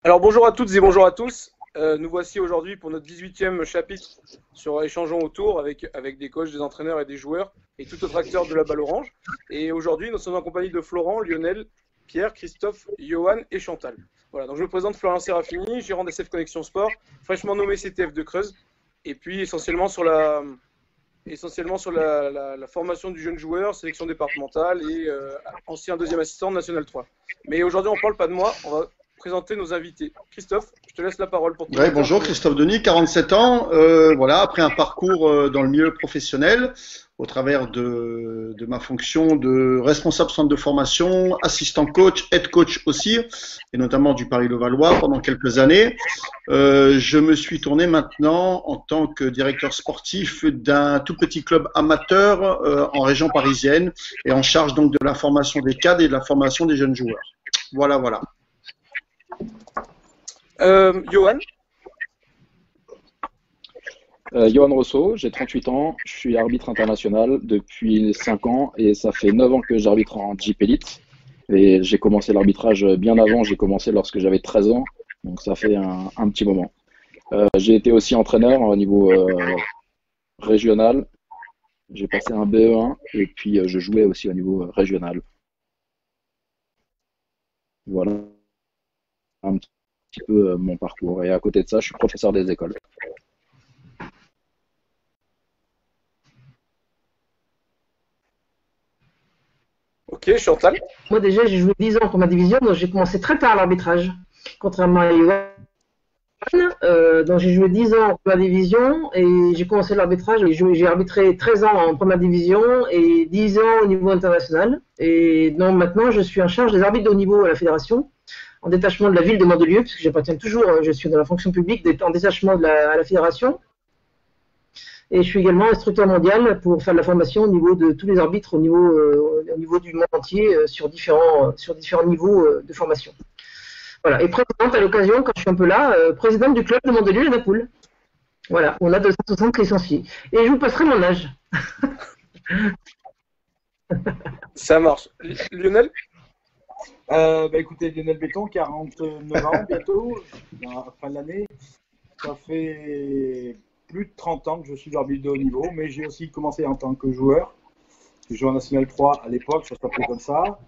Alors bonjour à toutes et bonjour à tous. Nous voici aujourd'hui pour notre 18e chapitre sur Échangeons autour avec des coachs, des entraîneurs et des joueurs et tout autre acteur de la balle orange. Et aujourd'hui, nous sommes en compagnie de Florent, Lionel, Pierre, Christophe, Johan et Chantal. Voilà, donc je me présente Florent Serafini, gérant d'SF Connexion Sport, fraîchement nommé CTF de Creuse, et puis essentiellement sur la formation du jeune joueur, sélection départementale et ancien deuxième assistant de National 3. Mais aujourd'hui, on ne parle pas de moi, on va présenter nos invités. Christophe, je te laisse la parole pour te Ouais, bonjour, Christophe Denis, 47 ans. Voilà, après un parcours dans le milieu professionnel, au travers de ma fonction de responsable centre de formation, assistant coach, head coach aussi, et notamment du Paris-Levallois pendant quelques années. Je me suis tourné maintenant en tant que directeur sportif d'un tout petit club amateur en région parisienne et en charge donc de la formation des cadres et de la formation des jeunes joueurs. Voilà, voilà. Johan. Johan Rousseau, j'ai 38 ans, je suis arbitre international depuis 5 ans et ça fait 9 ans que j'arbitre en Jeep Elite. Et j'ai commencé l'arbitrage bien avant, j'ai commencé lorsque j'avais 13 ans, donc ça fait un petit moment. J'ai été aussi entraîneur au niveau régional, j'ai passé un BE1 et puis je jouais aussi au niveau régional. Voilà un petit peu mon parcours. Et à côté de ça, je suis professeur des écoles. Ok, Chantal. Moi déjà, j'ai joué 10 ans en première division, donc j'ai commencé très tard l'arbitrage, contrairement à Johan. Donc j'ai joué 10 ans en première division et j'ai commencé l'arbitrage. J'ai arbitré 13 ans en première division et 10 ans au niveau international. Et donc maintenant, je suis en charge des arbitres de haut niveau à la fédération, en détachement de la ville de Mandelieu, puisque j'appartiens toujours, je suis dans la fonction publique, en détachement à la fédération. Et je suis également instructeur mondial pour faire de la formation au niveau de tous les arbitres au niveau du monde entier sur différents niveaux de formation. Voilà. Et présidente à l'occasion, quand je suis un peu là, présidente du club de Mandelieu et Napoule. Voilà, on a 260 licenciés. Et je vous passerai mon âge. Ça marche. Lionel. Écoutez, Lionel Béton, 49 ans bientôt, à la fin de l'année. Ça fait plus de 30 ans que je suis arbitre de haut niveau, mais j'ai aussi commencé en tant que joueur. J'ai joué en National 3 à l'époque, ça s'appelait comme ça.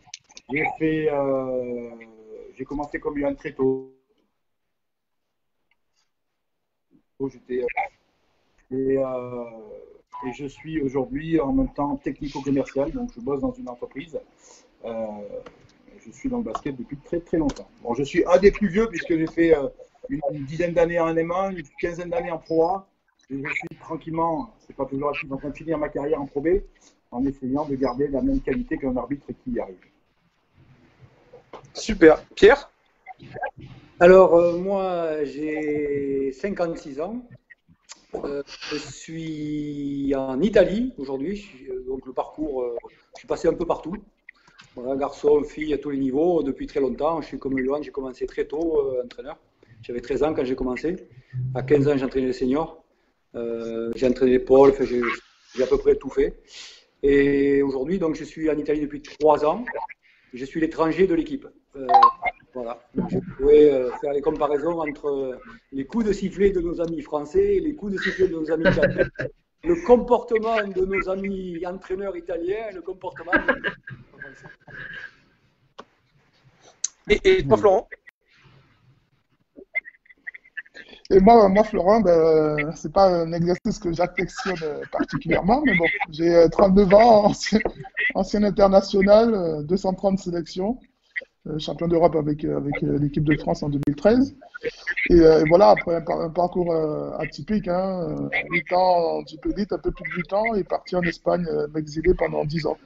J'ai commencé comme Johan très tôt. Et je suis aujourd'hui en même temps technico-commercial, donc je bosse dans une entreprise. Je suis dans le basket depuis très très longtemps. Bon, je suis un des plus vieux puisque j'ai fait une dizaine d'années en NM1, une quinzaine d'années en Pro A. Et je suis tranquillement, c'est pas toujours rapide, en train de finir ma carrière en Pro B en essayant de garder la même qualité qu'un arbitre qui y arrive. Super. Pierre. Alors, moi, j'ai 56 ans. Je suis en Italie aujourd'hui. Donc, le parcours, je suis passé un peu partout. Voilà, garçon, fille, à tous les niveaux, depuis très longtemps. Je suis comme Johan, j'ai commencé très tôt, entraîneur. J'avais 13 ans quand j'ai commencé. À 15 ans, j'ai entraîné les seniors. J'ai entraîné les pôles, j'ai à peu près tout fait. Et aujourd'hui, donc, je suis en Italie depuis 3 ans. Je suis l'étranger de l'équipe. Voilà. Je pourrais faire les comparaisons entre les coups de sifflet de nos amis français et les coups de sifflet de nos amis italiens. Le comportement de nos amis entraîneurs italiens et le comportement de... Et toi, Florent. Et moi Florent, c'est pas un exercice que j'affectionne particulièrement, mais bon, j'ai 39 ans, ancien international, 230 sélections, champion d'Europe avec l'équipe de France en 2013. Et voilà, après un parcours atypique, 8 ans en Jeep Elite, un peu plus de 8 ans, et parti en Espagne, m'exiler pendant 10 ans.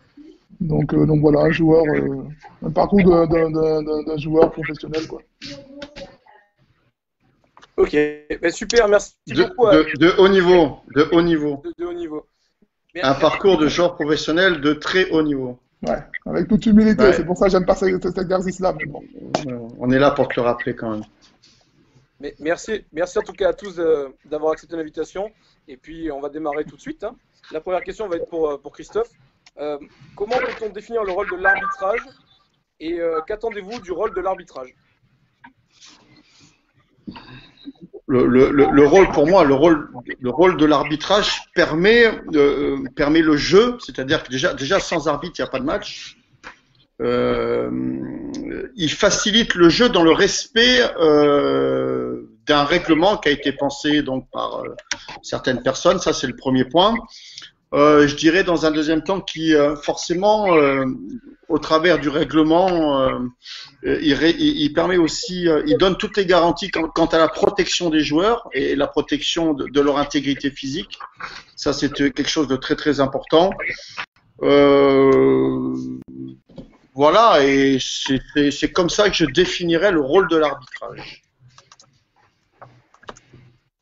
Donc voilà, un parcours d'un joueur professionnel, quoi. Ok, super, merci beaucoup. De haut niveau. De haut niveau. Un parcours de joueur professionnel de très haut niveau. Ouais, avec toute humilité, ouais. C'est pour ça que j'aime pas cet exercice-là. Mais bon. On est là pour te le rappeler quand même. Mais merci en tout cas à tous d'avoir accepté l'invitation. Et puis on va démarrer tout de suite. La première question va être pour Christophe. Comment peut-on définir le rôle de l'arbitrage et qu'attendez-vous du rôle de l'arbitrage? le rôle pour moi, le rôle de l'arbitrage permet le jeu, c'est-à-dire que déjà sans arbitre, il n'y a pas de match. Il facilite le jeu dans le respect d'un règlement qui a été pensé donc par certaines personnes. Ça, c'est le premier point. Je dirais dans un deuxième temps qui forcément, au travers du règlement, il permet aussi, il donne toutes les garanties quant à la protection des joueurs et la protection de leur intégrité physique. Ça, c'est quelque chose de très très important. Voilà, et c'est comme ça que je définirais le rôle de l'arbitrage.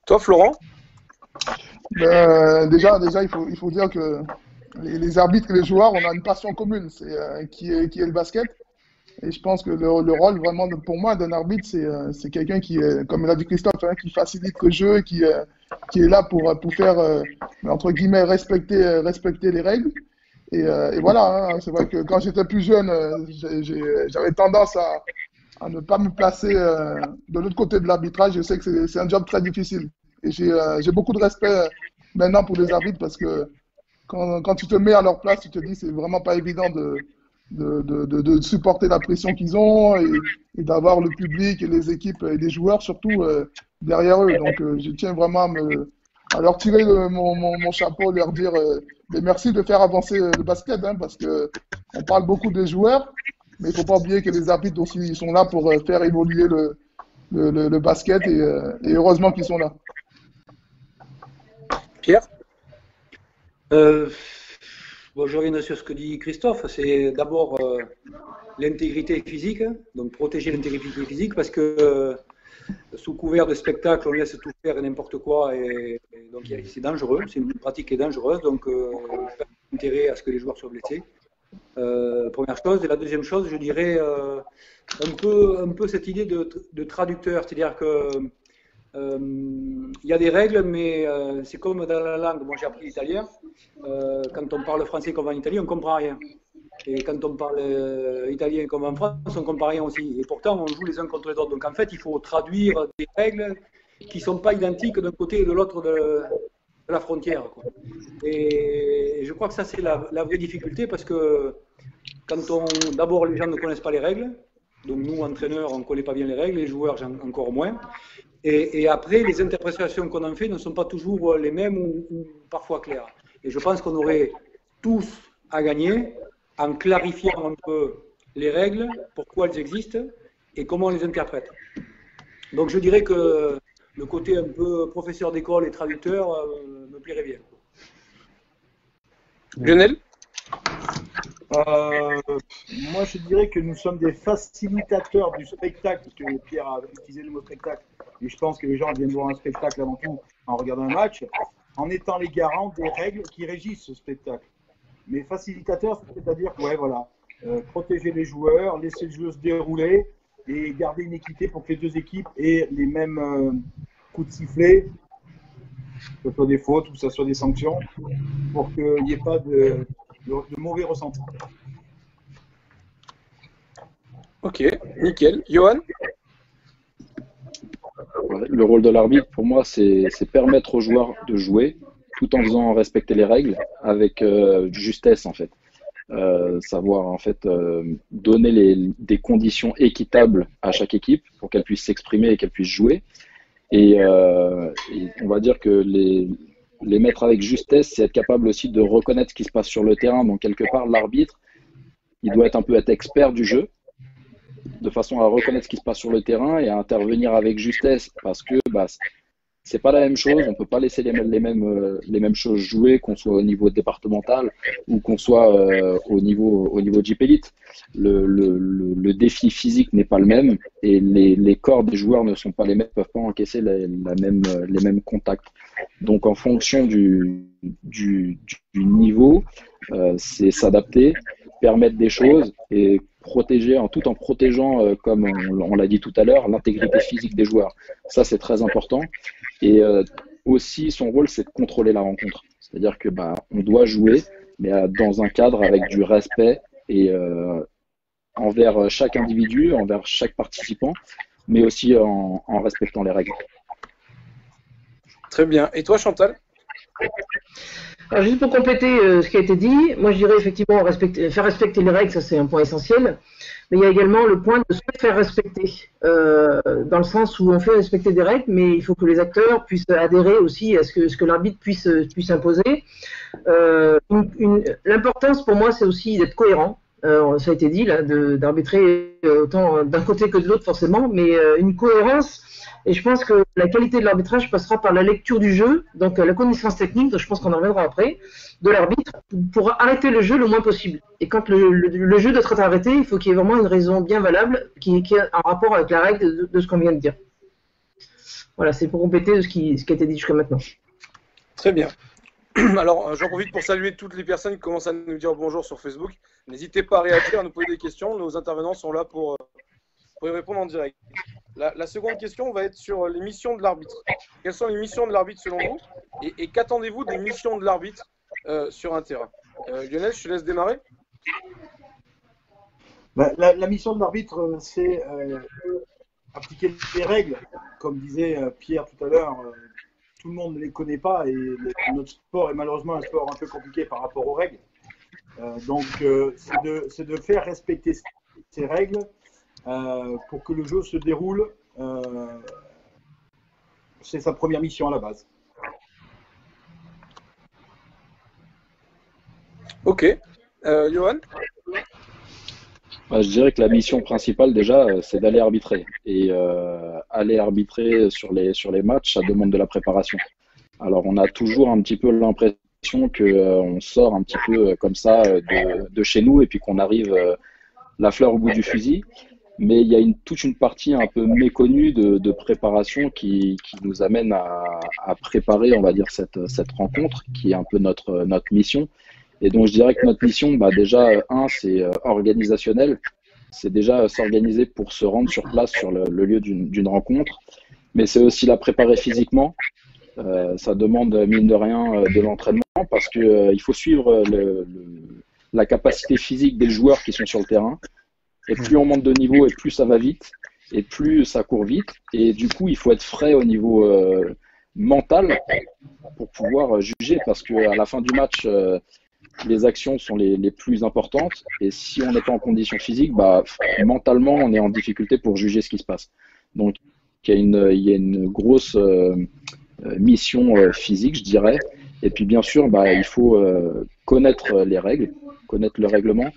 Toi, Florent? Déjà, il faut dire que les arbitres et les joueurs, on a une passion commune, qui est le basket. Et je pense que le rôle vraiment, pour moi, d'un arbitre, c'est quelqu'un qui, comme l'a dit Christophe, hein, qui facilite le jeu, qui est là pour faire, entre guillemets, respecter les règles. Et voilà, hein, c'est vrai que quand j'étais plus jeune, j'avais tendance à ne pas me placer de l'autre côté de l'arbitrage. Je sais que c'est un job très difficile. Et j'ai beaucoup de respect maintenant pour les arbitres parce que quand tu te mets à leur place, tu te dis c'est vraiment pas évident de supporter la pression qu'ils ont et d'avoir le public et les équipes et les joueurs surtout derrière eux. Donc je tiens vraiment à leur tirer mon chapeau, leur dire mais merci de faire avancer le basket, hein, parce que on parle beaucoup des joueurs, mais il faut pas oublier que les arbitres aussi ils sont là pour faire évoluer le basket et heureusement qu'ils sont là. Pierre? Bon, je reviens sur ce que dit Christophe. C'est d'abord l'intégrité physique, donc protéger l'intégrité physique parce que sous couvert de spectacle, on laisse tout faire et n'importe quoi et donc c'est dangereux, c'est une pratique qui est dangereuse, donc pas intérêt à ce que les joueurs soient blessés. Première chose. Et la deuxième chose, je dirais un peu cette idée de traducteur, c'est-à-dire que il y a des règles, mais c'est comme dans la langue. Moi, j'ai appris l'italien. Quand on parle français comme en Italie, on ne comprend rien. Et quand on parle italien comme en France, on ne comprend rien aussi. Et pourtant, on joue les uns contre les autres. Donc, en fait, il faut traduire des règles qui ne sont pas identiques d'un côté et de l'autre de la frontière, quoi. Et je crois que ça, c'est la vraie difficulté parce que d'abord, les gens ne connaissent pas les règles. Donc, nous, entraîneurs, on ne connaît pas bien les règles, les joueurs, encore moins. Et après, les interprétations qu'on en fait ne sont pas toujours les mêmes ou parfois claires. Et je pense qu'on aurait tous à gagner en clarifiant un peu les règles, pourquoi elles existent et comment on les interprète. Donc je dirais que le côté un peu professeur d'école et traducteur me plairait bien. Lionel? Moi, je dirais que nous sommes des facilitateurs du spectacle, parce que Pierre a utilisé le mot spectacle, et je pense que les gens viennent voir un spectacle avant tout en regardant un match, en étant les garants des règles qui régissent ce spectacle. Mais facilitateur, c'est-à-dire que, ouais, voilà, protéger les joueurs, laisser le jeu se dérouler et garder une équité pour que les deux équipes aient les mêmes coups de sifflet, que ce soit des fautes ou que ce soit des sanctions, pour qu'il n'y ait pas de mauvais ressentis. Ok, nickel. Johan? Le rôle de l'arbitre, pour moi, c'est permettre aux joueurs de jouer tout en faisant respecter les règles avec justesse, en fait. Savoir, en fait, donner des conditions équitables à chaque équipe pour qu'elle puisse s'exprimer et qu'elle puisse jouer. Et on va dire que les mettre avec justesse, c'est être capable aussi de reconnaître ce qui se passe sur le terrain. Donc, quelque part, l'arbitre, il doit être expert du jeu, de façon à reconnaître ce qui se passe sur le terrain et à intervenir avec justesse, parce que c'est pas la même chose, on peut pas laisser les mêmes choses jouer, qu'on soit au niveau départemental ou qu'on soit au niveau Jeep Elite. Le défi physique n'est pas le même et les corps des joueurs ne sont pas les mêmes, peuvent pas encaisser les mêmes contacts. Donc en fonction du niveau, c'est s'adapter, permettre des choses et protéger, tout en protégeant, comme on l'a dit tout à l'heure, l'intégrité physique des joueurs. Ça, c'est très important. Et aussi, son rôle, c'est de contrôler la rencontre. C'est-à-dire que on doit jouer, mais dans un cadre avec du respect et envers chaque individu, envers chaque participant, mais aussi en respectant les règles. Très bien. Et toi, Chantal? Alors, juste pour compléter ce qui a été dit, moi je dirais effectivement faire respecter les règles, ça c'est un point essentiel. Mais il y a également le point de se faire respecter, dans le sens où on fait respecter des règles, mais il faut que les acteurs puissent adhérer aussi à ce que l'arbitre puisse imposer. L'importance pour moi, c'est aussi d'être cohérent. Ça a été dit là, d'arbitrer autant d'un côté que de l'autre forcément, mais une cohérence. Et je pense que la qualité de l'arbitrage passera par la lecture du jeu, donc la connaissance technique, donc je pense qu'on en reviendra après, de l'arbitre, pour arrêter le jeu le moins possible. Et quand le jeu doit être arrêté, il faut qu'il y ait vraiment une raison bien valable qui est en rapport avec la règle de ce qu'on vient de dire. Voilà, c'est pour compléter ce qui a été dit jusqu'à maintenant. Très bien. Alors, j'en profite pour saluer toutes les personnes qui commencent à nous dire bonjour sur Facebook. N'hésitez pas à réagir, à nous poser des questions. Nos intervenants sont là pour y répondre en direct. La seconde question va être sur les missions de l'arbitre. Quelles sont les missions de l'arbitre selon vous? Et qu'attendez-vous des missions de l'arbitre sur un terrain? Lionel, je te laisse démarrer. La mission de l'arbitre, c'est appliquer les règles. Comme disait Pierre tout à l'heure, tout le monde ne les connaît pas et notre sport est malheureusement un sport un peu compliqué par rapport aux règles. Donc, c'est de faire respecter ces règles pour que le jeu se déroule. C'est sa première mission à la base. Ok. Johan? Je dirais que la mission principale déjà, c'est d'aller arbitrer. Et aller arbitrer sur les matchs, ça demande de la préparation. Alors on a toujours un petit peu l'impression qu'on sort un petit peu comme ça de chez nous et puis qu'on arrive la fleur au bout du fusil. Mais il y a toute une partie un peu méconnue de préparation qui nous amène à préparer, on va dire, cette rencontre, qui est un peu notre mission. Et donc je dirais que notre mission, déjà, c'est organisationnel. C'est déjà s'organiser pour se rendre sur place sur le lieu d'une rencontre. Mais c'est aussi la préparer physiquement. Ça demande, mine de rien, de l'entraînement parce qu'il faut suivre la capacité physique des joueurs qui sont sur le terrain. Et plus on monte de niveau et plus ça va vite et plus ça court vite. Et du coup, il faut être frais au niveau mental pour pouvoir juger parce qu'à la fin du match, les actions sont les plus importantes. Et si on n'est pas en condition physique, mentalement, on est en difficulté pour juger ce qui se passe. Donc, il y a une grosse mission physique, je dirais. Et puis, bien sûr, il faut connaître les règles, connaître le règlement.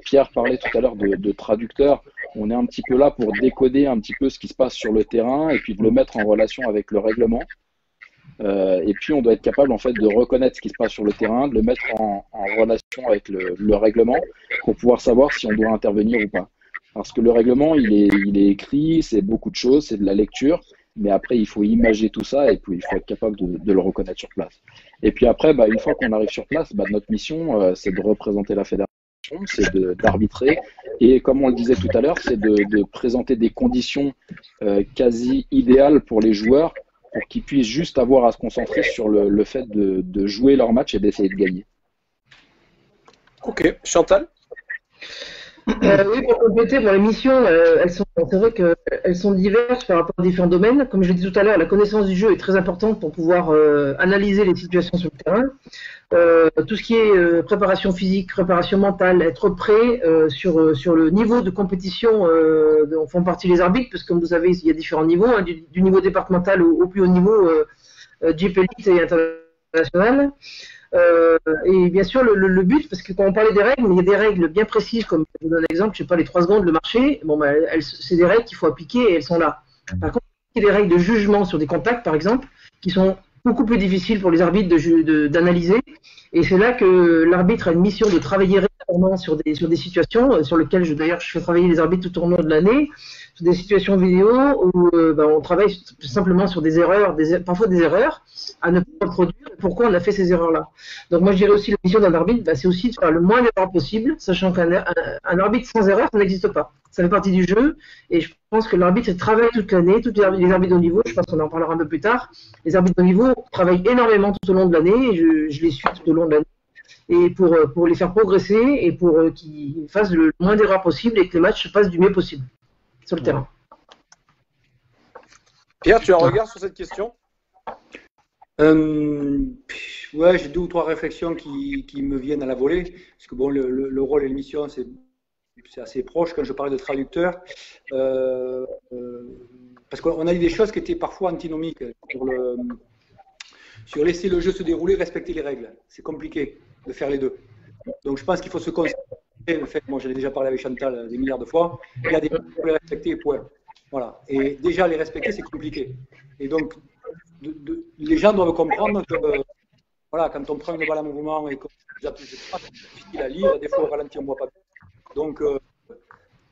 Pierre parlait tout à l'heure de traducteur. On est un petit peu là pour décoder un petit peu ce qui se passe sur le terrain et puis de le mettre en relation avec le règlement. Et puis on doit être capable en fait de reconnaître ce qui se passe sur le terrain, de le mettre en relation avec le règlement pour pouvoir savoir si on doit intervenir ou pas. Parce que le règlement, il est écrit, c'est beaucoup de choses, c'est de la lecture, mais après il faut imager tout ça et puis il faut être capable de le reconnaître sur place. Et puis après, une fois qu'on arrive sur place, notre mission, c'est de représenter la fédération, c'est d'arbitrer et comme on le disait tout à l'heure, c'est de présenter des conditions quasi idéales pour les joueurs pour qu'ils puissent juste avoir à se concentrer sur le fait de jouer leur match et d'essayer de gagner. Ok, Chantal? Oui, pour compléter, les missions, c'est vrai qu'elles sont diverses par rapport à différents domaines. Comme je l'ai dit tout à l'heure, la connaissance du jeu est très importante pour pouvoir analyser les situations sur le terrain. Tout ce qui est préparation physique, préparation mentale, être prêt sur le niveau de compétition dont font partie les arbitres, parce que comme vous savez, il y a différents niveaux, du niveau départemental au plus haut niveau, JP Elite et international. Et bien sûr le but, parce que quand on parlait des règles, il y a des règles bien précises, comme je vous donne un exemple, je sais pas, les 3 secondes, le marché, c'est des règles qu'il faut appliquer et elles sont là. Par contre, il y a des règles de jugement sur des contacts, par exemple, qui sont beaucoup plus difficiles pour les arbitres d'analyser, et c'est là que l'arbitre a une mission de travailler régulièrement sur des situations sur lesquelles d'ailleurs je fais travailler les arbitres tout au long de l'année, sur des situations vidéo où on travaille simplement sur des erreurs, parfois des erreurs à ne pas produire, pourquoi on a fait ces erreurs-là. Donc moi je dirais aussi la mission d'un arbitre, c'est aussi de faire le moins d'erreurs possible, sachant qu'un arbitre sans erreur, ça n'existe pas. Ça fait partie du jeu, et je pense que l'arbitre travaille toute l'année, tous les arbitres de haut niveau, je pense qu'on en parlera un peu plus tard, les arbitres de haut niveau travaillent énormément tout au long de l'année, et je les suis tout au long de l'année, et pour les faire progresser, et pour qu'ils fassent le moins d'erreurs possible, et que les matchs se passent du mieux possible sur le terrain. Pierre, tu as un regard sur cette question? Ouais, j'ai 2 ou 3 réflexions qui me viennent à la volée, parce que bon, le rôle et l'émission, c'est assez proche quand je parlais de traducteur, parce qu'on a dit des choses qui étaient parfois antinomiques sur laisser le jeu se dérouler, respecter les règles. C'est compliqué de faire les deux. Donc je pense qu'il faut se concentrer. Le fait, moi j'en ai déjà parlé avec Chantal des milliards de fois, il y a des règles pour les respecter, point. Voilà. Et déjà les respecter, c'est compliqué. Et donc les gens doivent comprendre que voilà, quand on prend une balle à mouvement et qu'on c'est difficile à lire, des fois au ralenti on ne voit pas bien. Donc,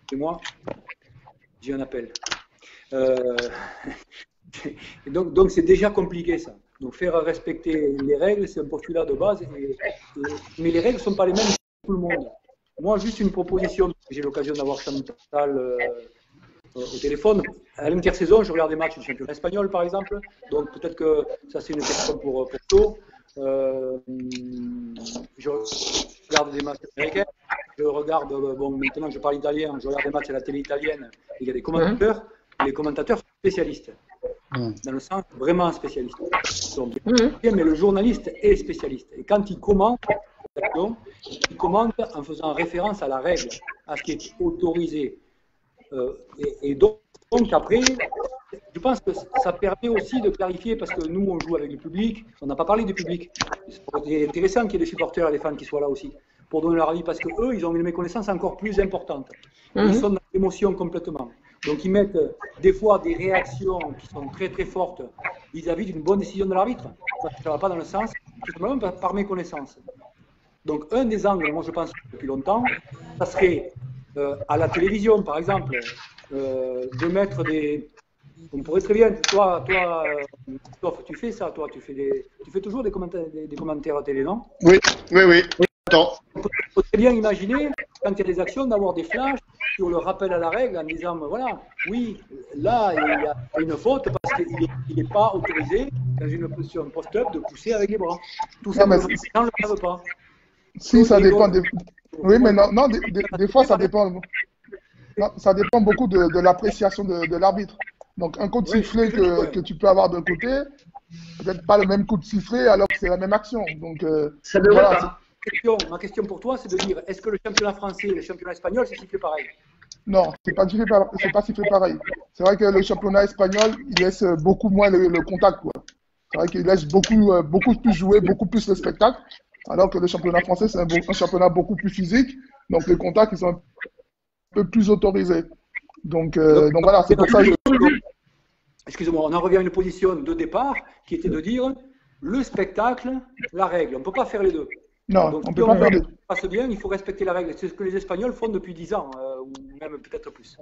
c'est moi, j'ai un appel. Et donc c'est déjà compliqué ça. Donc faire respecter les règles, c'est un postulat de base. Mais les règles ne sont pas les mêmes pour tout le monde. Moi, juste une proposition. J'ai l'occasion d'avoir Chantal au téléphone. À l'intersaison, je regarde des matchs du championnat espagnol, par exemple. Donc peut-être que ça, c'est une question pour Flo. Je regarde des matchs américains. Je regarde, bon, maintenant je parle italien, je regarde des matchs à la télé italienne. Il y a des commentateurs. Les commentateurs sont spécialistes. Dans le sens vraiment spécialiste. Donc, mais le journaliste est spécialiste. Et quand il commente, il commente en faisant référence à la règle, à ce qui est autorisé. Et donc après, je pense que ça permet aussi de clarifier, parce que nous on joue avec le public, on n'a pas parlé du public. C'est intéressant qu'il y ait des supporters et des fans qui soient là aussi, pour donner leur avis, parce qu'eux, ils ont une méconnaissance encore plus importante. Ils sont dans l'émotion complètement. Donc ils mettent des fois des réactions qui sont très très fortes vis-à-vis d'une bonne décision de l'arbitre. Ça ne va pas dans le sens, tout simplement par méconnaissance. Donc un des angles, moi je pense depuis longtemps, ça serait à la télévision par exemple, de mettre des... On pourrait très bien, toi Christophe, tu fais ça, toi, tu fais toujours des commentaires à télé, non? Oui. Attends. On peut très bien imaginer, quand il y a des actions, d'avoir des flashs sur le rappel à la règle en disant, voilà, oui, là, il y a une faute parce qu'il n'est pas autorisé, dans une position post-up, de pousser avec les bras. Tout ça, les gens ne le savent pas. Si, ça dépend. Oui, mais non, des fois, ça dépend. Non, ça dépend beaucoup de l'appréciation de l'arbitre. Donc, un coup de sifflet que tu peux avoir d'un côté, peut-être pas le même coup de sifflet alors que c'est la même action. Donc, voilà. Ma question pour toi, c'est de dire, est-ce que le championnat français et le championnat espagnol, c'est sifflé pareil? Non, c'est pas sifflé pareil. C'est vrai que le championnat espagnol, il laisse beaucoup moins le contact, quoi. C'est vrai qu'il laisse beaucoup plus jouer, beaucoup plus le spectacle, alors que le championnat français, c'est un championnat beaucoup plus physique, donc les contacts, ils sont un peu plus autorisés. Donc voilà, c'est pour ça que... Excusez-moi, on en revient à une position de départ qui était de dire le spectacle, la règle. On ne peut pas faire les deux. Non, donc, on ne peut pas faire les deux. Ça passe bien, il faut respecter la règle. C'est ce que les Espagnols font depuis 10 ans, ou même peut-être plus.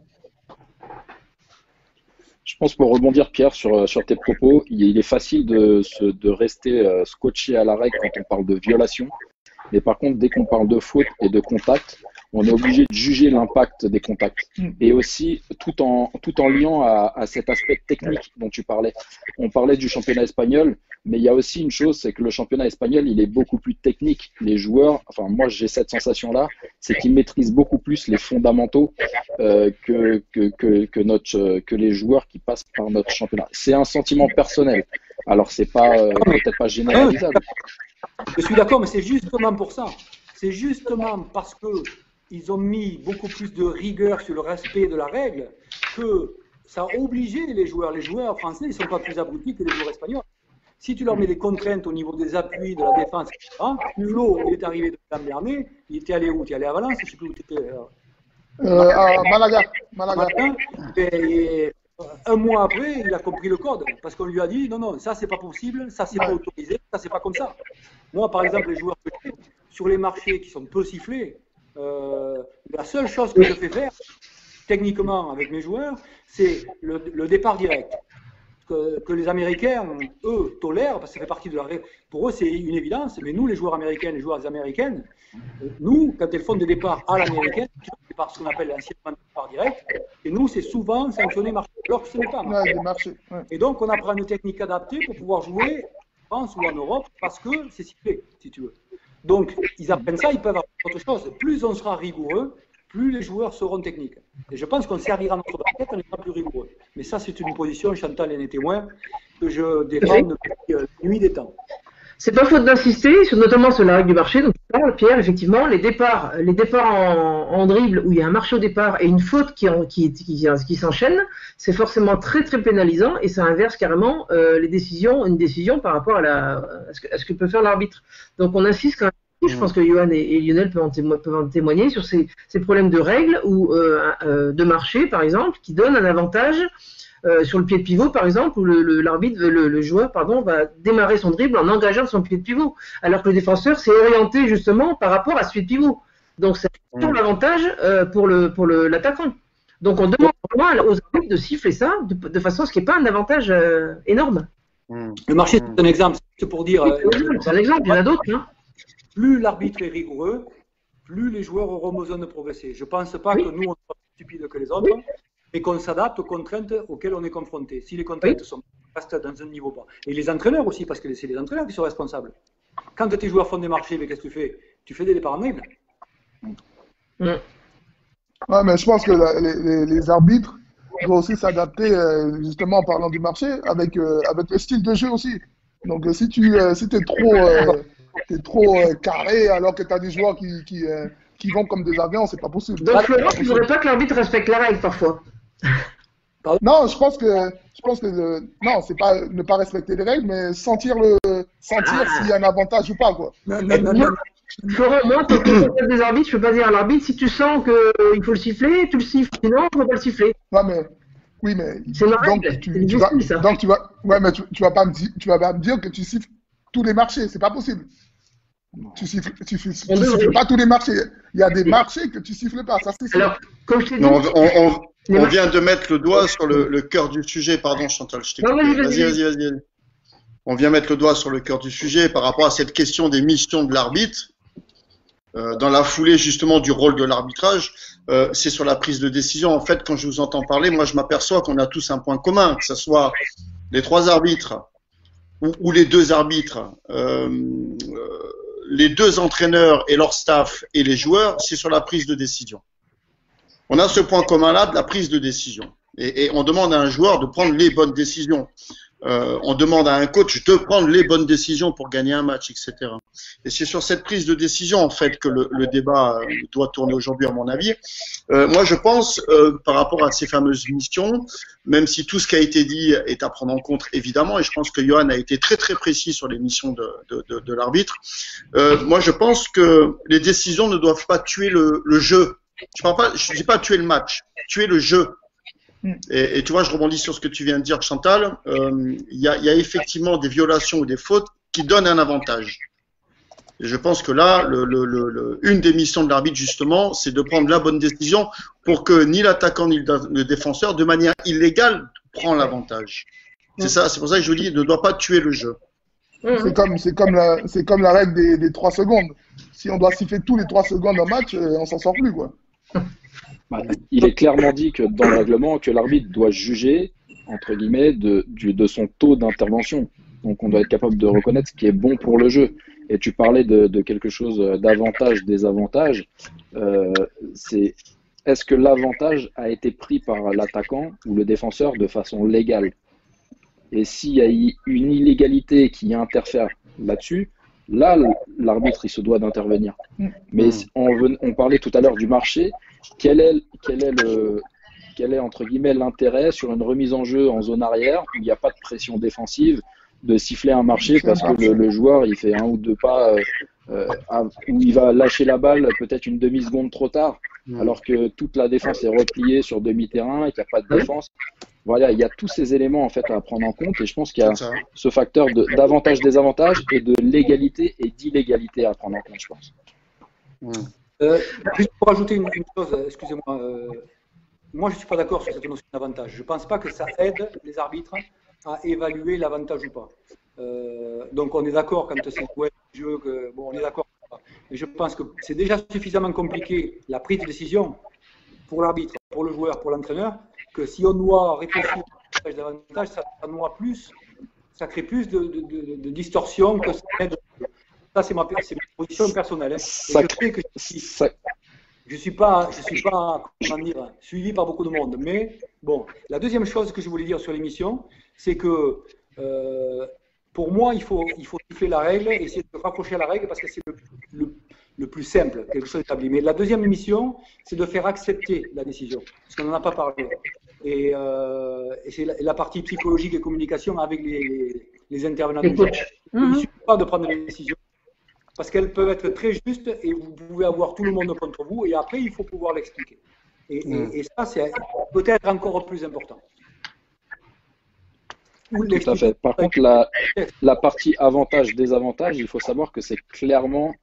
Je pense, pour rebondir, Pierre, sur tes propos, il est facile de rester scotché à la règle quand on parle de violation. Mais par contre, dès qu'on parle de faute et de contact, on est obligé de juger l'impact des contacts. Et aussi, tout en liant à cet aspect technique dont tu parlais. On parlait du championnat espagnol, mais il y a aussi une chose, c'est que le championnat espagnol, il est beaucoup plus technique. Les joueurs, enfin moi j'ai cette sensation-là, c'est qu'ils maîtrisent beaucoup plus les fondamentaux que les joueurs qui passent par notre championnat. C'est un sentiment personnel. Alors c'est pas peut-être pas généralisable. Je suis d'accord, mais c'est justement pour ça. C'est justement parce que ils ont mis beaucoup plus de rigueur sur le respect de la règle que ça a obligé les joueurs. Les joueurs français, ils ne sont pas plus abrutis que les joueurs espagnols. Si tu leur mets des contraintes au niveau des appuis, de la défense, etc. Flo, il est arrivé de l'an dernier, il était allé où? Tu es allé à Valence? Je ne sais plus où tu étais. À Malaga. Et un mois après, il a compris le code, parce qu'on lui a dit non, ça c'est pas possible, ça c'est pas autorisé, ça c'est pas comme ça. Moi, par exemple, les joueurs que j'ai, sur les marchés qui sont peu sifflés, la seule chose que je fais faire, techniquement avec mes joueurs, c'est le départ direct. Que les Américains, eux, tolèrent, parce que ça fait partie de leur règle. Pour eux, c'est une évidence, mais nous, les joueurs américains, les joueurs américaines, nous, quand elles font des départs à l'américaine, par ce qu'on appelle l'anciennement départ direct, et nous, c'est souvent sanctionné marché, alors que ce n'est pas marché. Et donc, on apprend une technique adaptée pour pouvoir jouer en France ou en Europe, parce que c'est sifflé, si tu veux. Donc, ils apprennent ça, ils peuvent apprendre autre chose. Plus on sera rigoureux, plus les joueurs seront techniques. Et je pense qu'on servira notre basket en étant plus rigoureux. Mais ça, c'est une position, Chantal en est témoin, que je défends depuis nuit des temps. C'est pas faute d'insister, notamment sur la règle du marché. Donc, Pierre, effectivement, les départs en dribble où il y a un marché au départ et une faute qui s'enchaîne, c'est forcément très très pénalisant et ça inverse carrément une décision par rapport à ce que peut faire l'arbitre. Donc on insiste quand même. Je pense que Johan et Lionel peuvent en témoigner sur ces problèmes de règles ou de marché, par exemple, qui donnent un avantage. Sur le pied de pivot, par exemple, où le joueur va démarrer son dribble en engageant son pied de pivot, alors que le défenseur s'est orienté justement par rapport à ce pied de pivot. Donc c'est tout l'avantage pour l'attaquant. Donc on demande vraiment aux arbitres de siffler ça de façon à ce qu'il n'y ait pas un avantage énorme. Le marché, c'est un exemple, c'est pour dire. C'est un exemple, il y en a d'autres. Hein. Plus l'arbitre est rigoureux, plus les joueurs auront besoin de progresser. Je ne pense pas que nous, on soit plus stupides que les autres. Et qu'on s'adapte aux contraintes auxquelles on est confronté. Si les contraintes restent dans un niveau bas. Et les entraîneurs aussi, parce que c'est les entraîneurs qui sont responsables. Quand tes joueurs font des marchés, mais qu'est-ce que tu fais? Tu fais des départs en dribble. Ouais, mais je pense que les arbitres doivent aussi s'adapter, justement en parlant du marché, avec le style de jeu aussi. Donc si tu es trop carré alors que tu as des joueurs qui vont comme des avions, c'est pas possible. Donc Florent, tu ne voudrais pas que l'arbitre respecte la règle parfois? Non, je pense que non, c'est pas ne pas respecter les règles, mais sentir s'il y a un avantage ou pas, quoi. Florent, moi, tant que des arbitres, je peux pas dire à l'arbitre, si tu sens qu'il faut le siffler, tu le siffles, sinon, on ne peut pas le siffler. Non, mais oui, mais c'est une règle. Donc tu vas pas me dire que tu siffles tous les marchés, c'est pas possible. Tu siffles pas tous les marchés. Il y a des marchés que tu siffles pas, ça c'est sûr. Alors, comme je t'ai dit, on vient de mettre le doigt sur le cœur du sujet. Pardon, Chantal, je t'ai coupé. Vas-y. On vient mettre le doigt sur le cœur du sujet par rapport à cette question des missions de l'arbitre. Dans la foulée justement du rôle de l'arbitrage, c'est sur la prise de décision. En fait, quand je vous entends parler, moi je m'aperçois qu'on a tous un point commun, que ce soit les 3 arbitres ou les 2 arbitres, les 2 entraîneurs et leur staff et les joueurs, c'est sur la prise de décision. On a ce point commun-là de la prise de décision. Et on demande à un joueur de prendre les bonnes décisions. On demande à un coach de prendre les bonnes décisions pour gagner un match, etc. Et c'est sur cette prise de décision, en fait, que le débat doit tourner aujourd'hui, à mon avis. Moi, je pense, par rapport à ces fameuses missions, même si tout ce qui a été dit est à prendre en compte, évidemment, et je pense que Johan a été très, très précis sur les missions de l'arbitre, moi, je pense que les décisions ne doivent pas tuer le jeu. Je dis pas tuer le match, tuer le jeu. Et tu vois, je rebondis sur ce que tu viens de dire, Chantal. Il y a effectivement des violations ou des fautes qui donnent un avantage. Et je pense que là, une des missions de l'arbitre, justement, c'est de prendre la bonne décision pour que ni l'attaquant ni le défenseur, de manière illégale, prend l'avantage. C'est ça, c'est pour ça que je vous dis, il ne doit pas tuer le jeu. C'est comme la règle des 3 secondes. Si on doit siffler tous les 3 secondes en match, on s'en sort plus, quoi. Il est clairement dit que dans le règlement que l'arbitre doit juger, entre guillemets, de son taux d'intervention. Donc on doit être capable de reconnaître ce qui est bon pour le jeu. Et tu parlais de quelque chose d'avantage, désavantage. Est-ce que l'avantage a été pris par l'attaquant ou le défenseur de façon légale? Et s'il y a une illégalité qui interfère là-dessus, là, l'arbitre, il se doit d'intervenir. Mais on parlait tout à l'heure du marché. Quel est entre guillemets l'intérêt sur une remise en jeu en zone arrière où il n'y a pas de pression défensive de siffler un marché parce que le joueur il fait 1 ou 2 pas où il va lâcher la balle peut-être une demi-seconde trop tard alors que toute la défense est repliée sur demi-terrain et qu'il n'y a pas de défense. Voilà, il y a tous ces éléments en fait à prendre en compte et je pense qu'il y a ce facteur d'avantage, désavantage et de légalité et d'illégalité à prendre en compte, je pense. Juste pour ajouter une chose, excusez-moi, moi je ne suis pas d'accord sur cette notion d'avantage. Je ne pense pas que ça aide les arbitres à évaluer l'avantage ou pas. Donc on est d'accord quand c'est un jeu, on est d'accord. Mais je pense que c'est déjà suffisamment compliqué la prise de décision pour l'arbitre, pour le joueur, pour l'entraîneur, que si on doit réfléchir davantage, ça noie plus, ça crée plus de distorsion que ça aide. Ça, c'est ma position personnelle. Hein. Je sais que je suis pas comment dire, suivi par beaucoup de monde. Mais bon, la deuxième chose que je voulais dire sur l'émission, c'est que pour moi, il faut siffler la règle et essayer de se rapprocher à la règle parce que c'est le plus simple, quelque chose d'établi. Mais la deuxième mission, c'est de faire accepter la décision, parce qu'on n'en a pas parlé. Et c'est la partie psychologique et communication avec les intervenants. Il ne suffit pas de prendre des décisions, parce qu'elles peuvent être très justes et vous pouvez avoir tout le monde contre vous, et après, il faut pouvoir l'expliquer. Et ça, c'est peut-être encore plus important. Tout à fait. Par contre, la partie avantage-désavantage, il faut savoir que c'est clairement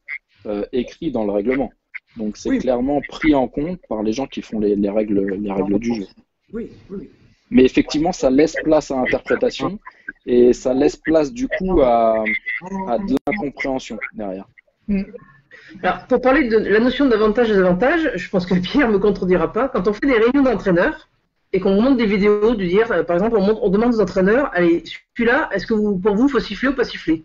écrit dans le règlement. Donc, c'est clairement pris en compte par les gens qui font les règles du jeu. Oui, oui. Mais effectivement, ça laisse place à l'interprétation et ça laisse place du coup à de l'incompréhension derrière. Alors, pour parler de la notion d'avantage et désavantage, je pense que Pierre ne me contredira pas. Quand on fait des réunions d'entraîneurs et qu'on montre des vidéos, de dire, par exemple, on demande aux entraîneurs, allez, celui-là, est-ce que pour vous, il faut siffler ou pas siffler?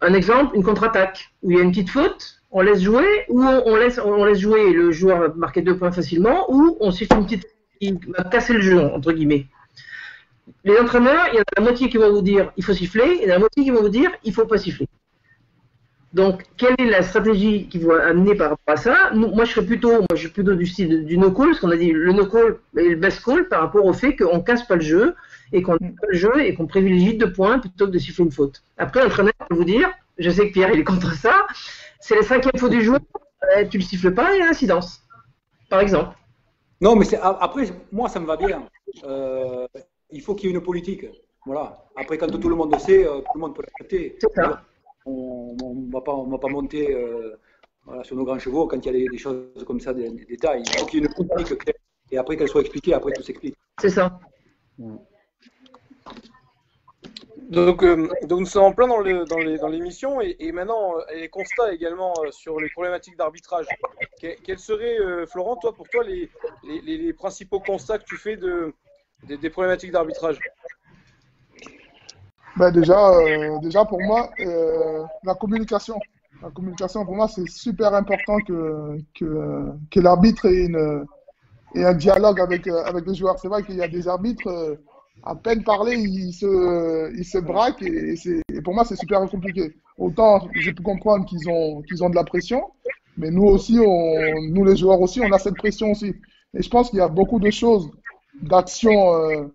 Un exemple, une contre-attaque, où il y a une petite faute, on laisse jouer, ou on laisse jouer et le joueur va marquer 2 points facilement, ou on siffle une petite qui va casser le jeu, entre guillemets. Les entraîneurs, il y en a la moitié qui vont vous dire il faut siffler, et il y en a la moitié qui vont vous dire il ne faut pas siffler. Donc, quelle est la stratégie qui va amener par rapport à ça? Moi, je suis plutôt du style du no-call, parce qu'on a dit le no-call et le best call par rapport au fait qu'on ne casse pas le jeu, et qu'on casse pas le jeu, et qu'on privilégie 2 points plutôt que de siffler une faute. Après, l'entraîneur va vous dire, je sais que Pierre, il est contre ça, c'est la 5e faute du joueur, tu ne le siffles pas, il y a incidence, par exemple. Non, mais après, moi, ça me va bien. Il faut qu'il y ait une politique. Voilà. Après, quand tout le monde le sait, tout le monde peut l'accepter. On ne va pas monter sur nos grands chevaux quand il y a des choses comme ça, des détails. Il faut qu'il y ait une politique claire. Et après qu'elle soit expliquée, après tout s'explique. C'est ça. Donc nous sommes en plein dans l'émission et maintenant les constats également sur les problématiques d'arbitrage. Quels seraient, Florent, pour toi, les principaux constats que tu fais des problématiques d'arbitrage? Ben déjà pour moi, la communication. La communication, pour moi, c'est super important que l'arbitre ait un dialogue avec les joueurs. C'est vrai qu'il y a des arbitres, à peine parler, ils se braquent et pour moi, c'est super compliqué. Autant, j'ai pu comprendre qu'ils ont de la pression, mais nous aussi, nous les joueurs aussi, on a cette pression aussi. Et je pense qu'il y a beaucoup de choses, d'actions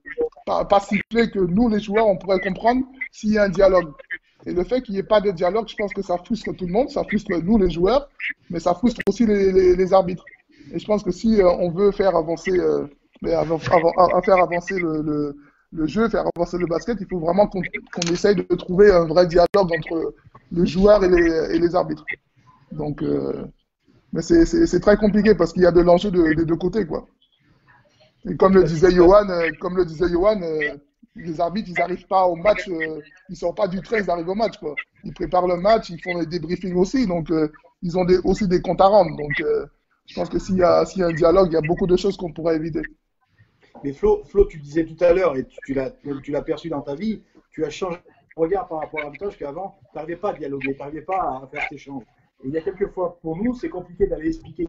pas sifflées que nous, les joueurs, on pourrait comprendre s'il y a un dialogue. Et le fait qu'il n'y ait pas de dialogue, je pense que ça frustre tout le monde, ça frustre nous, les joueurs, mais ça frustre aussi les arbitres. Et je pense que si on veut faire avancer, faire avancer le jeu, faire avancer le basket, il faut vraiment qu'on essaye de trouver un vrai dialogue entre les joueurs et les arbitres. Donc, mais c'est très compliqué parce qu'il y a de l'enjeu des deux côtés, quoi. Et comme le disait Johan, les arbitres, ils n'arrivent pas au match, ils sortent pas du 13, ils arrivent au match, quoi. Ils préparent le match, ils font des débriefings aussi, donc ils ont aussi des comptes à rendre. Donc, je pense que s'il y a un dialogue, il y a beaucoup de choses qu'on pourrait éviter. Mais Flo, tu disais tout à l'heure, et tu l'as perçu dans ta vie, tu as changé de regard par rapport à l'arbitrage qu'avant, tu n'arrivais pas à dialoguer, tu n'arrivais pas à faire tes échanges. Et il y a quelques fois, pour nous, c'est compliqué d'aller expliquer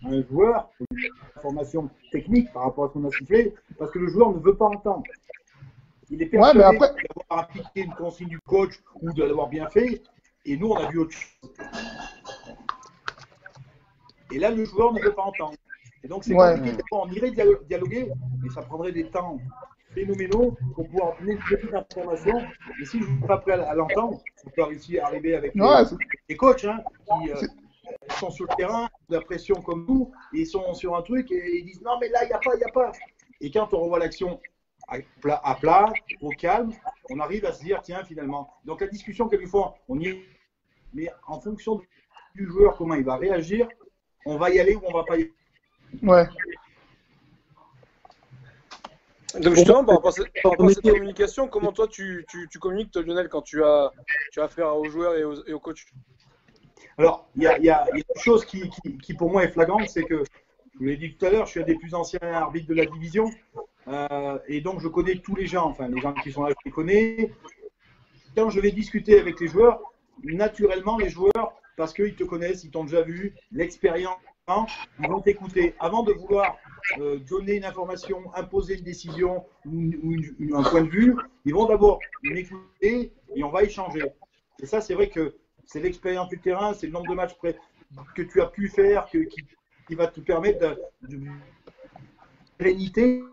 à un joueur une information technique par rapport à ce qu'on a sifflé, parce que le joueur ne veut pas entendre. Il est persuadé d'avoir appliqué une consigne du coach ou de l'avoir bien fait, et nous, on a vu autre chose. Et là, le joueur ne veut pas entendre. Et donc, c'est compliqué. On irait dialoguer, mais ça prendrait des temps phénoménaux pour pouvoir donner une petite information. Et si je ne suis pas prêt à l'entendre, on peut réussir à arriver avec les coachs qui sont sur le terrain, de la pression comme nous, et ils sont sur un truc et ils disent non, mais là, il n'y a pas. Et quand on revoit l'action à plat, au calme, on arrive à se dire tiens, finalement. Donc, la discussion, quelquefois, on y est. Mais en fonction du joueur, comment il va réagir, on va y aller ou on ne va pas y aller. Ouais. Donc justement, par rapport à cette communication, comment toi tu communiques, toi, Lionel, quand tu as affaire aux joueurs et aux coachs? Alors, il y a une chose qui pour moi est flagrante, c'est que, je vous l'ai dit tout à l'heure, je suis un des plus anciens arbitres de la division, et donc je connais tous les gens, enfin les gens qui sont là, je les connais. Quand je vais discuter avec les joueurs, naturellement les joueurs, parce qu'ils te connaissent, ils t'ont déjà vu, l'expérience, ils vont t'écouter. Avant de vouloir donner une information, imposer une décision ou un point de vue. Ils vont d'abord m'écouter et on va échanger. Et ça, c'est vrai que c'est l'expérience du terrain, c'est le nombre de matchs que tu as pu faire qui va te permettre de pérennité.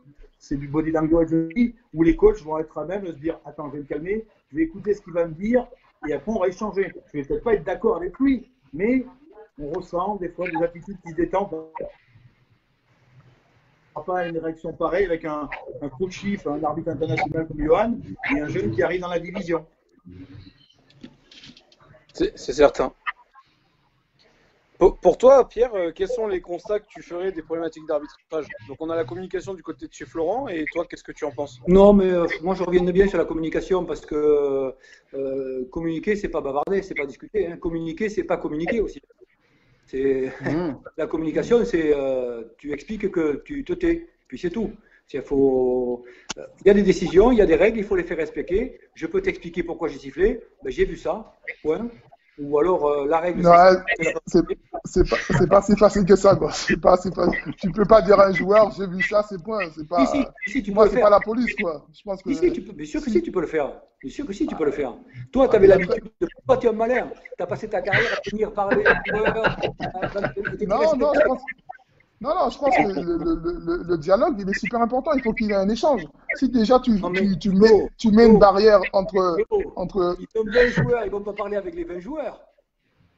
C'est du body language aussi, où les coachs vont être à même de se dire attends, je vais me calmer, je vais écouter ce qu'il va me dire et après on va échanger. Je vais peut-être pas être d'accord avec lui, mais on ressent des fois des attitudes qui se détendent. On n'a pas une réaction pareille avec un coach chief, un arbitre international comme Johan et un jeune qui arrive dans la division. C'est certain. Pour toi, Pierre, quels sont les constats que tu ferais des problématiques d'arbitrage? Donc, on a la communication du côté de chez Florent, et toi, qu'est-ce que tu en penses? Non, mais moi je reviens bien sur la communication parce que communiquer, c'est pas bavarder, c'est pas discuter. Hein. Communiquer, c'est pas communiquer aussi. La communication, c'est tu expliques que tu te tais, puis c'est tout. Il y a des décisions, il y a des règles, il faut les faire respecter. Je peux t'expliquer pourquoi j'ai sifflé, ben, j'ai vu ça, point. Ou alors la règle. Non, c'est pas si facile que ça, quoi. C'est pas si facile. Tu peux pas dire à un joueur, j'ai vu ça, c'est point. C'est pas. Si, tu moi, peux c'est le pas faire. la police, quoi. Je pense que. Bien sûr que si, tu peux le faire. Bien sûr que si, tu peux le faire. Toi, tu avais l'habitude de. Toi, tu es un malin. Tu as passé ta carrière à venir parler à joueurs. Non, je pense. Non, je pense que le dialogue, il est super important. Il faut qu'il y ait un échange. Si déjà tu mets une barrière entre. Ils sont 20 joueurs, ils vont pas parler avec les 20 joueurs.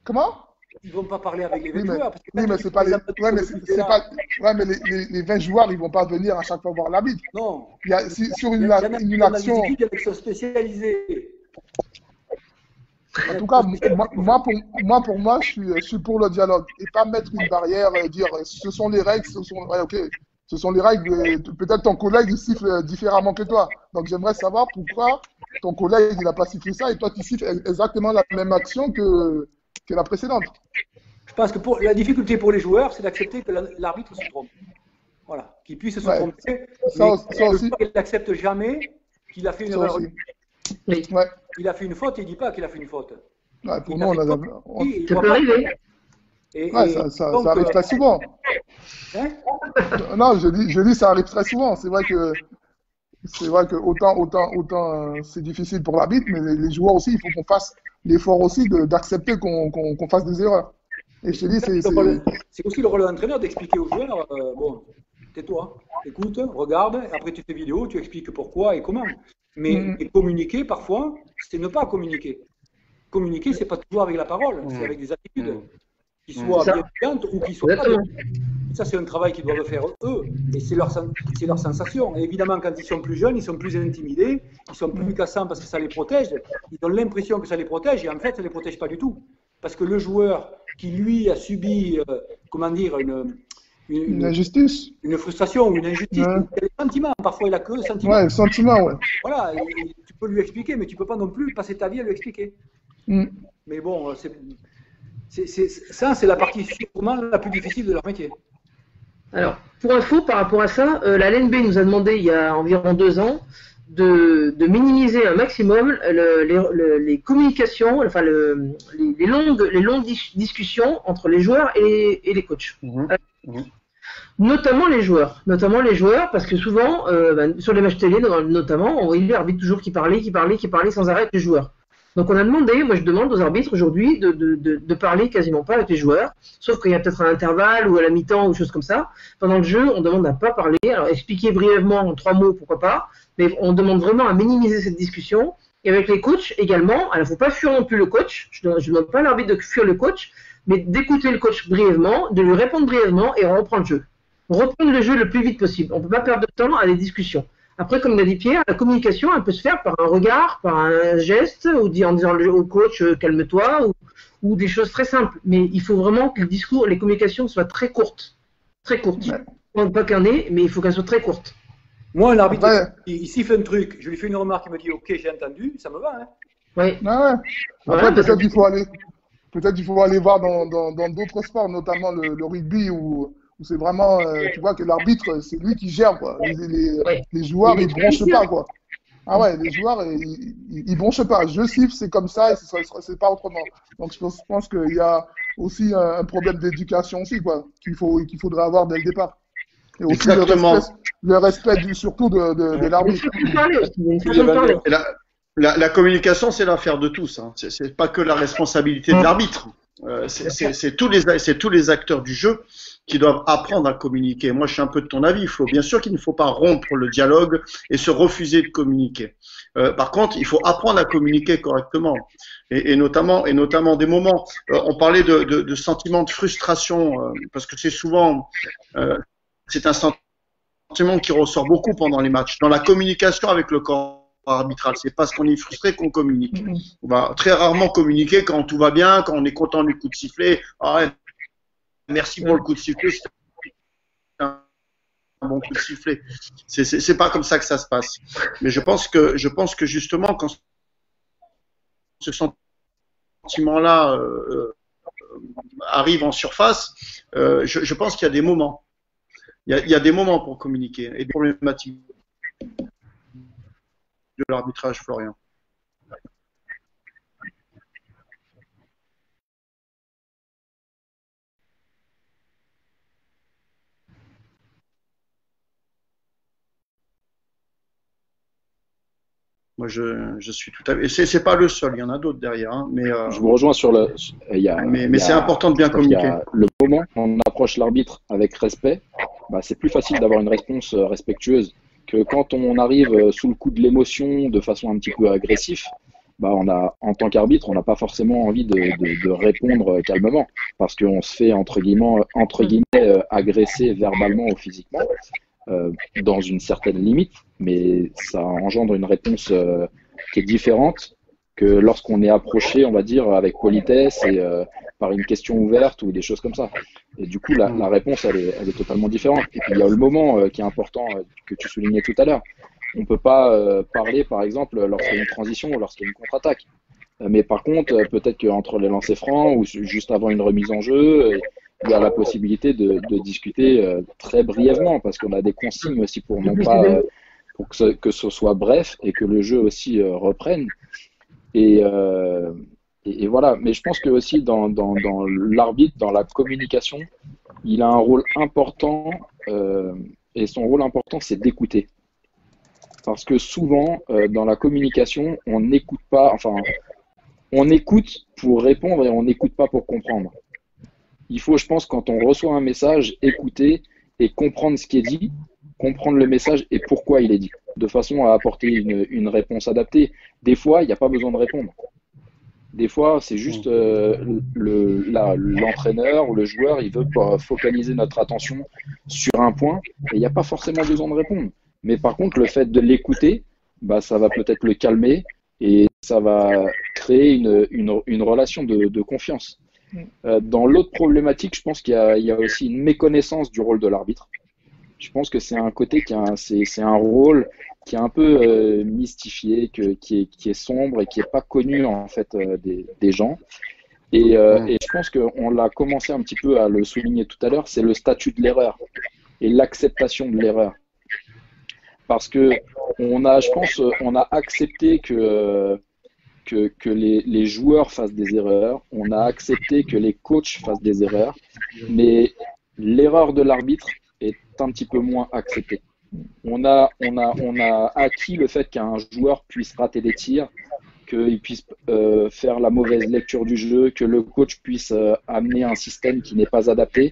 Comment? Ils vont pas parler avec les 20 joueurs. Parce que oui, mais c'est pas les. Ouais, mais c'est pas. Ouais, mais les 20 joueurs, ils vont pas venir à chaque fois voir l'arbitre. Non. Il y a, sur une action. Il y a des équipes spécialisées. En tout cas, pour moi, je suis pour le dialogue et pas mettre une barrière et dire ce sont les règles, ce sont les règles. Peut-être ton collègue il siffle différemment que toi. Donc j'aimerais savoir pourquoi ton collègue il n'a pas sifflé ça et toi tu siffles exactement la même action que la précédente. Je pense que la difficulté pour les joueurs, c'est d'accepter que l'arbitre se trompe. Voilà, qu'il puisse se tromper. Ça aussi. Il n'accepte jamais qu'il a fait une erreur. Oui. Ouais. Il a fait une faute, il ne dit pas qu'il a fait une faute. Ouais, pour nous, ça peut arriver. Ça arrive très souvent. Hein? Non, je dis ça arrive très souvent. C'est vrai que autant c'est difficile pour l'arbitre, mais les joueurs aussi, il faut qu'on fasse l'effort aussi d'accepter qu'on fasse des erreurs. Et je te dis, c'est aussi le rôle de l'entraîneur d'expliquer aux joueurs, bon, tais-toi, écoute, regarde, après tu fais vidéo, tu expliques pourquoi et comment. Mais communiquer, parfois, c'est ne pas communiquer. Communiquer, c'est pas toujours avec la parole, c'est avec des attitudes qui soient bienveillantes ou qui soient pas. Ça, c'est un travail qu'ils doivent faire eux, et c'est leur sensation. Et évidemment, quand ils sont plus jeunes, ils sont plus intimidés, ils sont plus cassants parce que ça les protège. Ils ont l'impression que ça les protège, et en fait, ça les protège pas du tout. Parce que le joueur qui, lui, a subi, une injustice, une frustration ou une injustice, il a des sentiments. Parfois, il a que le sentiment. Ouais, le sentiment, ouais. Voilà, et tu peux lui expliquer, mais tu peux pas non plus passer ta vie à lui expliquer. Mais bon, ça, c'est la partie sûrement la plus difficile de leur métier. Alors, pour info, par rapport à ça, la LNB nous a demandé il y a environ 2 ans de minimiser un maximum les communications, enfin les longues discussions entre les joueurs et les coachs. Notamment les joueurs, parce que souvent, sur les matchs télé, notamment, on voyait l'arbitre toujours qui parlait sans arrêt avec les joueurs. Donc on a demandé, moi je demande aux arbitres aujourd'hui de parler quasiment pas avec les joueurs, sauf qu'il y a peut-être un intervalle ou à la mi-temps ou choses comme ça. Pendant le jeu, on demande à pas parler, alors expliquer brièvement en 3 mots, pourquoi pas, mais on demande vraiment à minimiser cette discussion. Et avec les coachs également, alors il ne faut pas fuir non plus le coach, je ne demande pas à l'arbitre de fuir le coach, mais d'écouter le coach brièvement, de lui répondre brièvement et on reprend le jeu. Reprendre le jeu le plus vite possible. On ne peut pas perdre de temps à des discussions. Après, comme l'a dit Pierre, la communication, elle peut se faire par un regard, par un geste, ou en disant au coach calme-toi, ou des choses très simples. Mais il faut vraiment que le discours, les communications soient très courtes. Très courtes. Ouais. Pas qu'un nez, mais il faut qu'elles soient très courtes. Moi, un arbitre, il siffle un truc, je lui fais une remarque, il me dit ok, j'ai entendu, ça me va. Hein. Oui. Après, peut-être qu'il faut aller voir dans d'autres sports, notamment le rugby où c'est vraiment, tu vois que l'arbitre, c'est lui qui gère, quoi. Les joueurs, ils bronchent pas, quoi. Ah ouais, les joueurs, ils bronchent pas. Je siffle, c'est comme ça, et c'est pas autrement. Donc, je pense qu'il y a aussi un problème d'éducation aussi, quoi, qu'il faudrait avoir dès le départ. Et aussi Exactement. le respect surtout de l'arbitre. Et la communication, c'est l'affaire de tous. Hein. C'est pas que la responsabilité de l'arbitre. C'est tous les acteurs du jeu qui doivent apprendre à communiquer. Moi, je suis un peu de ton avis, Flo. Bien sûr qu'il ne faut pas rompre le dialogue et se refuser de communiquer. Par contre, il faut apprendre à communiquer correctement. Et notamment des moments. On parlait de sentiments de frustration, parce que c'est souvent, c'est un sentiment qui ressort beaucoup pendant les matchs. Dans la communication avec le corps arbitral, c'est parce qu'on est frustré qu'on communique. On va très rarement communiquer quand tout va bien, quand on est content du coup de sifflet. Ah ouais, merci pour le coup de sifflet, c'était un bon coup de sifflet. C'est pas comme ça que ça se passe. Mais je pense que justement, quand ce sentiment-là arrive en surface, je pense qu'il y a des moments. Il y a des moments pour communiquer et des problématiques de l'arbitrage, Florian. Moi, je suis tout à fait. C'est pas le seul, il y en a d'autres derrière, hein, mais Je vous rejoins sur le. mais c'est important de bien communiquer. Le moment où on approche l'arbitre avec respect, bah, c'est plus facile d'avoir une réponse respectueuse que quand on arrive sous le coup de l'émotion de façon un petit peu agressive. Bah, en tant qu'arbitre, on n'a pas forcément envie de répondre calmement parce qu'on se fait entre guillemets agresser verbalement ou physiquement dans une certaine limite, mais ça engendre une réponse qui est différente que lorsqu'on est approché, on va dire, avec politesse et par une question ouverte ou des choses comme ça. Et du coup, la réponse, elle est totalement différente. Et puis, il y a le moment qui est important, que tu soulignais tout à l'heure. On ne peut pas parler, par exemple, lorsqu'il y a une transition ou lorsqu'il y a une contre-attaque. Mais par contre, peut-être qu'entre les lancers francs ou juste avant une remise en jeu, il y a la possibilité de discuter très brièvement parce qu'on a des consignes aussi pour non pas pour que ce soit bref et que le jeu aussi reprenne. Et voilà. Mais je pense que aussi dans l'arbitre, dans la communication, il a un rôle important et son rôle important, c'est d'écouter. Parce que souvent, dans la communication, on n'écoute pas, enfin, on écoute pour répondre et on n'écoute pas pour comprendre. Il faut, je pense, quand on reçoit un message, écouter et comprendre ce qui est dit, comprendre le message et pourquoi il est dit, de façon à apporter une réponse adaptée. Des fois, il n'y a pas besoin de répondre. Des fois, c'est juste l'entraîneur ou le joueur, il veut focaliser notre attention sur un point et il n'y a pas forcément besoin de répondre. Mais par contre, le fait de l'écouter, bah, ça va peut-être le calmer et ça va créer une relation de confiance. Dans l'autre problématique, je pense qu'il y a aussi une méconnaissance du rôle de l'arbitre. Je pense que c'est un côté c'est un rôle qui est un peu mystifié, qui est sombre et qui n'est pas connu en fait des gens. Et je pense qu'on l'a commencé un petit peu à le souligner tout à l'heure, c'est le statut de l'erreur et l'acceptation de l'erreur. Parce que je pense, on a accepté que les joueurs fassent des erreurs, on a accepté que les coachs fassent des erreurs, mais l'erreur de l'arbitre est un petit peu moins acceptée. On a acquis le fait qu'un joueur puisse rater des tirs, qu'il puisse faire la mauvaise lecture du jeu, que le coach puisse amener un système qui n'est pas adapté.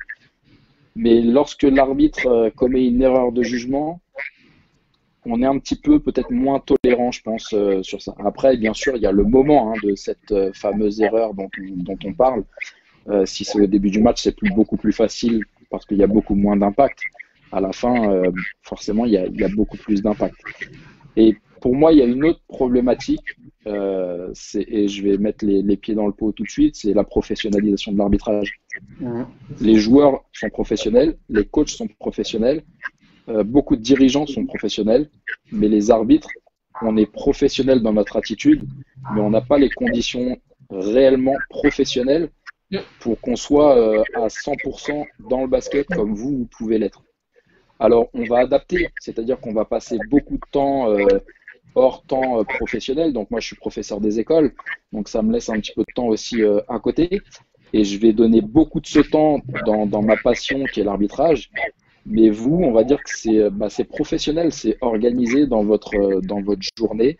Mais lorsque l'arbitre commet une erreur de jugement, on est un petit peu peut-être moins tolérant, je pense, sur ça. Après, bien sûr, il y a le moment de cette fameuse erreur dont on parle. Si c'est au début du match, c'est beaucoup plus facile parce qu'il y a beaucoup moins d'impact. À la fin, forcément, il y a beaucoup plus d'impact. Et pour moi, il y a une autre problématique, et je vais mettre les pieds dans le pot tout de suite, c'est la professionnalisation de l'arbitrage. Les joueurs sont professionnels, les coachs sont professionnels, beaucoup de dirigeants sont professionnels, mais les arbitres, on est professionnels dans notre attitude, mais on n'a pas les conditions réellement professionnelles pour qu'on soit à 100% dans le basket comme vous pouvez l'être. Alors, on va adapter, c'est-à-dire qu'on va passer beaucoup de temps hors temps professionnel. Donc, moi, je suis professeur des écoles, donc ça me laisse un petit peu de temps aussi à côté. Et je vais donner beaucoup de ce temps dans ma passion qui est l'arbitrage. Mais vous, on va dire que c'est professionnel, c'est organisé dans votre journée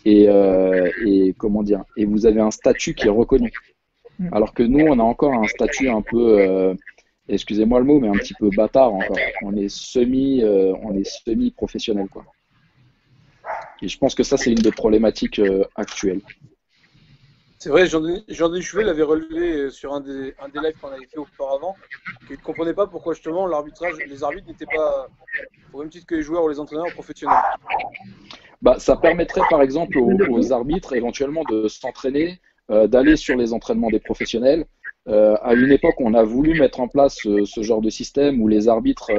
et comment dire, et vous avez un statut qui est reconnu. Alors que nous, on a encore un statut un peu, excusez-moi le mot, mais un petit peu bâtard encore. On est semi-professionnel, quoi. Et je pense que ça, c'est une des problématiques actuelles. C'est vrai, Jean-Denis Chouvet l'avait relevé sur un des lives qu'on avait fait auparavant, qu'il ne comprenait pas pourquoi justement les arbitres n'étaient pas au même titre que les joueurs ou les entraîneurs professionnels. Bah, ça permettrait par exemple aux arbitres éventuellement de s'entraîner, d'aller sur les entraînements des professionnels. À une époque, on a voulu mettre en place ce genre de système où les arbitres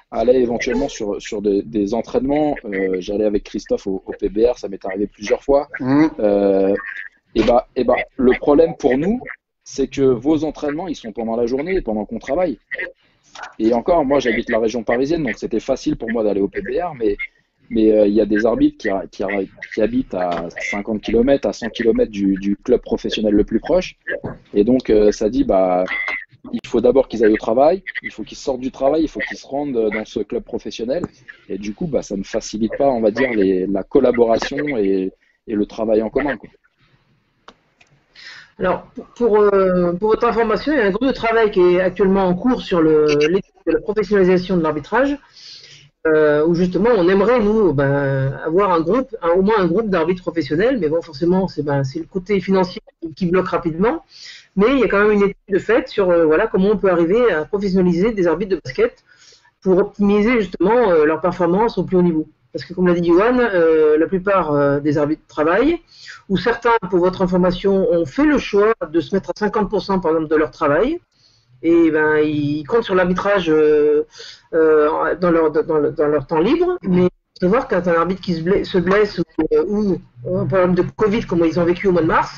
allaient éventuellement sur des entraînements. J'allais avec Christophe au PBR, ça m'est arrivé plusieurs fois. Et bah, le problème pour nous, c'est que vos entraînements, ils sont pendant la journée et pendant qu'on travaille. Et encore, moi, j'habite la région parisienne, donc c'était facile pour moi d'aller au PBR, mais il y a des arbitres qui habitent à 50 km, à 100 km du club professionnel le plus proche. Et donc, ça dit, bah, il faut d'abord qu'ils aillent au travail, il faut qu'ils sortent du travail, il faut qu'ils se rendent dans ce club professionnel. Et du coup, bah, ça ne facilite pas, on va dire, la collaboration et le travail en commun, quoi. Alors, pour votre information, il y a un groupe de travail qui est actuellement en cours sur l'étude de la professionnalisation de l'arbitrage, où justement on aimerait, nous, avoir au moins un groupe d'arbitres professionnels, mais bon, forcément, c'est le côté financier qui bloque rapidement, mais il y a quand même une étude de fait sur comment on peut arriver à professionnaliser des arbitres de basket pour optimiser justement leur performance au plus haut niveau. Parce que comme l'a dit Johan, la plupart des arbitres travaillent, ou certains, pour votre information, ont fait le choix de se mettre à 50% par exemple de leur travail, et ils comptent sur l'arbitrage dans leur temps libre, mais il faut savoir qu'un arbitre qui se blesse ou un problème de Covid comme ils ont vécu au mois de mars,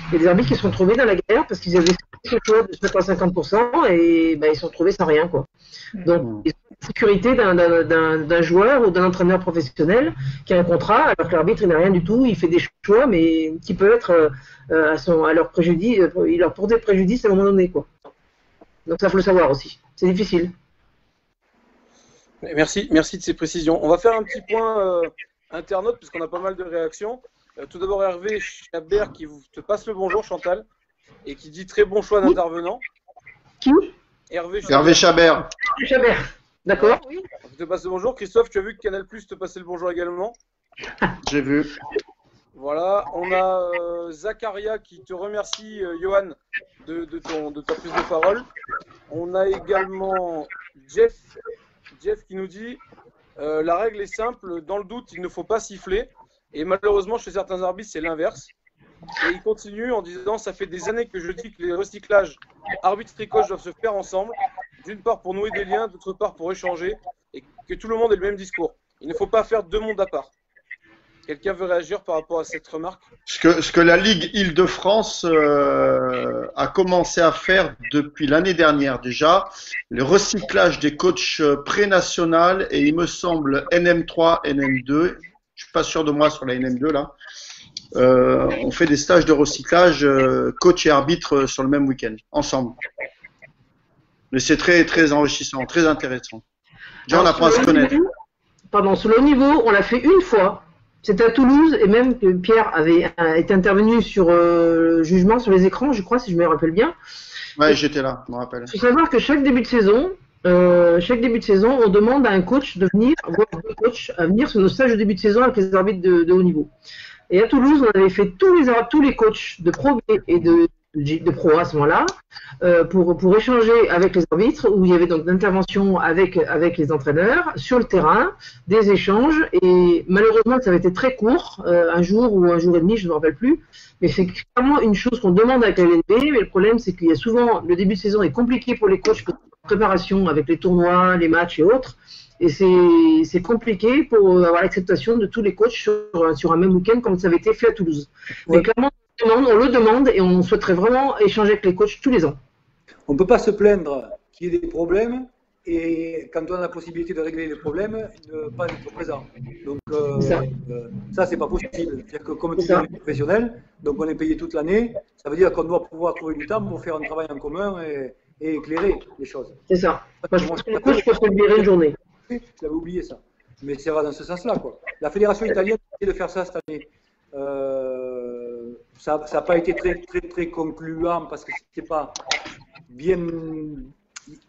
il y a des arbitres qui se sont trouvés dans la guerre parce qu'ils avaient fait le choix de se mettre à 50% et ils se sont trouvés sans rien, quoi. Donc, ils ont la sécurité d'un joueur ou d'un entraîneur professionnel qui a un contrat, alors que l'arbitre n'a rien du tout, il fait des choix, mais qui peuvent être à leur préjudice, il leur porte préjudice à un moment donné, quoi. Donc ça, faut le savoir aussi. C'est difficile. Merci de ces précisions. On va faire un petit point internaute, puisqu'on a pas mal de réactions. Tout d'abord, Hervé Chabert qui te passe le bonjour, Chantal, et qui dit très bon choix d'intervenant. Qui ? Hervé Chabert. Chabert, d'accord. Oui. Je te passe le bonjour. Christophe, tu as vu que Canal+ te passait le bonjour également ? J'ai vu. Voilà, on a Zacharia qui te remercie, Johan, de ta prise de parole. On a également Jeff qui nous dit la règle est simple, dans le doute, il ne faut pas siffler. Et malheureusement, chez certains arbitres, c'est l'inverse. Et il continue en disant ça fait des années que je dis que les recyclages arbitres et coach doivent se faire ensemble, d'une part pour nouer des liens, d'autre part pour échanger, et que tout le monde ait le même discours. Il ne faut pas faire deux mondes à part. Quelqu'un veut réagir par rapport à cette remarque ? Ce que la Ligue Île-de-France a commencé à faire depuis l'année dernière déjà, le recyclage des coachs pré-national et il me semble NM3, NM2, je suis pas sûr de moi sur la NM2 là, on fait des stages de recyclage coach et arbitre sur le même week-end, ensemble. Mais c'est très très enrichissant, très intéressant. Déjà on apprend à se connaître. Pardon, sur le haut niveau, on l'a fait une fois. C'était à Toulouse et même que Pierre était intervenu sur le jugement sur les écrans, je crois, si je me rappelle bien. Ouais, j'étais là, je me rappelle. Il faut savoir que chaque début de saison, on demande à un coach de venir, voire deux coachs, à venir sur nos stages de début de saison avec les arbitres de haut niveau. Et à Toulouse, on avait fait tous les coachs de Pro B et de Pro A à ce moment-là, pour échanger avec les arbitres, où il y avait donc d'interventions avec les entraîneurs sur le terrain, des échanges, et malheureusement ça avait été très court, un jour ou un jour et demi, je ne me rappelle plus, mais c'est clairement une chose qu'on demande avec la LNB, mais le problème c'est qu'il y a souvent, le début de saison est compliqué pour les coachs pour la préparation avec les tournois, les matchs et autres, et c'est compliqué pour avoir l'acceptation de tous les coachs sur un même week-end comme ça avait été fait à Toulouse. Ouais. Mais clairement, on le demande et on souhaiterait vraiment échanger avec les coachs tous les ans. On ne peut pas se plaindre qu'il y ait des problèmes et quand on a la possibilité de régler les problèmes, ne pas être présent. Donc ça c'est pas possible. C'est-à-dire que comme tu es professionnel, donc on est payé toute l'année, ça veut dire qu'on doit pouvoir trouver du temps pour faire un travail en commun et et éclairer les choses. C'est ça. Moi, je pense que les coachs peuvent libérer une journée. Je l'avais oublié ça. Mais ça va dans ce sens-là, quoi. La fédération italienne a essayé de faire ça cette année. Ça n'a pas été très concluant parce que c'était pas bien.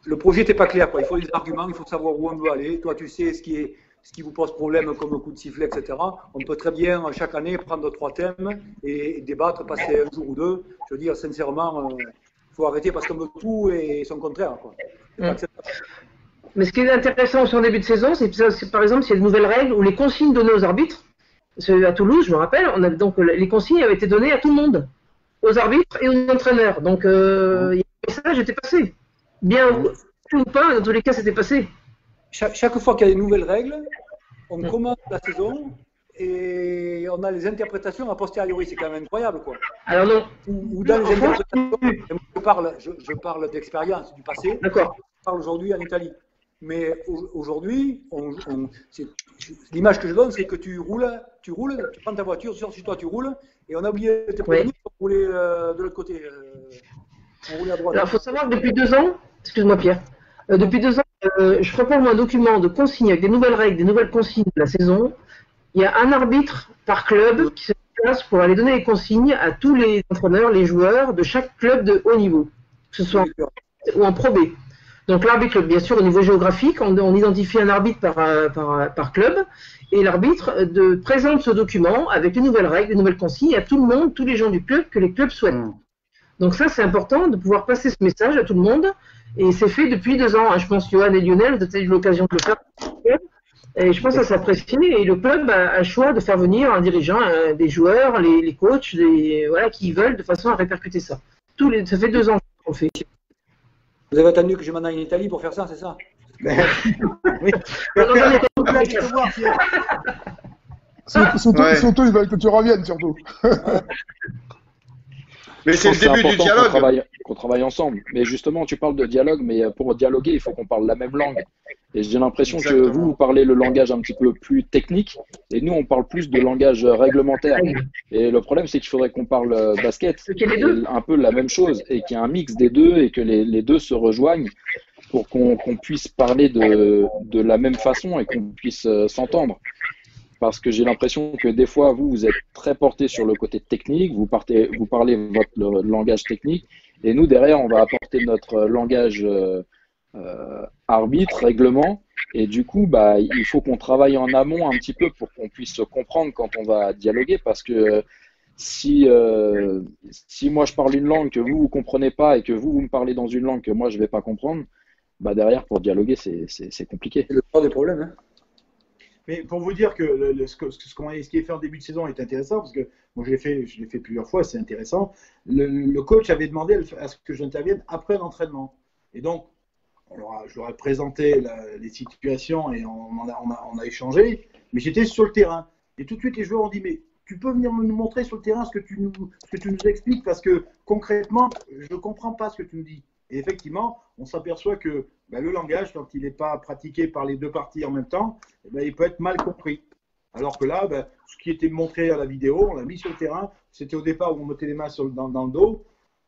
Le projet n'était pas clair, quoi. Il faut des arguments, il faut savoir où on doit aller. Toi, tu sais ce qui vous pose problème comme coup de sifflet, etc. On peut très bien, chaque année, prendre 3 thèmes et débattre, passer un jour ou deux. Je veux dire, sincèrement, il faut arrêter parce qu'on veut tout et son contraire, quoi. C'est pas acceptable. Mais ce qui est intéressant sur le début de saison, c'est par exemple, s'il y a de nouvelles règles ou les consignes données aux arbitres. À Toulouse, je me rappelle, donc les consignes avaient été données à tout le monde, aux arbitres et aux entraîneurs. Donc, le message était passé. Bien ou pas, dans tous les cas, c'était passé. Chaque fois qu'il y a des nouvelles règles, on commence la saison et on a les interprétations a posteriori. C'est quand même incroyable, quoi. Alors non. Ou dans les interprétations, je parle d'expérience du passé. D'accord. Je parle aujourd'hui en Italie. Mais aujourd'hui, l'image que je donne, c'est que tu roules, tu prends ta voiture, sur toi, tu roules, et on a oublié de te prévenir pour rouler de l'autre côté. On roule à droite. Alors, il faut savoir que depuis 2 ans, excuse-moi Pierre, depuis 2 ans, je prépare un document de consignes avec des nouvelles règles, des nouvelles consignes de la saison. Il y a un arbitre par club qui se place pour aller donner les consignes à tous les entraîneurs, les joueurs de chaque club de haut niveau, que ce soit ou en Pro B. Donc l'arbitre, bien sûr, au niveau géographique, on identifie un arbitre par club, et l'arbitre présente ce document avec les nouvelles règles, les nouvelles consignes à tout le monde, tous les gens du club que les clubs souhaitent. Donc ça, c'est important de pouvoir passer ce message à tout le monde, et c'est fait depuis 2 ans. Je pense que Johan et Lionel, vous avez eu l'occasion de le faire. Et je pense que ça s'apprécie, et le club a le choix de faire venir un dirigeant, des joueurs, les coachs, qui veulent, de façon à répercuter ça. Ça fait 2 ans qu'on le fait. Vous avez attendu que je m'en aille en Italie pour faire ça, c'est ça? Oui. Surtout, ils veulent que tu reviennes, surtout. Mais c'est le début du dialogue. Qu'on travaille ensemble. Mais justement, tu parles de dialogue, mais pour dialoguer, il faut qu'on parle la même langue. Et j'ai l'impression que vous parlez le langage un petit peu plus technique, et nous, on parle plus de langage réglementaire. Et le problème, c'est qu'il faudrait qu'on parle basket, un peu la même chose, et qu'il y ait un mix des deux, et que les deux se rejoignent pour qu'on puisse parler de la même façon et qu'on puisse s'entendre. Parce que j'ai l'impression que des fois, vous êtes très porté sur le côté technique, vous parlez votre langage technique, et nous, derrière, on va apporter notre langage arbitre, règlement, et du coup, il faut qu'on travaille en amont un petit peu pour qu'on puisse se comprendre quand on va dialoguer, parce que si moi je parle une langue que vous comprenez pas et que vous me parlez dans une langue que moi je vais pas comprendre, derrière, pour dialoguer, c'est compliqué. C'est le point des problèmes, hein. Mais pour vous dire que ce qui est fait en début de saison est intéressant, parce que moi je l'ai fait plusieurs fois, c'est intéressant. Le coach avait demandé à ce que j'intervienne après l'entraînement. Et donc, je leur ai présenté les situations et on a échangé, mais j'étais sur le terrain. Et tout de suite, les joueurs ont dit, mais tu peux venir nous montrer sur le terrain ce que tu nous expliques, parce que concrètement, je ne comprends pas ce que tu nous dis. Et effectivement, on s'aperçoit que le langage, quand il n'est pas pratiqué par les deux parties en même temps, il peut être mal compris. Alors que là, ce qui était montré à la vidéo, on l'a mis sur le terrain. C'était au départ où on mettait les mains dans le dos.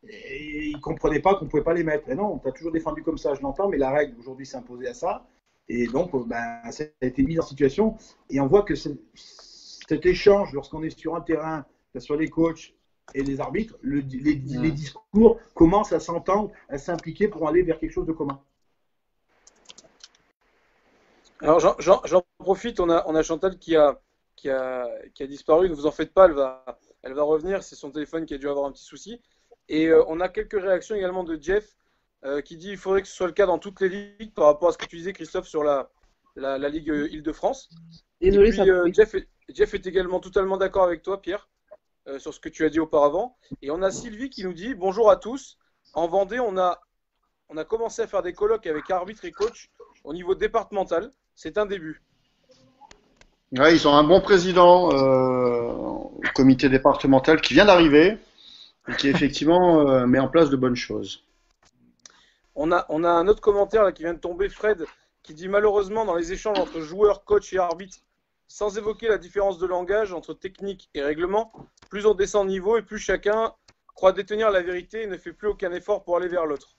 Et ils ne comprenaient pas qu'on ne pouvait pas les mettre. Et non, on t'a toujours défendu comme ça, je l'entends, mais la règle aujourd'hui s'est imposée à ça. Et donc, ça a été mis en situation. Et on voit que cet échange, lorsqu'on est sur un terrain, que ce soit les coachs et les arbitres, les discours commencent à s'entendre, à s'impliquer pour aller vers quelque chose de commun. Alors j'en profite, on a Chantal qui a disparu, ne vous en faites pas, elle va revenir, c'est son téléphone qui a dû avoir un petit souci. Et on a quelques réactions également de Jeff qui dit qu'il faudrait que ce soit le cas dans toutes les ligues par rapport à ce que tu disais, Christophe, sur la Ligue Île-de-France. Désolé, et puis, Jeff est également totalement d'accord avec toi, Pierre, sur ce que tu as dit auparavant. Et on a Sylvie qui nous dit « Bonjour à tous. En Vendée, on a commencé à faire des colloques avec arbitres et coachs au niveau départemental. C'est un début. » Ouais, ils ont un bon président au comité départemental qui vient d'arriver et qui effectivement met en place de bonnes choses. On a un autre commentaire là, qui vient de tomber, Fred, qui dit « Malheureusement, dans les échanges entre joueurs, coachs et arbitres, sans évoquer la différence de langage entre technique et règlement, plus on descend de niveau et plus chacun croit détenir la vérité et ne fait plus aucun effort pour aller vers l'autre. »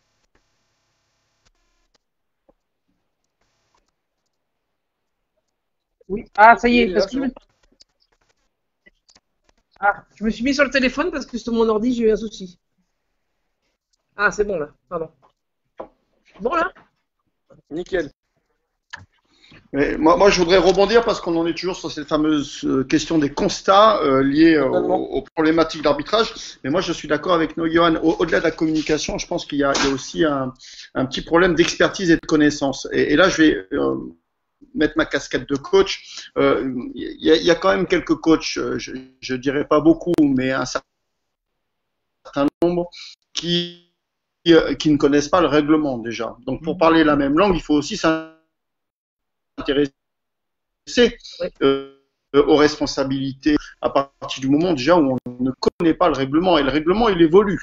Oui. Ah, ça y Oui, est, il est là, parce c'est que bon. je me suis mis sur le téléphone parce que sur mon ordi, j'ai eu un souci. Ah, c'est bon là, pardon. Bon là? Nickel. Mais moi, je voudrais rebondir parce qu'on en est toujours sur cette fameuse question des constats liés Totalement. aux problématiques d'arbitrage. Mais moi, je suis d'accord avec nous, Johan. Au-delà de la communication, je pense qu'il y a aussi un petit problème d'expertise et de connaissance. Et là, je vais mettre ma casquette de coach. Il y a quand même quelques coachs, je dirais pas beaucoup, mais un certain nombre qui ne connaissent pas le règlement déjà. Donc, pour parler la même langue, il faut aussi s'intéresser Ouais. aux responsabilités à partir du moment déjà où on ne connaît pas le règlement. Et le règlement, il évolue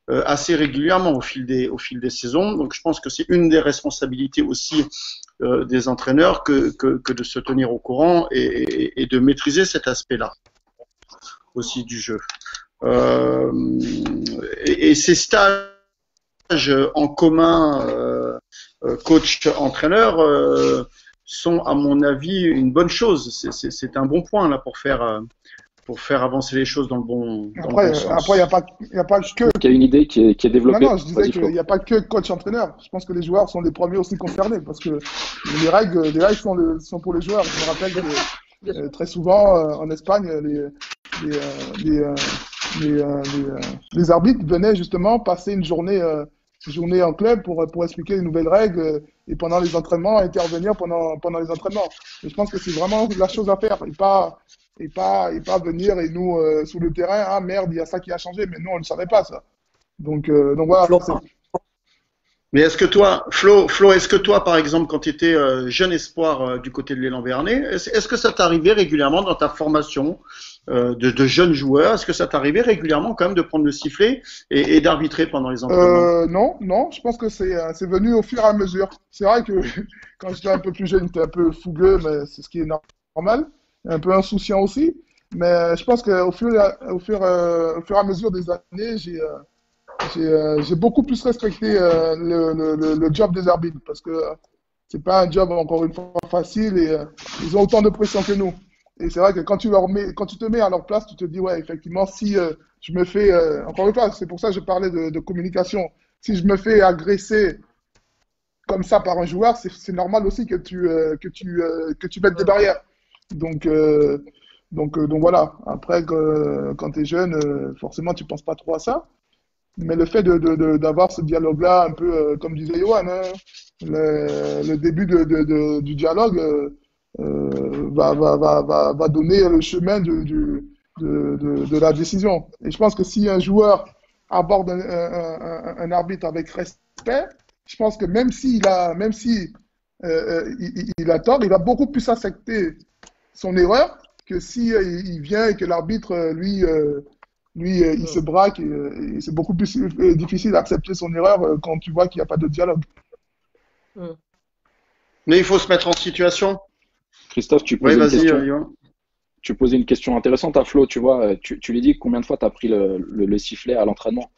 assez régulièrement au fil des saisons. Donc je pense que c'est une des responsabilités aussi des entraîneurs que de se tenir au courant et de maîtriser cet aspect-là aussi du jeu. Et ces stages en commun coach-entraîneur sont, à mon avis, une bonne chose. C'est un bon point là pour faire avancer les choses dans le bon sens. Après, il n'y a pas que. Il y a une idée qui est Non, développée. non, je disais Vas-y, qu'il Flo. n'y a pas que coach-entraîneur. Je pense que les joueurs sont les premiers aussi concernés parce que les règles sont pour les joueurs. Je me rappelle que très souvent en Espagne, les arbitres venaient justement passer une journée en club pour expliquer les nouvelles règles et pendant les entraînements, intervenir pendant les entraînements. Et je pense que c'est vraiment la chose à faire et pas venir et nous, sous le terrain, ah merde, il y a ça qui a changé, mais nous, on ne le savait pas, ça. Donc voilà. Florent, Mais est-ce que toi, Flo, est-ce que toi, par exemple, quand tu étais jeune espoir du côté de l'Élan Béarnais, est-ce que ça t'arrivait régulièrement dans ta formation de jeunes joueurs, est-ce que ça t'arrivait régulièrement quand même de prendre le sifflet et d'arbitrer pendant les entraînements? Non, je pense que c'est venu au fur et à mesure. C'est vrai que quand j'étais un peu plus jeune, j'étais un peu fougueux, mais c'est ce qui est normal, un peu insouciant aussi. Mais je pense qu'au au fur et à mesure des années, j'ai beaucoup plus respecté le job des arbitres parce que c'est pas un job encore une fois facile et ils ont autant de pression que nous. Et c'est vrai que quand tu te mets à leur place, tu te dis ouais, effectivement, si je me fais encore une fois, c'est pour ça que je parlais de communication. Si je me fais agresser comme ça par un joueur, c'est normal aussi que tu mettes des barrières. Donc donc voilà. Après, quand tu es jeune, forcément, tu penses pas trop à ça. Mais le fait d'avoir ce dialogue-là, un peu comme disait Johan, hein, le début du dialogue va donner le chemin de la décision. Et je pense que si un joueur aborde un arbitre avec respect, je pense que même si il a tort, il va beaucoup plus accepter son erreur que si il vient et que l'arbitre, lui, il se braque et c'est beaucoup plus difficile d'accepter son erreur quand tu vois qu'il n'y a pas de dialogue. Mais il faut se mettre en situation. Christophe, tu Oui, posais une vas-y, question. Johan. Tu posais une question intéressante à Flo, tu vois. Tu lui dis combien de fois tu as pris le sifflet à l'entraînement.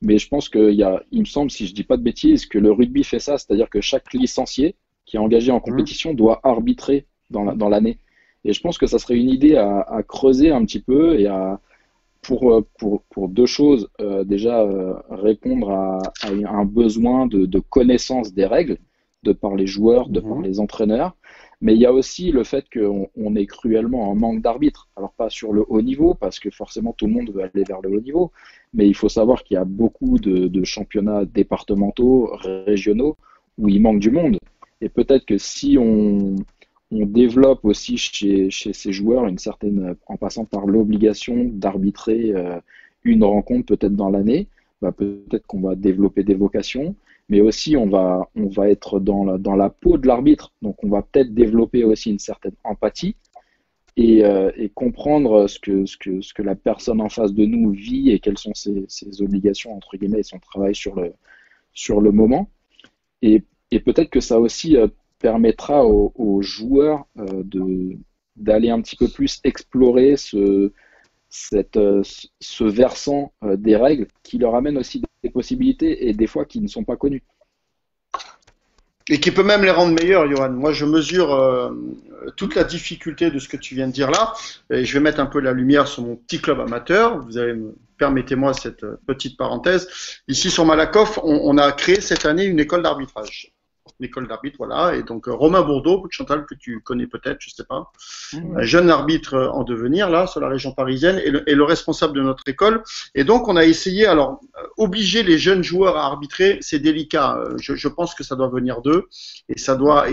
Mais je pense il me semble, si je dis pas de bêtises, que le rugby fait ça, c'est-à-dire que chaque licencié qui est engagé en compétition doit arbitrer dans l'année. Et je pense que ça serait une idée à creuser un petit peu et pour deux choses. Déjà, répondre à un besoin de connaissance des règles, de par les joueurs, de par les entraîneurs. Mais il y a aussi le fait qu'on est cruellement en manque d'arbitres. Alors pas sur le haut niveau, parce que forcément tout le monde veut aller vers le haut niveau, mais il faut savoir qu'il y a beaucoup de championnats départementaux, régionaux, où il manque du monde. Et peut-être que si on développe aussi chez ces joueurs en passant par l'obligation d'arbitrer une rencontre peut-être dans l'année, peut-être qu'on va développer des vocations, mais aussi on va être dans la peau de l'arbitre, donc on va peut-être développer aussi une certaine empathie et comprendre ce que la personne en face de nous vit et quelles sont ses obligations entre guillemets et son travail sur le moment. Et peut-être que ça aussi permettra aux joueurs d'aller un petit peu plus explorer ce versant des règles qui leur amène aussi des possibilités et des fois qui ne sont pas connues. Et qui peut même les rendre meilleurs, Johan. Moi, je mesure toute la difficulté de ce que tu viens de dire là. Et je vais mettre un peu la lumière sur mon petit club amateur. Permettez-moi cette petite parenthèse. Ici, sur Malakoff, on a créé cette année une école d'arbitrage. Une école d'arbitre, voilà. Et donc, Romain Bourdeau, Chantal, que tu connais peut-être, je sais pas. Un jeune arbitre en devenir, là, sur la région parisienne, et le responsable de notre école. Et donc, on a essayé, alors, obliger les jeunes joueurs à arbitrer, c'est délicat. Je pense que ça doit venir d'eux, et ça doit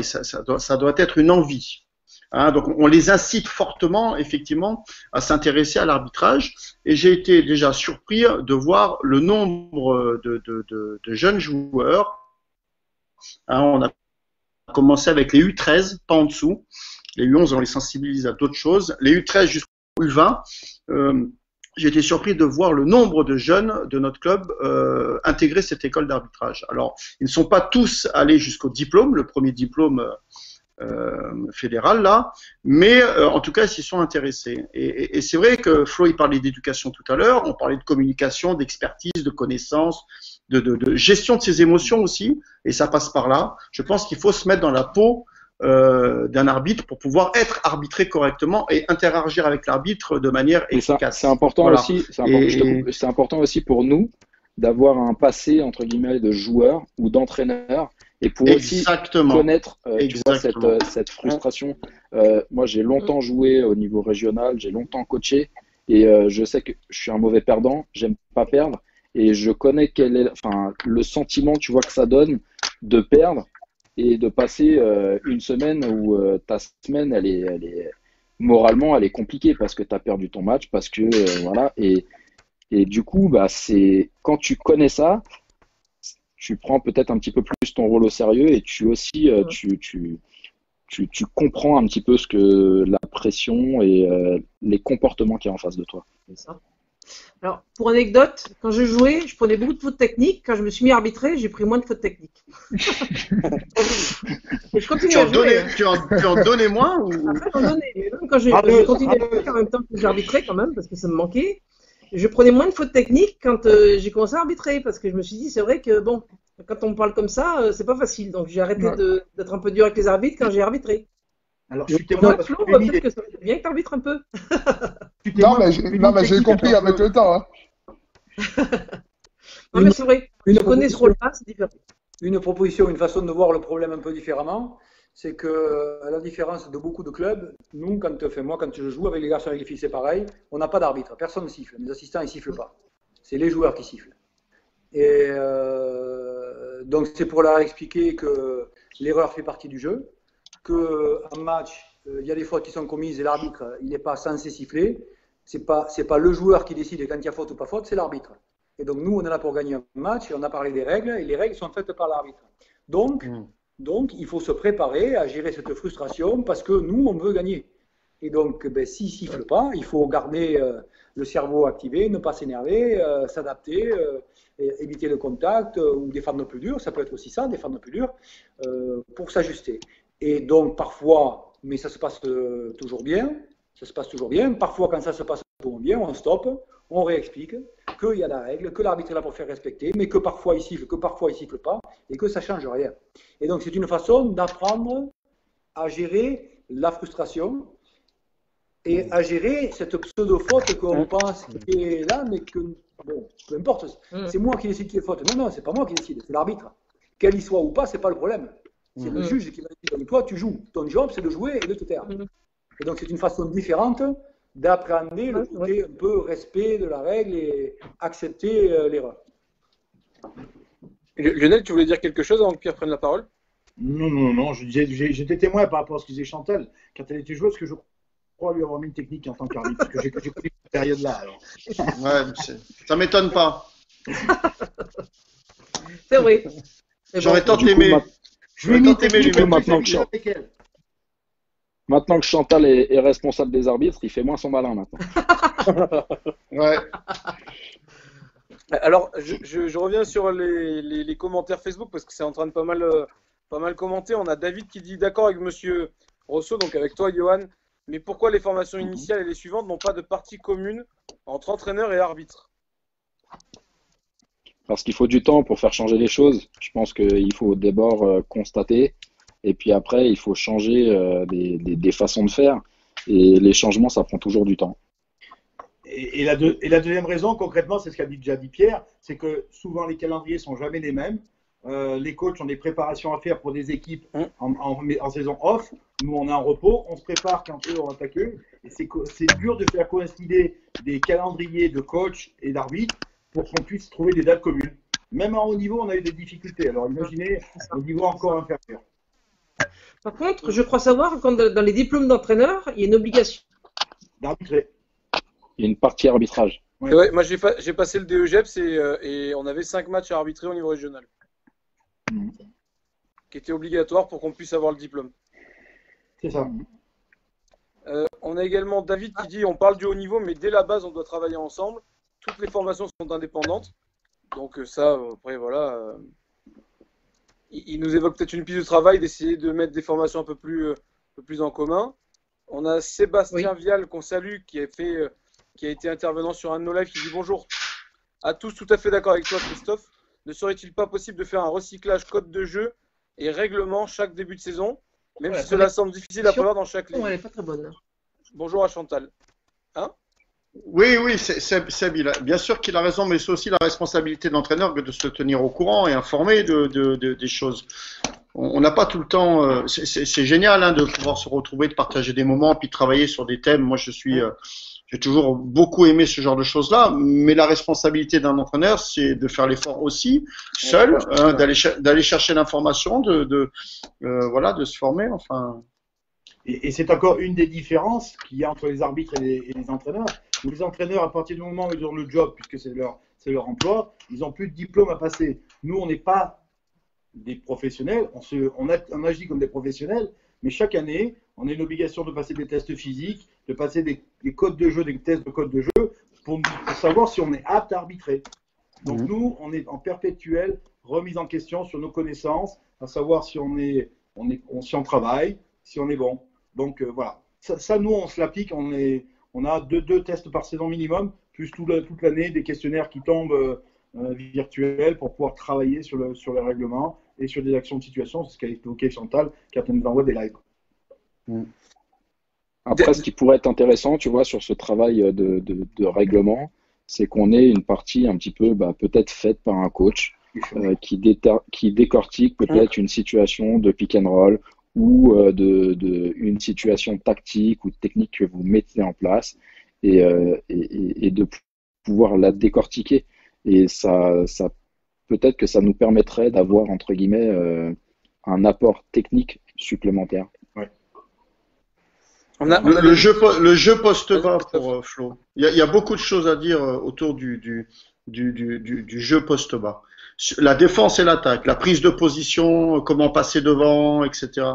être une envie. Hein, donc, on les incite fortement, effectivement, à s'intéresser à l'arbitrage. Et j'ai été déjà surpris de voir le nombre de jeunes joueurs. Hein, on a commencé avec les U13, pas en dessous. Les U11, on les sensibilise à d'autres choses. Les U13 jusqu'au U20, j'ai été surpris de voir le nombre de jeunes de notre club intégrer cette école d'arbitrage. Alors, ils ne sont pas tous allés jusqu'au diplôme, le premier diplôme fédéral là, mais en tout cas, ils s'y sont intéressés. Et c'est vrai que Flo, il parlait d'éducation tout à l'heure, on parlait de communication, d'expertise, de connaissances, de gestion de ses émotions aussi, et ça passe par là. Je pense qu'il faut se mettre dans la peau d'un arbitre pour pouvoir être arbitré correctement et interagir avec l'arbitre de manière efficace. C'est important voilà. aussi. C'est important aussi pour nous d'avoir un passé entre guillemets de joueur ou d'entraîneur et pour aussi connaître tu vois, cette frustration. Moi, j'ai longtemps joué au niveau régional, j'ai longtemps coaché et je sais que je suis un mauvais perdant. J'aime pas perdre. Et je connais quel est, le sentiment, tu vois, que ça donne de perdre et de passer une semaine où ta semaine, elle est moralement, elle est compliquée parce que tu as perdu ton match, parce que voilà. Et du coup, bah, c'est quand tu connais ça, tu prends peut-être un petit peu plus ton rôle au sérieux et tu aussi, tu comprends un petit peu ce que la pression et les comportements qu'il y a en face de toi. C'est ça. Alors, pour anecdote, quand je jouais, je prenais beaucoup de fautes techniques. Quand je me suis mis à arbitrer, j'ai pris moins de fautes techniques. Et je continue à jouer. Tu en donnais moins ou... Après, j'en donnais. Mais même quand j'ai continué à jouer en même temps que j'arbitrais quand même, parce que ça me manquait, je prenais moins de fautes techniques quand j'ai commencé à arbitrer, parce que je me suis dit, c'est vrai que bon, quand on me parle comme ça, c'est pas facile. Donc j'ai arrêté d'être un peu dur avec les arbitres quand j'ai arbitré. Alors, je suis témoin. Flo, peut-être que ça serait bien que tu arbitres un peu. Non, mais j'ai compris avec le temps. Hein. Non, mais c'est vrai. Je connais ce rôle-là, c'est différent. Une proposition, une façon de voir le problème un peu différemment, c'est que, à la différence de beaucoup de clubs, nous, quand je joue avec les garçons et avec les filles, c'est pareil, on n'a pas d'arbitre. Personne ne siffle. Les assistants, ils ne sifflent pas. C'est les joueurs qui sifflent. Et donc, c'est pour leur expliquer que l'erreur fait partie du jeu. Qu'en match, il y a des fautes qui sont commises et l'arbitre, il n'est pas censé siffler. C'est pas le joueur qui décide quand il y a faute ou pas faute, c'est l'arbitre. Et donc nous, on est là pour gagner un match et on a parlé des règles et les règles sont faites par l'arbitre. Donc, il faut se préparer à gérer cette frustration parce que nous, on veut gagner. Et donc, s'il ne siffle pas, il faut garder le cerveau activé, ne pas s'énerver, s'adapter, éviter le contact ou défendre plus dur. Ça peut être aussi ça, défendre plus dur, pour s'ajuster. Et donc, parfois, mais ça se passe toujours bien, parfois, quand ça se passe toujours bien, on stoppe, on réexplique qu'il y a la règle, que l'arbitre est là pour faire respecter, mais que parfois il siffle, que parfois il siffle pas, et que ça ne change rien. Et donc, c'est une façon d'apprendre à gérer la frustration et à gérer cette pseudo-faute qu'on pense qui est là, mais que, bon, peu importe, c'est moi qui décide qui est faute. Non, c'est pas moi qui décide, c'est l'arbitre. Qu'elle y soit ou pas, c'est pas le problème. C'est le juge qui va dire, donc toi tu joues. Ton job c'est de jouer et de te taire. Et donc c'est une façon différente d'appréhender le côté un peu respect de la règle et accepter l'erreur. Lionel, tu voulais dire quelque chose avant que Pierre prenne la parole? Non, j'étais témoin par rapport à ce que disait Chantal quand elle était joueuse, que je crois lui avoir mis une technique en tant qu'arbitre, parce que j'ai connu cette période-là. Alors. Ouais, ça m'étonne pas. C'est vrai. J'aurais tant aimé. Je vais imiter maintenant que Chantal est responsable des arbitres, il fait moins son malin maintenant. Ouais. Alors, je reviens sur les commentaires Facebook parce que c'est en train de pas mal commenter. On a David qui dit d'accord avec Monsieur Rousseau, donc avec toi, Johan, mais pourquoi les formations initiales et les suivantes n'ont pas de partie commune entre entraîneur et arbitre? Parce qu'il faut du temps pour faire changer les choses. Je pense qu'il faut d'abord constater, et puis après, il faut changer des façons de faire. Et les changements, ça prend toujours du temps. Et la deuxième raison, concrètement, c'est ce qu'a déjà dit Pierre, c'est que souvent les calendriers sont jamais les mêmes. Les coachs ont des préparations à faire pour des équipes en saison off. Nous, on est en repos, on se prépare quand eux ont attaqué. Et c'est dur de faire coïncider des calendriers de coachs et d'arbitres pour qu'on puisse trouver des dates communes. Même en haut niveau, on a eu des difficultés. Alors imaginez au niveau encore inférieur. Par contre, je crois savoir que dans les diplômes d'entraîneur, il y a une obligation D'arbitrer. Il y a une partie arbitrage. Ouais, moi, j'ai passé le DEGEPS et on avait 5 matchs à arbitrer au niveau régional. Qui était obligatoire pour qu'on puisse avoir le diplôme. C'est ça. On a également David qui dit on parle du haut niveau, mais dès la base, on doit travailler ensemble. Toutes les formations sont indépendantes. Donc ça, après, voilà. Il nous évoque peut-être une piste de travail d'essayer de mettre des formations un peu plus en commun. On a Sébastien Vial qu'on salue qui a été intervenant sur un de nos lives qui dit bonjour à tous, tout à fait d'accord avec toi Christophe. Ne serait-il pas possible de faire un recyclage code de jeu et règlement chaque début de saison, même si cela semble difficile à prévoir dans chaque ligue. Elle n'est pas très bonne. Bonjour à Chantal. Oui, bien sûr qu'il a raison, mais c'est aussi la responsabilité de l'entraîneur de se tenir au courant et informer des choses. On n'a pas tout le temps. C'est génial de pouvoir se retrouver, de partager des moments, puis de travailler sur des thèmes. Moi, j'ai toujours beaucoup aimé ce genre de choses-là, mais la responsabilité d'un entraîneur, c'est de faire l'effort aussi, seul, d'aller chercher l'information, de se former. Enfin. Et c'est encore une des différences qu'il y a entre les arbitres et les entraîneurs. Où les entraîneurs, à partir du moment où ils ont le job, puisque c'est leur emploi, ils n'ont plus de diplôme à passer. Nous, on n'est pas des professionnels, on agit comme des professionnels, mais chaque année, on a une obligation de passer des tests physiques, de passer des codes de jeu, des tests de code de jeu, pour savoir si on est apte à arbitrer. Donc nous, on est en perpétuelle remise en question sur nos connaissances, à savoir si on travaille, si on est bon. Donc voilà, ça nous on se l'applique, on a deux tests par saison minimum, plus toute l'année des questionnaires qui tombent virtuels pour pouvoir travailler sur les règlements et sur des actions de situation, c'est ce qu'a évoqué Chantal quand elle nous envoie des lives. Après, ce qui pourrait être intéressant, tu vois, sur ce travail de règlement, c'est qu'on ait une partie un petit peu peut-être faite par un coach qui décortique peut-être une situation de pick and roll ou une situation tactique ou technique que vous mettez en place et de pouvoir la décortiquer. Et ça peut-être que ça nous permettrait d'avoir, entre guillemets, un apport technique supplémentaire. Ouais. Le jeu poste-bas pour Flo. Il y a beaucoup de choses à dire autour du jeu poste-bas. La défense et l'attaque, la prise de position, comment passer devant, etc.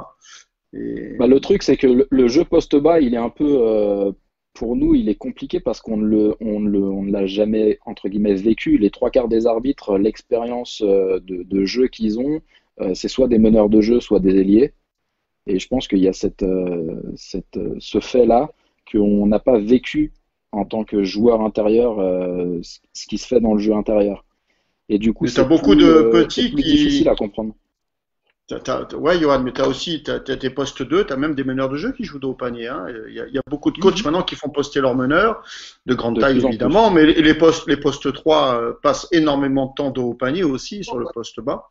Le truc, c'est que le jeu poste-bas, il est un peu, pour nous, il est compliqué parce qu'on ne l'a jamais, entre guillemets, vécu. Les 3/4 des arbitres, l'expérience de jeu qu'ils ont, c'est soit des meneurs de jeu, soit des ailiers. Et je pense qu'il y a ce fait-là qu'on n'a pas vécu en tant que joueur intérieur ce qui se fait dans le jeu intérieur. Et du coup, c'est beaucoup de petits qui difficile à comprendre. Ouais, Johan, mais t'as tes postes 2, t'as même des meneurs de jeu qui jouent de haut panier. Il y a beaucoup de coachs maintenant qui font poster leurs meneurs, de grande taille évidemment, mais les postes 3 passent énormément de temps de haut panier aussi sur le poste bas.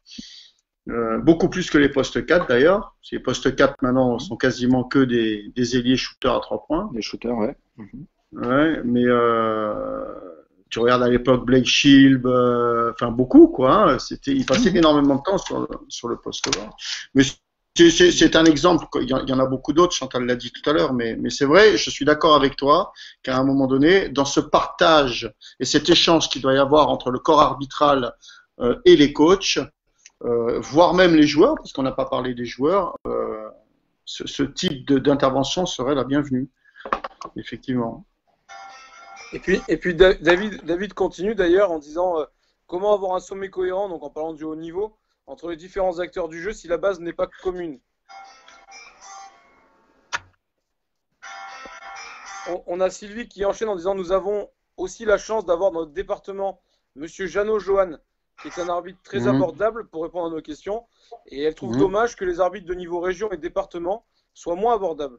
Beaucoup plus que les postes 4 d'ailleurs. Les postes 4 maintenant sont quasiment que des ailiers shooters à 3 points. Des shooters, ouais. Ouais, mais tu regardes à l'époque Blake Shield, beaucoup quoi. Il passait énormément de temps sur le poste bas. Mais c'est un exemple. Il y en a beaucoup d'autres. Chantal l'a dit tout à l'heure, mais c'est vrai. Je suis d'accord avec toi qu'à un moment donné, dans ce partage et cet échange qu'il doit y avoir entre le corps arbitral et les coachs, voire même les joueurs, parce qu'on n'a pas parlé des joueurs, ce type d'intervention serait la bienvenue, effectivement. Et puis David continue d'ailleurs en disant comment avoir un sommet cohérent, donc en parlant du haut niveau, entre les différents acteurs du jeu si la base n'est pas commune. On a Sylvie qui enchaîne en disant nous avons aussi la chance d'avoir dans notre département Monsieur Jeannot Johan qui est un arbitre très abordable pour répondre à nos questions. Et elle trouve dommage que les arbitres de niveau région et département soient moins abordables.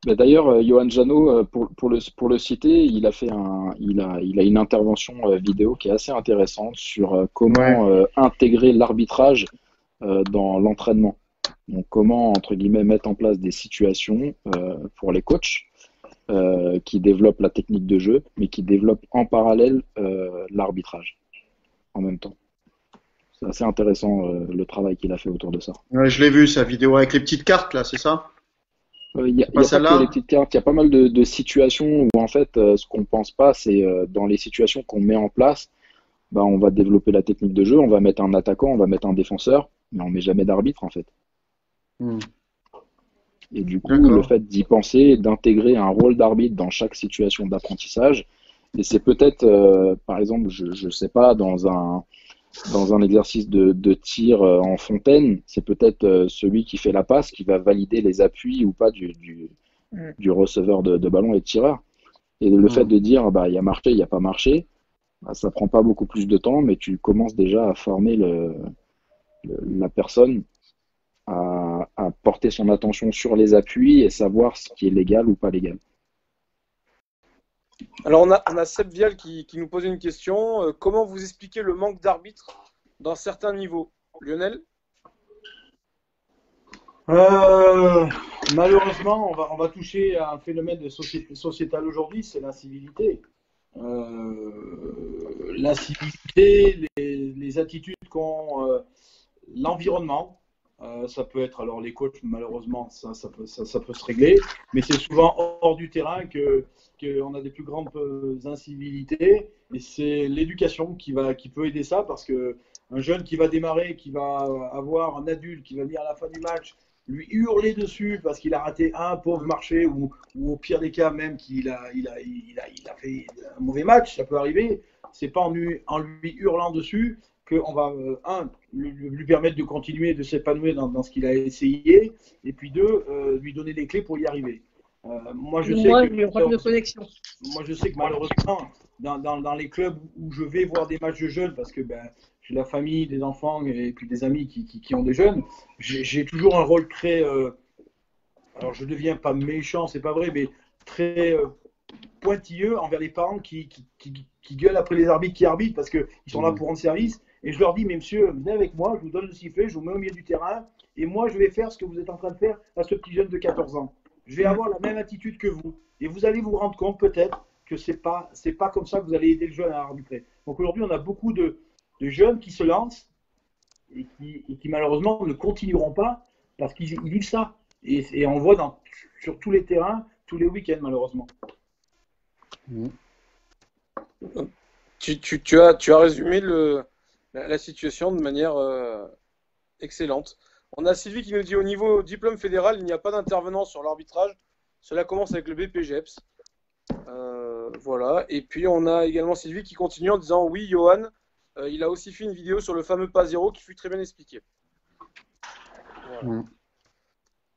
Bah, d'ailleurs, Johan Janot, pour le citer, il a une intervention vidéo qui est assez intéressante sur comment intégrer l'arbitrage dans l'entraînement. Donc, comment, entre guillemets, mettre en place des situations pour les coachs qui développent la technique de jeu, mais qui développent en parallèle l'arbitrage en même temps. C'est assez intéressant le travail qu'il a fait autour de ça. Ouais, je l'ai vu, sa vidéo avec les petites cartes, là, c'est ça? Il y a pas que les petites cartes, il y a pas mal de situations où en fait ce qu'on pense pas, c'est dans les situations qu'on met en place, bah, on va développer la technique de jeu, on va mettre un attaquant, on va mettre un défenseur, mais on met jamais d'arbitre en fait. Et du coup, le fait d'y penser, d'intégrer un rôle d'arbitre dans chaque situation d'apprentissage, et c'est peut-être, par exemple, je sais pas, dans un exercice de tir en fontaine, c'est peut-être celui qui fait la passe qui va valider les appuis ou pas du receveur de ballon et de tireur. Et le fait de dire, bah, il y a marché, il n'y a pas marché, bah, ça prend pas beaucoup plus de temps, mais tu commences déjà à former la personne à porter son attention sur les appuis et savoir ce qui est légal ou pas légal. Alors, on a Seb Vial qui nous pose une question. Comment vous expliquez le manque d'arbitres dans certains niveaux? Lionel? Malheureusement, on va toucher à un phénomène de sociétal aujourd'hui, c'est l'incivilité. L'incivilité, les attitudes qu'ont l'environnement. Ça peut être, alors les coachs, malheureusement, ça peut se régler, mais c'est souvent hors du terrain qu'on a des plus grandes incivilités, et c'est l'éducation qui peut aider ça, parce que un jeune qui va démarrer, qui va avoir un adulte qui va venir à la fin du match, lui hurler dessus parce qu'il a raté un pauvre marché, ou au pire des cas même qu'il a fait un mauvais match, ça peut arriver, c'est pas en lui hurlant dessus qu'on va, lui permettre de continuer, de s'épanouir dans ce qu'il a essayé, et puis deux, lui donner les clés pour y arriver. Moi, je sais que malheureusement, dans les clubs où je vais voir des matchs de jeunes, parce que j'ai la famille, des enfants et puis des amis qui ont des jeunes, j'ai toujours un rôle très... alors, je ne deviens pas méchant, c'est pas vrai, mais très pointilleux envers les parents qui gueulent après les arbitres qui arbitrent, parce qu'ils sont là pour rendre service. Et je leur dis, mais monsieur, venez avec moi, je vous donne le sifflet, je vous mets au milieu du terrain, et moi, je vais faire ce que vous êtes en train de faire à ce petit jeune de 14 ans. Je vais avoir la même attitude que vous. Et vous allez vous rendre compte, peut-être, que c'est pas comme ça que vous allez aider le jeune à arbitrer. Donc aujourd'hui, on a beaucoup de jeunes qui se lancent et qui malheureusement ne continueront pas parce qu'ils vivent ça. Et on le voit sur tous les terrains, tous les week-ends, malheureusement. Tu as résumé la situation de manière excellente. On a Sylvie qui nous dit, au niveau diplôme fédéral, il n'y a pas d'intervenant sur l'arbitrage. Cela commence avec le BPGEPS. Voilà. Et puis on a également Sylvie qui continue en disant, oui, Johan, il a aussi fait une vidéo sur le fameux pas zéro qui fut très bien expliqué. Voilà.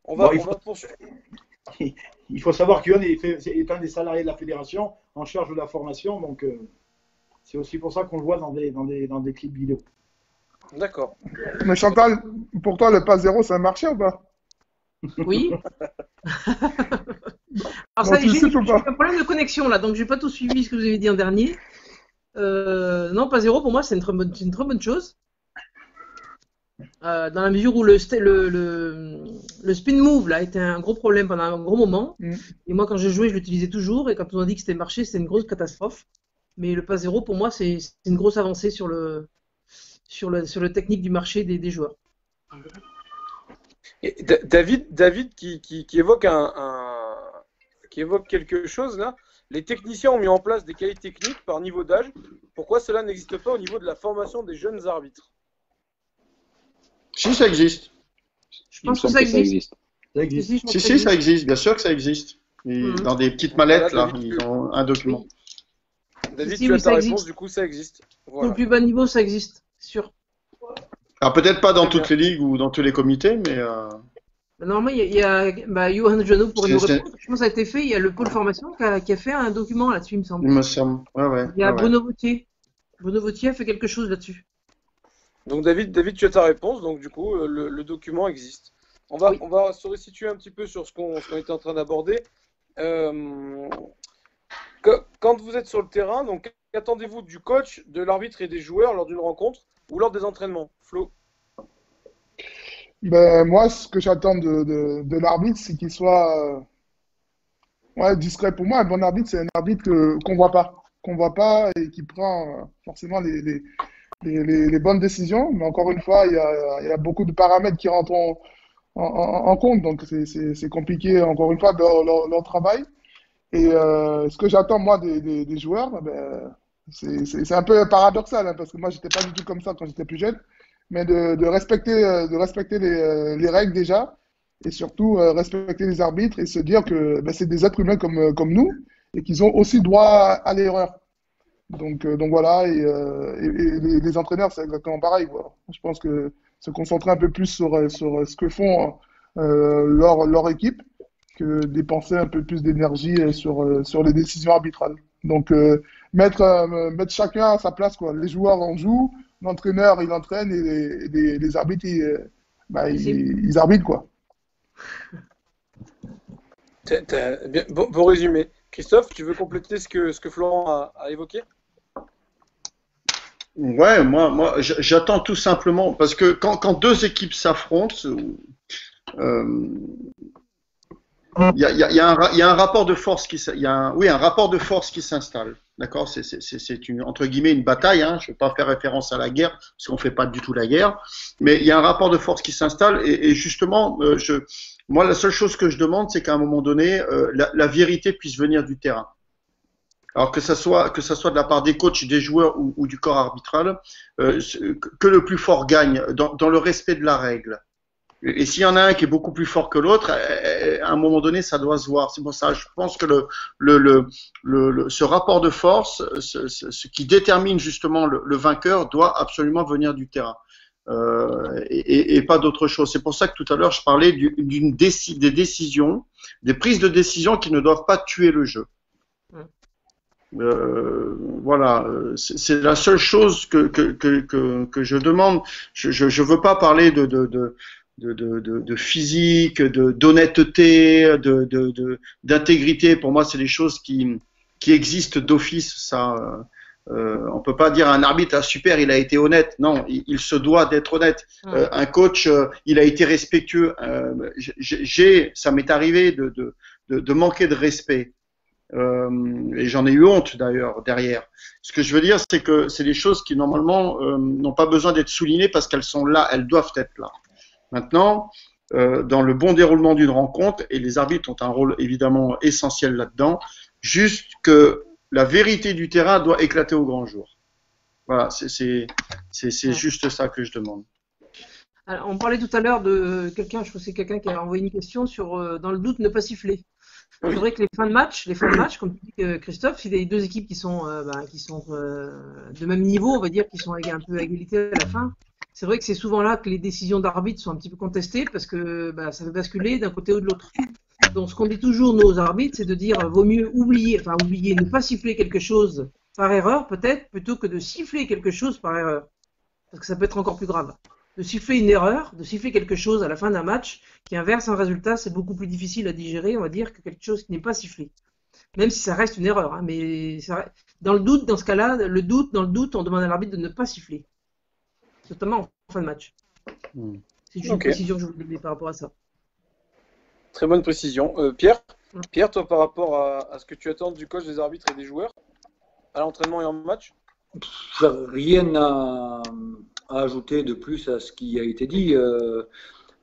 On va poursuivre. Il faut savoir que Johan est un des salariés de la fédération en charge de la formation, donc c'est aussi pour ça qu'on le voit dans des clips vidéo. D'accord. Mais Chantal, pour toi, le pas zéro, ça a marché ou pas? Oui. Alors ça, j'ai un problème de connexion là, donc j'ai pas tout suivi ce que vous avez dit en dernier. Non, pas zéro, pour moi, c'est une très bonne chose. Dans la mesure où le spin move là était un gros problème pendant un gros moment. Et moi, quand je jouais, je l'utilisais toujours. Et quand on a dit que c'était marché, c'était une grosse catastrophe. Mais le pas zéro, pour moi, c'est une grosse avancée sur le technique du marché des joueurs. Et David qui évoque qui évoque quelque chose là. Les techniciens ont mis en place des cahiers techniques par niveau d'âge. Pourquoi cela n'existe pas au niveau de la formation des jeunes arbitres? Si, ça existe. Je pense que ça existe. Ça existe. Si, ça existe. Bien sûr que ça existe. Dans des petites mallettes, là, ils ont un document. Oui. David, tu as ta réponse, du coup, ça existe. Voilà. Pour le plus bas niveau, ça existe, c'est sûr. Alors, peut-être pas dans toutes les ligues ou dans tous les comités, mais... Normalement, il y a Johan Janot pour nous répondre. Je pense que ça a été fait. Il y a le pôle formation qui a fait un document là-dessus, il me semble. Il me semble. Ouais. Il y a Bruno Vautier. Bruno Vautier fait quelque chose là-dessus. Donc David, tu as ta réponse, donc du coup, le document existe. On va se resituer un petit peu sur ce qu'on était en train d'aborder. Quand vous êtes sur le terrain, donc qu'attendez-vous du coach, de l'arbitre et des joueurs lors d'une rencontre ou lors des entraînements? Flo? Ben, moi, ce que j'attends de l'arbitre, c'est qu'il soit discret. Pour moi, un bon arbitre, c'est un arbitre qu'on voit pas et qui prend forcément les bonnes décisions. Mais encore une fois, il y a beaucoup de paramètres qui rentrent en compte, donc c'est compliqué, encore une fois, leur travail. Et ce que j'attends, moi, des joueurs, ben, c'est un peu paradoxal, hein, parce que moi, j'étais pas du tout comme ça quand j'étais plus jeune, mais de respecter les règles déjà, et surtout respecter les arbitres et se dire que ben, c'est des êtres humains comme nous, et qu'ils ont aussi droit à l'erreur. Donc voilà, et les entraîneurs, c'est exactement pareil, quoi. Je pense que se concentrer un peu plus sur ce que font leur équipe, que dépenser un peu plus d'énergie sur les décisions arbitrales. Donc mettre chacun à sa place, quoi. Les joueurs en jouent, l'entraîneur il entraîne et les arbitres ils arbitrent, quoi. Bon résumé. Christophe, tu veux compléter ce que Florent a évoqué? Ouais, moi, j'attends tout simplement parce que quand deux équipes s'affrontent, il y a un rapport de force un rapport de force qui s'installe. D'accord, c'est entre guillemets une bataille. Hein. Je ne vais pas faire référence à la guerre parce qu'on fait pas du tout la guerre, mais il y a un rapport de force qui s'installe et justement, moi, la seule chose que je demande, c'est qu'à un moment donné, la vérité puisse venir du terrain. Alors que ça soit de la part des coachs, des joueurs ou du corps arbitral, que le plus fort gagne dans le respect de la règle. Et s'il y en a un qui est beaucoup plus fort que l'autre, à un moment donné, ça doit se voir. C'est pour ça, je pense que ce rapport de force, ce qui détermine justement le vainqueur, doit absolument venir du terrain. Et pas d'autre chose. C'est pour ça que tout à l'heure, je parlais des décisions, des prises de décision qui ne doivent pas tuer le jeu. Voilà, c'est la seule chose que je demande. Je veux pas parler de physique, d'honnêteté, d'intégrité. Pour moi, c'est des choses qui existent d'office. Ça, on peut pas dire à un arbitre, ah, super, il a été honnête. Non, il se doit d'être honnête. Un coach, il a été respectueux. Ça m'est arrivé de manquer de respect. Et j'en ai eu honte d'ailleurs derrière. Ce que je veux dire, c'est que c'est des choses qui normalement n'ont pas besoin d'être soulignées parce qu'elles sont là, elles doivent être là. Maintenant, dans le bon déroulement d'une rencontre, et les arbitres ont un rôle évidemment essentiel là-dedans, juste que la vérité du terrain doit éclater au grand jour. Voilà, c'est juste ça que je demande. Alors, on parlait tout à l'heure de quelqu'un, je crois que c'est quelqu'un qui a envoyé une question sur dans le doute ne pas siffler. C'est vrai que les fins de match, comme tu dis Christophe, si les deux équipes qui sont de même niveau, on va dire, qui sont un peu à égalité à la fin, c'est vrai que c'est souvent là que les décisions d'arbitre sont un petit peu contestées parce que ça fait basculer d'un côté ou de l'autre. Donc ce qu'on dit toujours nos arbitres, c'est de dire vaut mieux oublier, ne pas siffler quelque chose par erreur peut-être, plutôt que de siffler quelque chose par erreur. Parce que ça peut être encore plus grave. De siffler une erreur, de siffler quelque chose à la fin d'un match qui inverse un résultat, c'est beaucoup plus difficile à digérer, on va dire, que quelque chose qui n'est pas sifflé. Même si ça reste une erreur, hein, mais dans le doute, dans ce cas-là, dans le doute, on demande à l'arbitre de ne pas siffler. Notamment en fin de match. C'est juste une précision que je voulais donner par rapport à ça. Très bonne précision. Pierre, toi, par rapport à ce que tu attends du coach, des arbitres et des joueurs, à l'entraînement et en match? Rien à ajouter de plus à ce qui a été dit.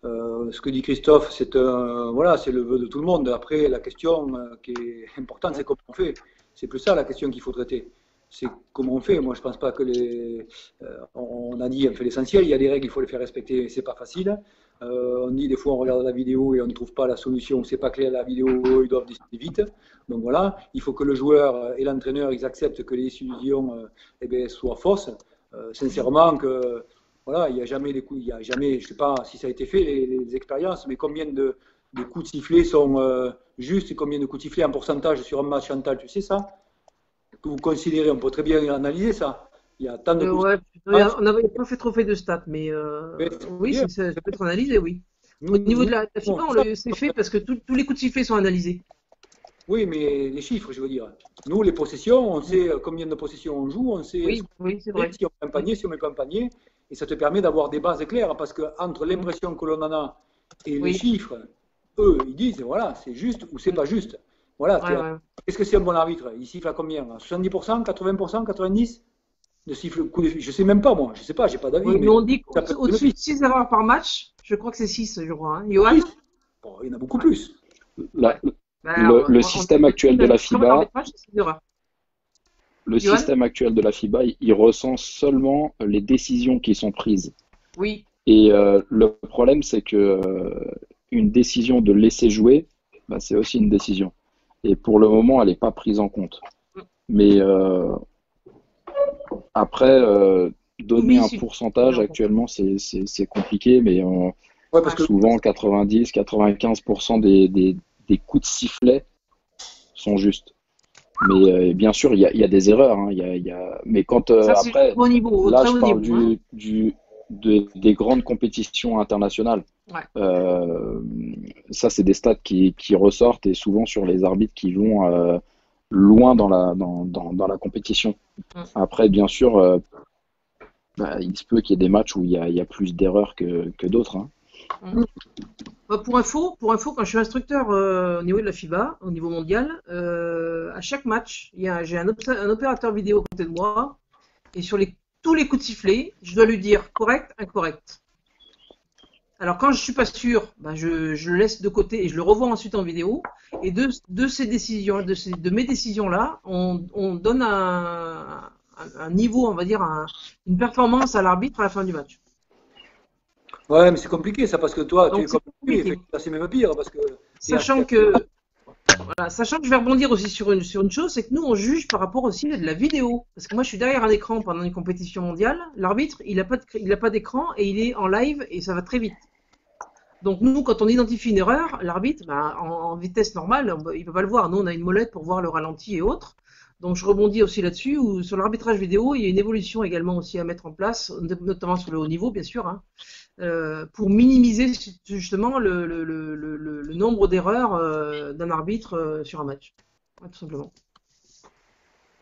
Ce que dit Christophe, c'est le vœu de tout le monde. Après, la question qui est importante, c'est comment on fait. C'est plus ça la question qu'il faut traiter. C'est comment on fait. Moi, je pense pas que on a dit, on fait l'essentiel. Il y a des règles, il faut les faire respecter. C'est pas facile. On dit des fois, on regarde la vidéo et on ne trouve pas la solution. C'est pas clair la vidéo. Ils doivent décider vite. Donc voilà, il faut que le joueur et l'entraîneur ils acceptent que les décisions soient fausses. Sincèrement, que voilà, il n'y a jamais des coups. Il y a jamais. Je sais pas si ça a été fait les expériences, mais combien de coups de sifflet sont justes et combien de coups de sifflet en pourcentage sur un match, Chantal, tu sais ça? Que vous considérez, on peut très bien analyser ça. Il y a tant de Ouais, matchs. on n'avait pas fait trop fait de stats, mais Mais oui, ça peut être analysé, oui. nous- Au niveau de la nous- FIBA, non, c'est fait parce que tous les coups de sifflet sont analysés. oui, mais les chiffres, je veux dire. Nous, les possessions, on sait combien de possessions on joue, on sait Oui, oui, c'est vrai. si on met un panier, si on met pas un panier, et ça te permet d'avoir des bases claires, parce que entre l'impression que l'on en a et les Oui. chiffres, eux, ils disent, voilà, c'est juste ou c'est pas juste. Voilà, Ouais, ouais. qu'est-ce que c'est un bon arbitre? Il siffle à combien? À 70%, 80%, 90%? De siffle, je sais même pas, moi, je sais pas, j'ai pas d'avis. Oui, mais mais on dit ça peut- qu'au-dessus de 6 erreurs par match, je crois que c'est 6, je crois. Hein. Johan? Bon, il y en a beaucoup plus. La- Ben, le système actuel de la FIBA, l'arbitrage, c'est 6 erreurs. le Johan système actuel de la FIBA, il recense seulement les décisions qui sont prises. Oui, Et le problème, c'est que une décision de laisser jouer, bah, c'est aussi une décision. Et pour le moment, elle n'est pas prise en compte. Mais après, donner Oui, un c'est- pourcentage actuellement, c'est compliqué, mais Ouais, parce que souvent 90-95% des coups de sifflet sont justes. Mais bien sûr, il y a des erreurs. Hein, mais quand ça, c'est après, au niveau, au là, très je haut parle niveau. Hein. des grandes compétitions internationales. Ouais. Ça, c'est des stats qui ressortent et souvent sur les arbitres qui vont loin dans la compétition. Après, bien sûr, il se peut qu'il y ait des matchs où il y a plus d'erreurs que d'autres. Hein. Pour info, quand je suis instructeur au niveau de la FIBA, au niveau mondial, à chaque match, j'ai un opérateur vidéo à côté de moi, et sur tous les coups de sifflet, je dois lui dire correct, incorrect. Alors quand je suis pas sûr, je le laisse de côté et je le revois ensuite en vidéo. Et de ces décisions, de mes décisions là, on donne un niveau, on va dire une performance à l'arbitre à la fin du match. ouais, mais c'est compliqué ça, parce que toi, tu Donc, es comme c'est lui, compliqué. c'est même pire, parce que Sachant que je vais rebondir aussi sur une chose, c'est que nous on juge par rapport aussi à de la vidéo. Parce que moi je suis derrière un écran pendant une compétition mondiale, l'arbitre il a pas d'écran et il est en live et ça va très vite. Donc nous quand on identifie une erreur, l'arbitre en vitesse normale, il peut pas le voir. Nous on a une molette pour voir le ralenti et autres. Donc je rebondis aussi là-dessus, où sur l'arbitrage vidéo, il y a une évolution également aussi à mettre en place, notamment sur le haut niveau bien sûr, hein, pour minimiser justement le nombre d'erreurs d'un arbitre sur un match, ouais, tout simplement.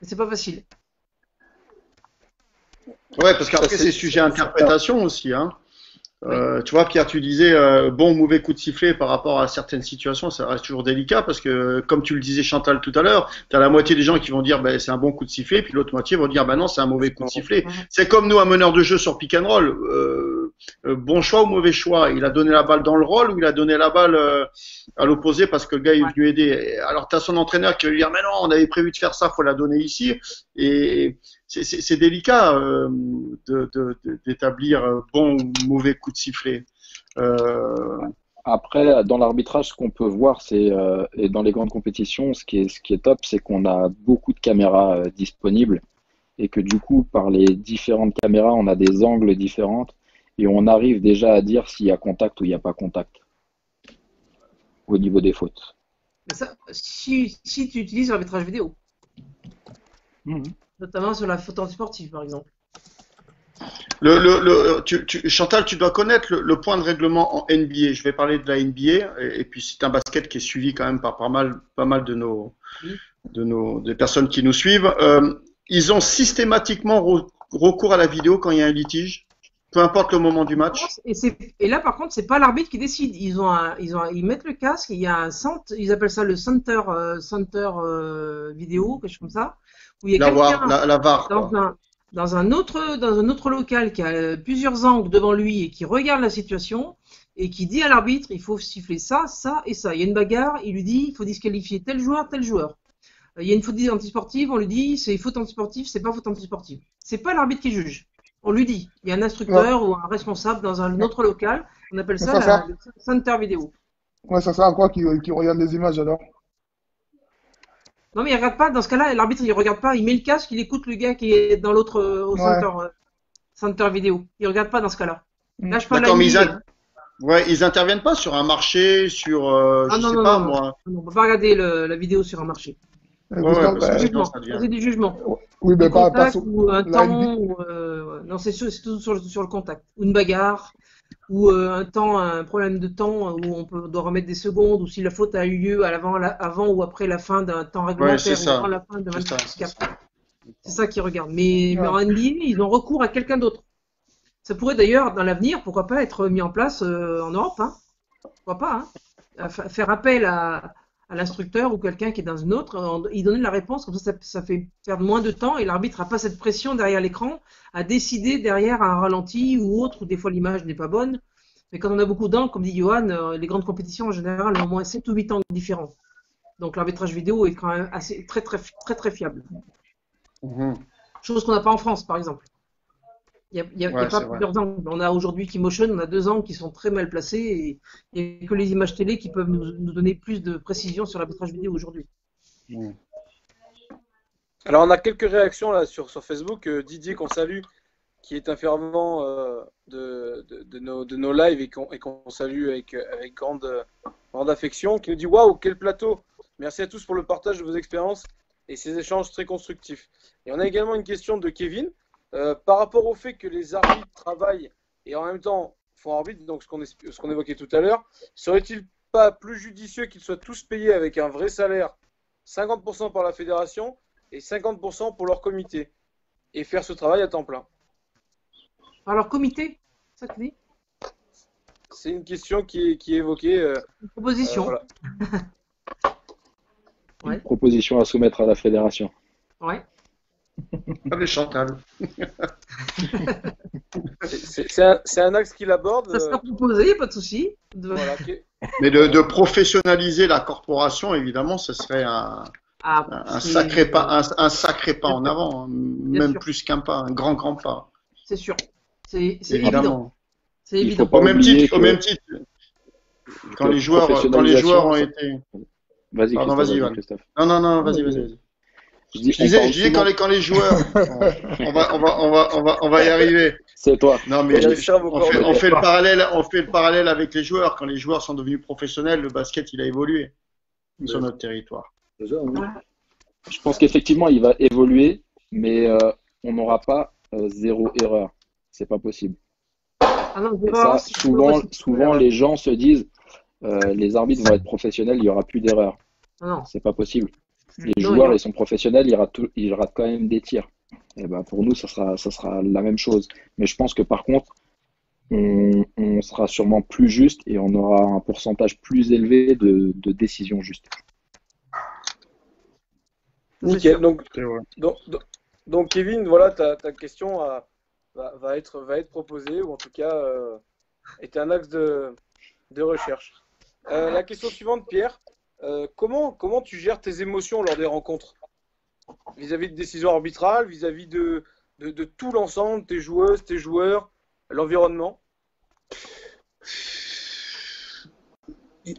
Mais c'est pas facile. Ouais, parce qu'après, Ça, c'est sujet à interprétation aussi. Hein. Tu vois, Pierre, tu disais bon ou mauvais coup de sifflet par rapport à certaines situations, ça reste toujours délicat parce que, comme tu le disais Chantal tout à l'heure, tu as la moitié des gens qui vont dire c'est un bon coup de sifflet, puis l'autre moitié vont dire non, c'est un mauvais coup de sifflet. C'est comme nous, un meneur de jeu sur pick and roll. Bon choix ou mauvais choix? Il a donné la balle dans le roll ou il a donné la balle à l'opposé parce que le gars est venu aider? Alors, tu as son entraîneur qui va lui dire mais non, on avait prévu de faire ça, faut la donner ici. Et c'est délicat d'établir bon ou mauvais coup de sifflet. Après, dans l'arbitrage, ce qu'on peut voir, et dans les grandes compétitions, ce qui est top, c'est qu'on a beaucoup de caméras disponibles et que du coup, par les différentes caméras, on a des angles différents et on arrive déjà à dire s'il y a contact ou il n'y a pas contact au niveau des fautes. Mais ça, si tu utilises l'arbitrage vidéo, notamment sur la faute antisportive par exemple. Chantal, tu dois connaître le point de règlement en NBA. Je vais parler de la NBA et puis c'est un basket qui est suivi quand même par pas mal des personnes qui nous suivent. Ils ont systématiquement recours à la vidéo quand il y a un litige, peu importe le moment du match. Et là par contre, c'est pas l'arbitre qui décide. Ils mettent le casque. Il y a un centre, ils appellent ça le center vidéo, quelque chose comme ça, où il y a la VAR. Dans un autre local qui a plusieurs angles devant lui et qui regarde la situation et qui dit à l'arbitre il faut siffler ça, ça et ça. Il y a une bagarre, il lui dit il faut disqualifier tel joueur, tel joueur. Il y a une faute antisportive, on lui dit c'est faute antisportive, c'est pas faute antisportive. C'est pas l'arbitre qui juge. On lui dit. Il y a un instructeur ou un responsable dans un autre local, on appelle ça le center vidéo. Ouais, ça sert à quoi qu'il regarde les images alors? Non mais il regarde pas, dans ce cas-là, l'arbitre il regarde pas, il met le casque, il écoute le gars qui est dans l'autre au center vidéo. Il regarde pas dans ce cas-là. Là je parle ils interviennent pas sur un marché, sur moi. On peut pas regarder la vidéo sur un marché. Ouais, Gustave, parce que sinon, Jugement. ça devient. Poser du jugement. oui, Du mais pas contact sur ou un la temps. NBA. Non, c'est tout sur le contact. Ou une bagarre. Ou un problème de temps où doit remettre des secondes. Ou si la faute a eu lieu avant ou après la fin d'un temps Ouais, c'est réglementaire ou avant ça. la fin de C'est ça. 24. C'est ça qu'ils regardent. Mais Ouais. en NBA, ils ont recours à quelqu'un d'autre. Ça pourrait d'ailleurs, dans l'avenir, pourquoi pas être mis en place en Europe. Hein. Pourquoi pas, hein. Faire appel à l'instructeur ou quelqu'un qui est dans une autre, il donne la réponse, comme ça fait perdre moins de temps et l'arbitre n'a pas cette pression derrière l'écran à décider derrière un ralenti ou autre, où des fois l'image n'est pas bonne. Mais quand on a beaucoup d'angles, comme dit Johan, les grandes compétitions en général ont au moins 7 ou 8 angles différents. Donc l'arbitrage vidéo est quand même très fiable. Mhm. Chose qu'on n'a pas en France, par exemple. Il n'y a Ouais, pas c'est vrai. plusieurs angles. On a aujourd'hui Keymotion, on a 2 angles qui sont très mal placés et il n'y a que les images télé qui peuvent nous donner plus de précision sur l'arbitrage vidéo aujourd'hui. Mhm. Alors, on a quelques réactions là sur Facebook. Didier, qu'on salue, qui est un fervent de nos lives et qu'on salue avec grande affection, qui nous dit waouh, quel plateau! Merci à tous pour le partage de vos expériences et ces échanges très constructifs. Et on a également une question de Kevin. Par rapport au fait que les arbitres travaillent et en même temps font arbitre, donc ce qu'on évoquait tout à l'heure, serait-il pas plus judicieux qu'ils soient tous payés avec un vrai salaire, 50% par la fédération et 50% pour leur comité, et faire ce travail à temps plein? Alors, comité, ça te dit? C'est une question qui est évoquée. Une proposition. Voilà. Ouais. Une proposition à soumettre à la fédération. Ouais. Allez, Chantal. C'est un axe qu'il aborde. Ça sera proposé, pas de souci. Voilà, Mais de professionnaliser la corporation, évidemment, ce serait un sacré pas en avant, hein. Même sûr. plus qu'un pas, un grand pas. C'est sûr. C'est évident. Évidemment. C'est Il évident. faut pas Au même oublier titre, quand que les joueurs ont ça- été. Vas-y, Pardon, Christophe, vas-y, Ivan. Christophe. Non, vas-y. Je dis, Je disais quand les joueurs, on va y arriver. c'est toi. Non, mais On va réussir à vous on fait le parallèle avec les joueurs. Quand les joueurs sont devenus professionnels, le basket, il a évolué sur notre territoire. Je pense qu'effectivement, il va évoluer, mais on n'aura pas zéro erreur. C'est pas possible. Ah non, Et ça, souvent, les gens se disent, les arbitres vont être professionnels, il n'y aura plus d'erreur. Non. C'est pas possible. Les Non, joueurs, ils sont professionnels, ils ratent quand même des tirs. Et ben, pour nous, ça sera la même chose. Mais je pense que par contre, on sera sûrement plus juste et on aura un pourcentage plus élevé de décisions justes. Nickel. C'est vrai. Donc Kevin, voilà, ta question va être proposée, ou en tout cas est un axe de recherche. La question suivante, Pierre. Comment tu gères tes émotions lors des rencontres vis-à-vis de décisions arbitrales, vis-à-vis de tout l'ensemble, tes joueuses, tes joueurs, l'environnement?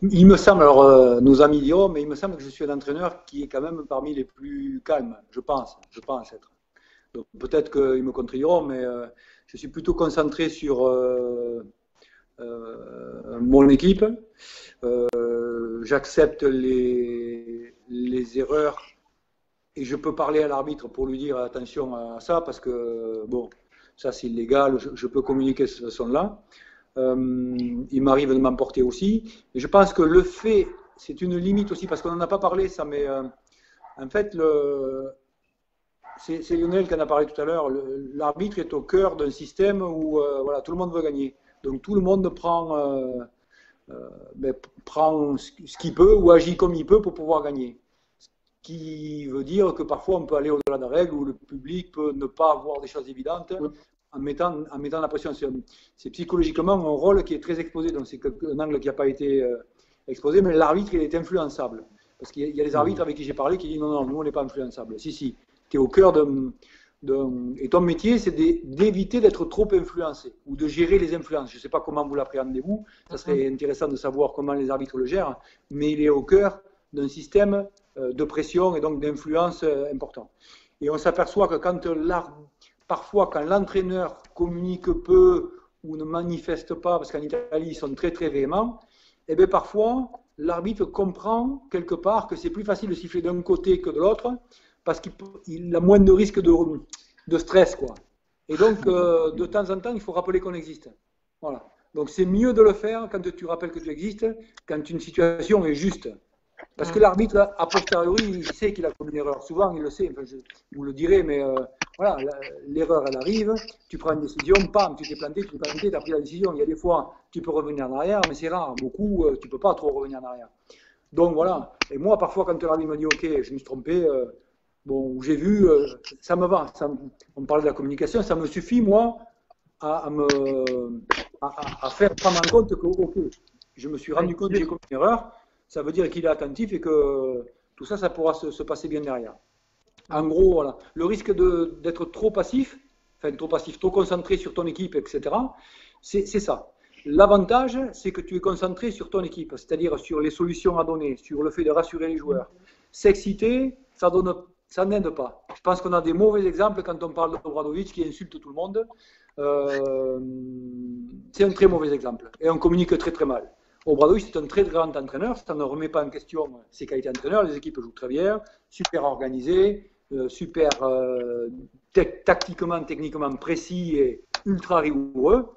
Il me semble, alors nos amis diront, mais il me semble que je suis un entraîneur qui est quand même parmi les plus calmes, je pense être. Donc peut-être qu'ils me contrediront, mais je suis plutôt concentré sur mon équipe. J'accepte les erreurs et je peux parler à l'arbitre pour lui dire attention à ça parce que bon, ça c'est illégal, je peux communiquer de cette façon-là. Il m'arrive de m'emporter aussi. Et je pense que le fait, c'est une limite aussi parce qu'on n'en a pas parlé ça, mais en fait c'est Lionel qui en a parlé tout à l'heure. L'arbitre est au cœur d'un système où voilà, tout le monde veut gagner. Donc tout le monde prend ce qu'il peut ou agit comme il peut pour pouvoir gagner. Ce qui veut dire que parfois on peut aller au-delà de la règle où le public peut ne pas voir des choses évidentes en mettant la pression. C'est psychologiquement un rôle qui est très exposé, donc c'est un angle qui n'a pas été exposé, mais l'arbitre il est influençable. Parce qu'il y a des arbitres avec qui j'ai parlé qui disent non, nous on n'est pas influençable. Si, tu es au cœur et ton métier, c'est d'éviter d'être trop influencé ou de gérer les influences. Je ne sais pas comment vous l'appréhendez-vous, ça serait intéressant de savoir comment les arbitres le gèrent, mais il est au cœur d'un système de pression et donc d'influence important. Et on s'aperçoit que parfois quand l'entraîneur communique peu ou ne manifeste pas, parce qu'en Italie ils sont très très véhéments, et bien parfois l'arbitre comprend quelque part que c'est plus facile de siffler d'un côté que de l'autre parce qu'il a moins de risque de stress, quoi. Et donc, de temps en temps, il faut rappeler qu'on existe. Voilà. Donc, c'est mieux de le faire quand tu rappelles que tu existes, quand une situation est juste. Parce que l'arbitre, a posteriori, il sait qu'il a commis une erreur. Souvent, il le sait. Enfin, je vous le dirai, mais voilà, l'erreur, elle arrive. Tu prends une décision, pam, tu t'es planté, tu as pris la décision. Il y a des fois, tu peux revenir en arrière, mais c'est rare. Beaucoup, tu ne peux pas trop revenir en arrière. Donc, voilà. Et moi, parfois, quand l'arbitre me dit, OK, je me suis trompé, bon, j'ai vu, ça me va. On parle de la communication, ça me suffit, moi, à faire prendre en compte que, OK, je me suis rendu compte que j'ai commis une erreur. Ça veut dire qu'il est attentif et que tout ça, ça pourra se passer bien derrière. En gros, voilà. Le risque d'être trop passif, trop concentré sur ton équipe, etc., c'est ça. L'avantage, c'est que tu es concentré sur ton équipe, c'est-à-dire sur les solutions à donner, sur le fait de rassurer les joueurs. S'exciter, ça n'aide pas. Je pense qu'on a des mauvais exemples quand on parle d'Obradovic qui insulte tout le monde. C'est un très mauvais exemple. Et on communique très très mal. Obradovic, c'est un très grand entraîneur, ça ne remet pas en question ses qualités d'entraîneur, les équipes jouent très bien, super organisées, super tactiquement, techniquement précis et ultra rigoureux,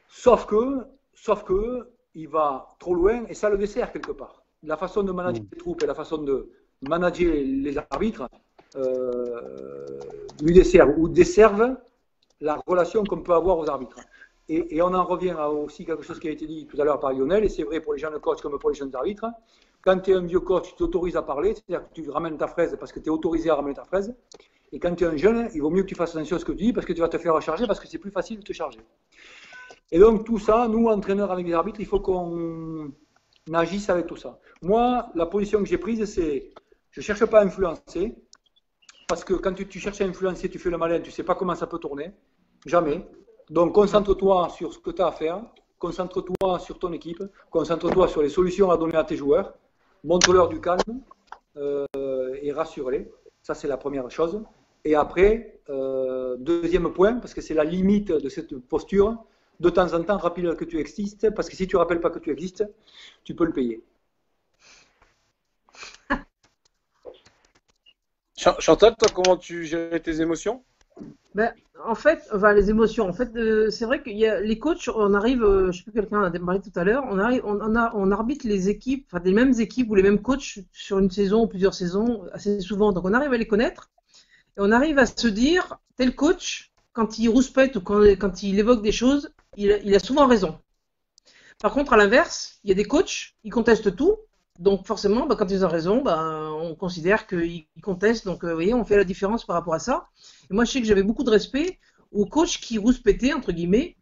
sauf que il va trop loin et ça le dessert quelque part. La façon de manager les troupes et la façon de manager les arbitres lui dessert ou desservent la relation qu'on peut avoir aux arbitres. Et on en revient à aussi quelque chose qui a été dit tout à l'heure par Lionel, et c'est vrai pour les jeunes coachs comme pour les jeunes arbitres. Quand tu es un vieux coach, tu t'autorises à parler, c'est-à-dire que tu ramènes ta fraise parce que tu es autorisé à ramener ta fraise. Et quand tu es un jeune, il vaut mieux que tu fasses attention à ce que tu dis parce que tu vas te faire recharger parce que c'est plus facile de te charger. Et donc tout ça, nous, entraîneurs avec les arbitres, il faut qu'on agisse avec tout ça. Moi, la position que j'ai prise, c'est je ne cherche pas à influencer parce que quand tu cherches à influencer, tu fais le malin, tu ne sais pas comment ça peut tourner. Jamais. Donc, concentre-toi sur ce que tu as à faire, concentre-toi sur ton équipe, concentre-toi sur les solutions à donner à tes joueurs, montre-leur du calme et rassure-les. Ça, c'est la première chose. Et après, deuxième point, parce que c'est la limite de cette posture, de temps en temps, rappelle que tu existes, parce que si tu ne rappelles pas que tu existes, tu peux le payer. Chantal, toi, comment tu gérais tes émotions? Ben, en fait, enfin, les émotions. En fait, c'est vrai qu'il y a les coachs. On arrive, je sais plus, quelqu'un a parlé tout à l'heure. On arbitre les équipes, enfin des mêmes équipes ou les mêmes coachs sur une saison ou plusieurs saisons assez souvent. Donc on arrive à les connaître et on arrive à se dire tel coach, quand il rouspète ou quand il évoque des choses, il a souvent raison. Par contre, à l'inverse, il y a des coachs, ils contestent tout. Donc forcément, quand ils ont raison, on considère qu'ils contestent. Donc vous voyez, on fait la différence par rapport à ça. Et moi, je sais que j'avais beaucoup de respect aux coachs qui rouspétaient, entre guillemets,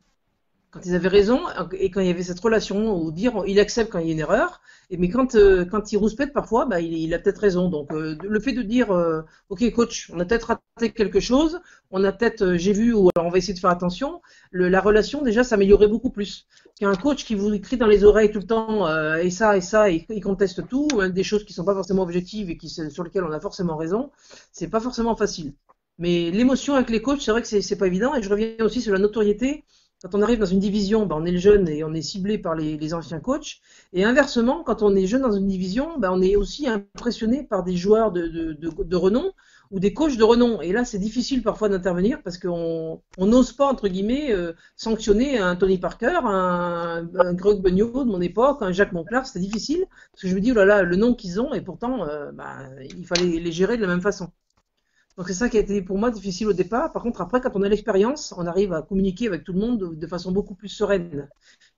quand ils avaient raison et quand il y avait cette relation où dire il accepte quand il y a une erreur. Mais quand il rouspète parfois, il a peut-être raison. Donc le fait de dire ok coach, on a peut-être raté quelque chose, on a peut-être j'ai vu ou alors on va essayer de faire attention. La relation déjà s'améliorerait beaucoup plus. Qu'un coach qui vous crie dans les oreilles tout le temps et ça et il conteste tout, des choses qui sont pas forcément objectives et sur lesquelles on a forcément raison, c'est pas forcément facile. Mais l'émotion avec les coachs, c'est vrai que c'est pas évident. Et je reviens aussi sur la notoriété. Quand on arrive dans une division, on est le jeune et on est ciblé par les anciens coachs. Et inversement, quand on est jeune dans une division, on est aussi impressionné par des joueurs de renom ou des coachs de renom. Et là, c'est difficile parfois d'intervenir parce qu'on n'ose pas, entre guillemets, sanctionner un Tony Parker, un Greg Beugnot de mon époque, un Jacques Monclar. C'était difficile parce que je me dis, oh là là, le nom qu'ils ont, et pourtant, il fallait les gérer de la même façon. Donc c'est ça qui a été pour moi difficile au départ. Par contre, après, quand on a l'expérience, on arrive à communiquer avec tout le monde de façon beaucoup plus sereine.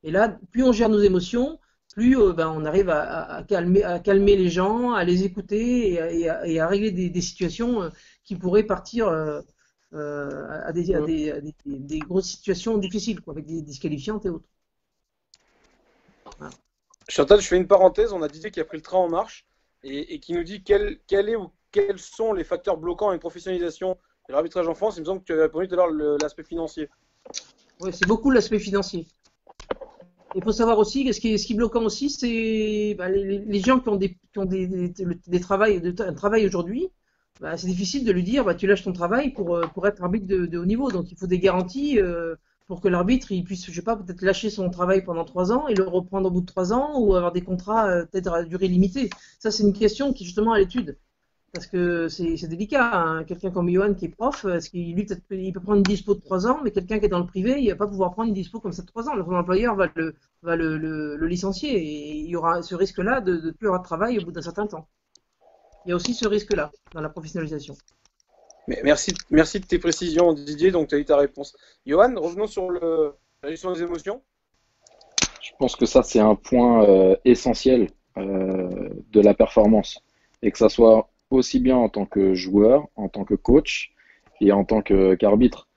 Et là, plus on gère nos émotions, plus on arrive à calmer les gens, à les écouter et à régler des situations qui pourraient partir à des grosses situations difficiles, avec des disqualifiantes et autres. Voilà. Chantal, je fais une parenthèse. On a Didier qui a pris le train en marche et qui nous dit quels sont les facteurs bloquants à une professionnalisation de l'arbitrage en France. Il me semble que tu avais répondu tout à l'heure l'aspect financier. Oui, c'est beaucoup l'aspect financier. Il faut savoir aussi que ce qui est bloquant aussi, c'est les gens qui ont un travail aujourd'hui. C'est difficile de lui dire tu lâches ton travail pour être arbitre de haut niveau. Donc il faut des garanties pour que l'arbitre il puisse, je sais pas, peut-être lâcher son travail pendant 3 ans et le reprendre au bout de 3 ans ou avoir des contrats peut-être à durée limitée. Ça, c'est une question qui est justement à l'étude. Parce que c'est délicat, hein. Quelqu'un comme Johan qui est prof, est-ce qu'il lui, il peut prendre une dispo de 3 ans, mais quelqu'un qui est dans le privé, il va pas pouvoir prendre une dispo comme ça de 3 ans. Son employeur va le licencier et il y aura ce risque-là de ne plus avoir de travail au bout d'un certain temps. Il y a aussi ce risque-là dans la professionnalisation. Mais merci de tes précisions, Didier. Donc, tu as eu ta réponse. Johan, revenons sur la gestion des émotions. Je pense que ça, c'est un point essentiel de la performance. Et que ça soit aussi bien en tant que joueur, en tant que coach et en tant qu'arbitre.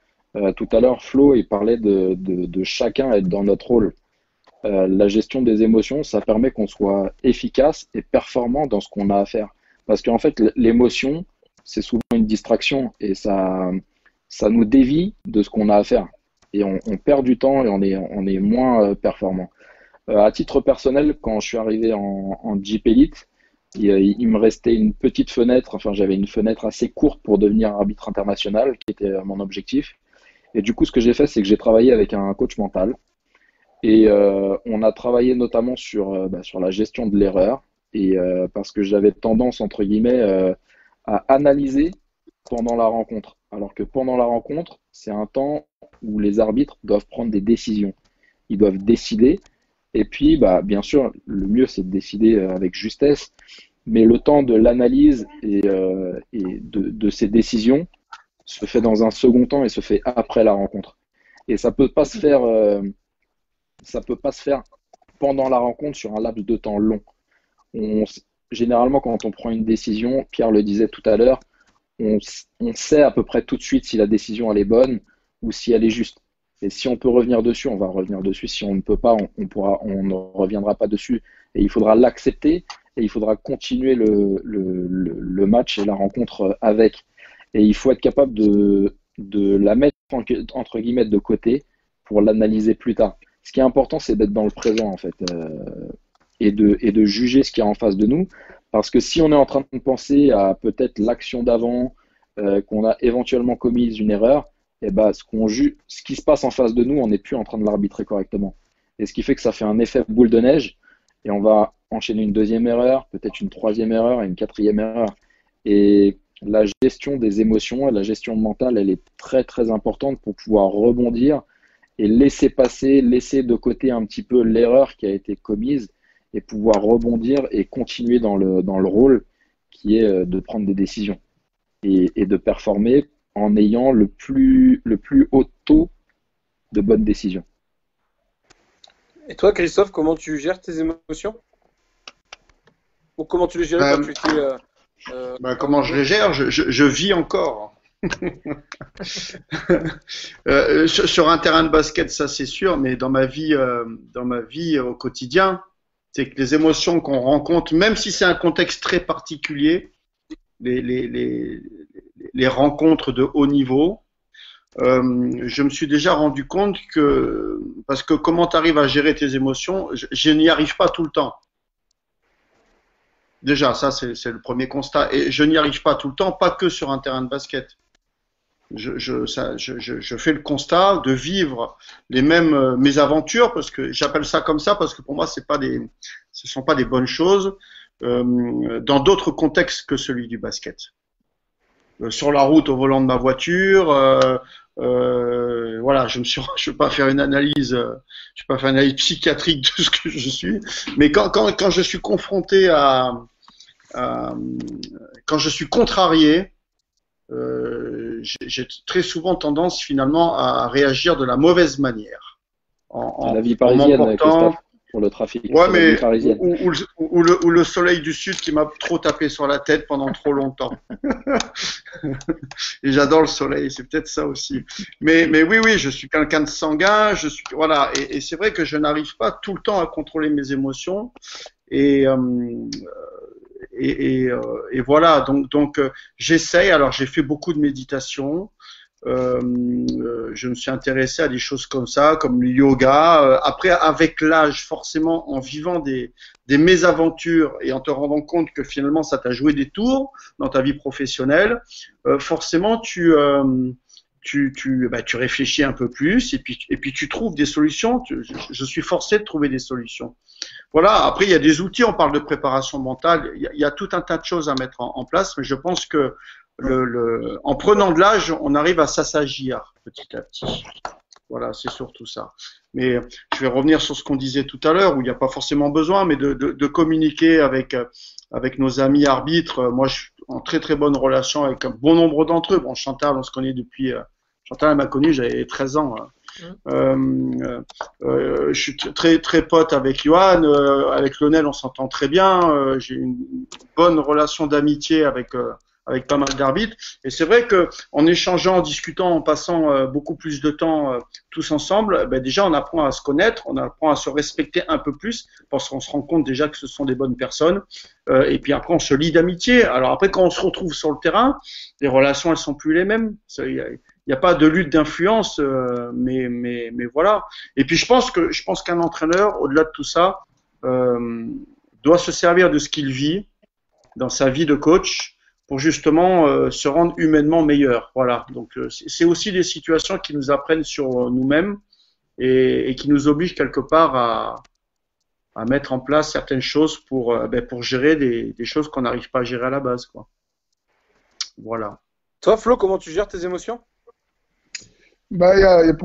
Tout à l'heure, Flo, il parlait de chacun être dans notre rôle. La gestion des émotions, ça permet qu'on soit efficace et performant dans ce qu'on a à faire. Parce qu'en fait, l'émotion, c'est souvent une distraction et ça nous dévie de ce qu'on a à faire. Et on perd du temps et on est moins performant. À titre personnel, quand je suis arrivé en Jeep Elite, il me restait une petite fenêtre, enfin j'avais une fenêtre assez courte pour devenir arbitre international, qui était mon objectif. Et du coup, ce que j'ai fait, c'est que j'ai travaillé avec un coach mental. Et on a travaillé notamment sur la gestion de l'erreur. Et parce que j'avais tendance, entre guillemets, à analyser pendant la rencontre. Alors que pendant la rencontre, c'est un temps où les arbitres doivent prendre des décisions. Ils doivent décider. Et puis, bien sûr, le mieux, c'est de décider avec justesse. Mais le temps de l'analyse et de ces décisions se fait dans un second temps et se fait après la rencontre. Et ça peut pas se faire pendant la rencontre sur un laps de temps long. Généralement, quand on prend une décision, Pierre le disait tout à l'heure, on sait à peu près tout de suite si la décision elle est bonne ou si elle est juste. Et si on peut revenir dessus, on va revenir dessus. Si on ne peut pas, on ne reviendra pas dessus. Et il faudra l'accepter et il faudra continuer le match et la rencontre avec. Et il faut être capable de la mettre entre guillemets de côté pour l'analyser plus tard. Ce qui est important, c'est d'être dans le présent en fait et de juger ce qu'il y a en face de nous. Parce que si on est en train de penser à peut-être l'action d'avant, qu'on a éventuellement commise une erreur, et ce qui se passe en face de nous, on n'est plus en train de l'arbitrer correctement. Et ce qui fait que ça fait un effet boule de neige et on va enchaîner une deuxième erreur, peut-être une troisième erreur et une quatrième erreur. Et la gestion des émotions et la gestion mentale, elle est très très importante pour pouvoir rebondir et laisser de côté un petit peu l'erreur qui a été commise et pouvoir rebondir et continuer dans le rôle qui est de prendre des décisions et de performer en ayant le plus haut taux de bonnes décisions. Et toi, Christophe, comment tu gères tes émotions? Ou comment tu les gères quand tu étais comment je les gère? Je vis encore. Sur un terrain de basket, ça c'est sûr, mais dans ma vie au quotidien, c'est que les émotions qu'on rencontre, même si c'est un contexte très particulier, les rencontres de haut niveau, je me suis déjà rendu compte que, parce que comment tu arrives à gérer tes émotions, je n'y arrive pas tout le temps. Déjà, ça c'est le premier constat. Et je n'y arrive pas tout le temps, pas que sur un terrain de basket. Je fais le constat de vivre les mêmes mésaventures, parce que j'appelle ça comme ça, parce que pour moi ce sont pas des bonnes choses, dans d'autres contextes que celui du basket. Sur la route au volant de ma voiture, voilà, je vais pas faire une analyse psychiatrique de ce que je suis, mais quand je suis confronté quand je suis contrarié, j'ai très souvent tendance finalement à réagir de la mauvaise manière. La vie parisienne, Christophe, pour le trafic. Ouais, mais ou le soleil du sud qui m'a trop tapé sur la tête pendant trop longtemps. Et j'adore le soleil, c'est peut-être ça aussi. Mais oui, je suis quelqu'un de sanguin, voilà, et c'est vrai que je n'arrive pas tout le temps à contrôler mes émotions et voilà, donc j'essaye. Alors j'ai fait beaucoup de méditation. Je me suis intéressé à des choses comme ça, comme le yoga. Après, avec l'âge, forcément, en vivant des mésaventures et en te rendant compte que finalement ça t'a joué des tours dans ta vie professionnelle, forcément tu tu réfléchis un peu plus et puis tu trouves des solutions. Je suis forcé de trouver des solutions. Voilà. Après, il y a des outils. On parle de préparation mentale. Il y a tout un tas de choses à mettre en place, mais je pense que en prenant de l'âge, on arrive à s'assagir petit à petit. Voilà, c'est surtout ça. Mais je vais revenir sur ce qu'on disait tout à l'heure, où il n'y a pas forcément besoin, mais de communiquer avec nos amis arbitres. Moi, je suis en très très bonne relation avec un bon nombre d'entre eux. Bon, Chantal, on se connaît depuis. Chantal, elle m'a connu, j'avais 13 ans. Je suis très très pote avec Johan, avec Lionel, on s'entend très bien. J'ai une bonne relation d'amitié avec pas mal d'arbitres. Et c'est vrai que en échangeant, en discutant, en passant beaucoup plus de temps tous ensemble, déjà on apprend à se connaître, on apprend à se respecter un peu plus, parce qu'on se rend compte déjà que ce sont des bonnes personnes. Et puis après on se lie d'amitié. Alors après quand on se retrouve sur le terrain, les relations elles sont plus les mêmes. Il n'y a pas de lutte d'influence, mais voilà. Et puis je pense qu'un entraîneur, au-delà de tout ça, doit se servir de ce qu'il vit dans sa vie de coach pour justement se rendre humainement meilleur. Voilà. Donc c'est aussi des situations qui nous apprennent sur nous-mêmes et qui nous obligent quelque part à mettre en place certaines choses pour gérer des choses qu'on n'arrive pas à gérer à la base, quoi. Voilà. Toi, Flo, comment tu gères tes émotions? Pour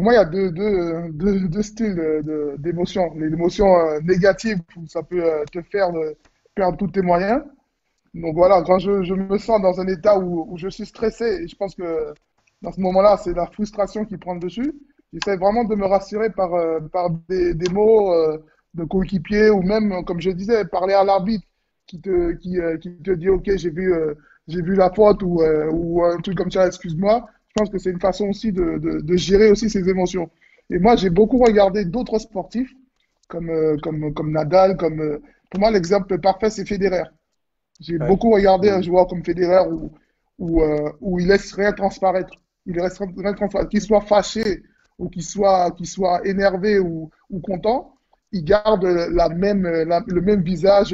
moi, il y a deux styles d'émotions. Les émotions négatives, où ça peut te faire perdre tous tes moyens. Donc voilà, quand je me sens dans un état où je suis stressé, et je pense que dans ce moment-là, c'est la frustration qui prend le dessus, j'essaie vraiment de me rassurer par des mots de coéquipier ou même, comme je disais, parler à l'arbitre qui te dit, OK, j'ai vu la faute ou un truc comme ça, excuse-moi. Je pense que c'est une façon aussi de gérer aussi ses émotions. Et moi, j'ai beaucoup regardé d'autres sportifs comme Nadal, pour moi, l'exemple parfait, c'est Federer. J'ai beaucoup regardé un joueur comme Federer où il laisse rien transparaître. Il laisse rien transparaître. Qu'il soit fâché ou qu'il soit énervé ou content, il garde le même visage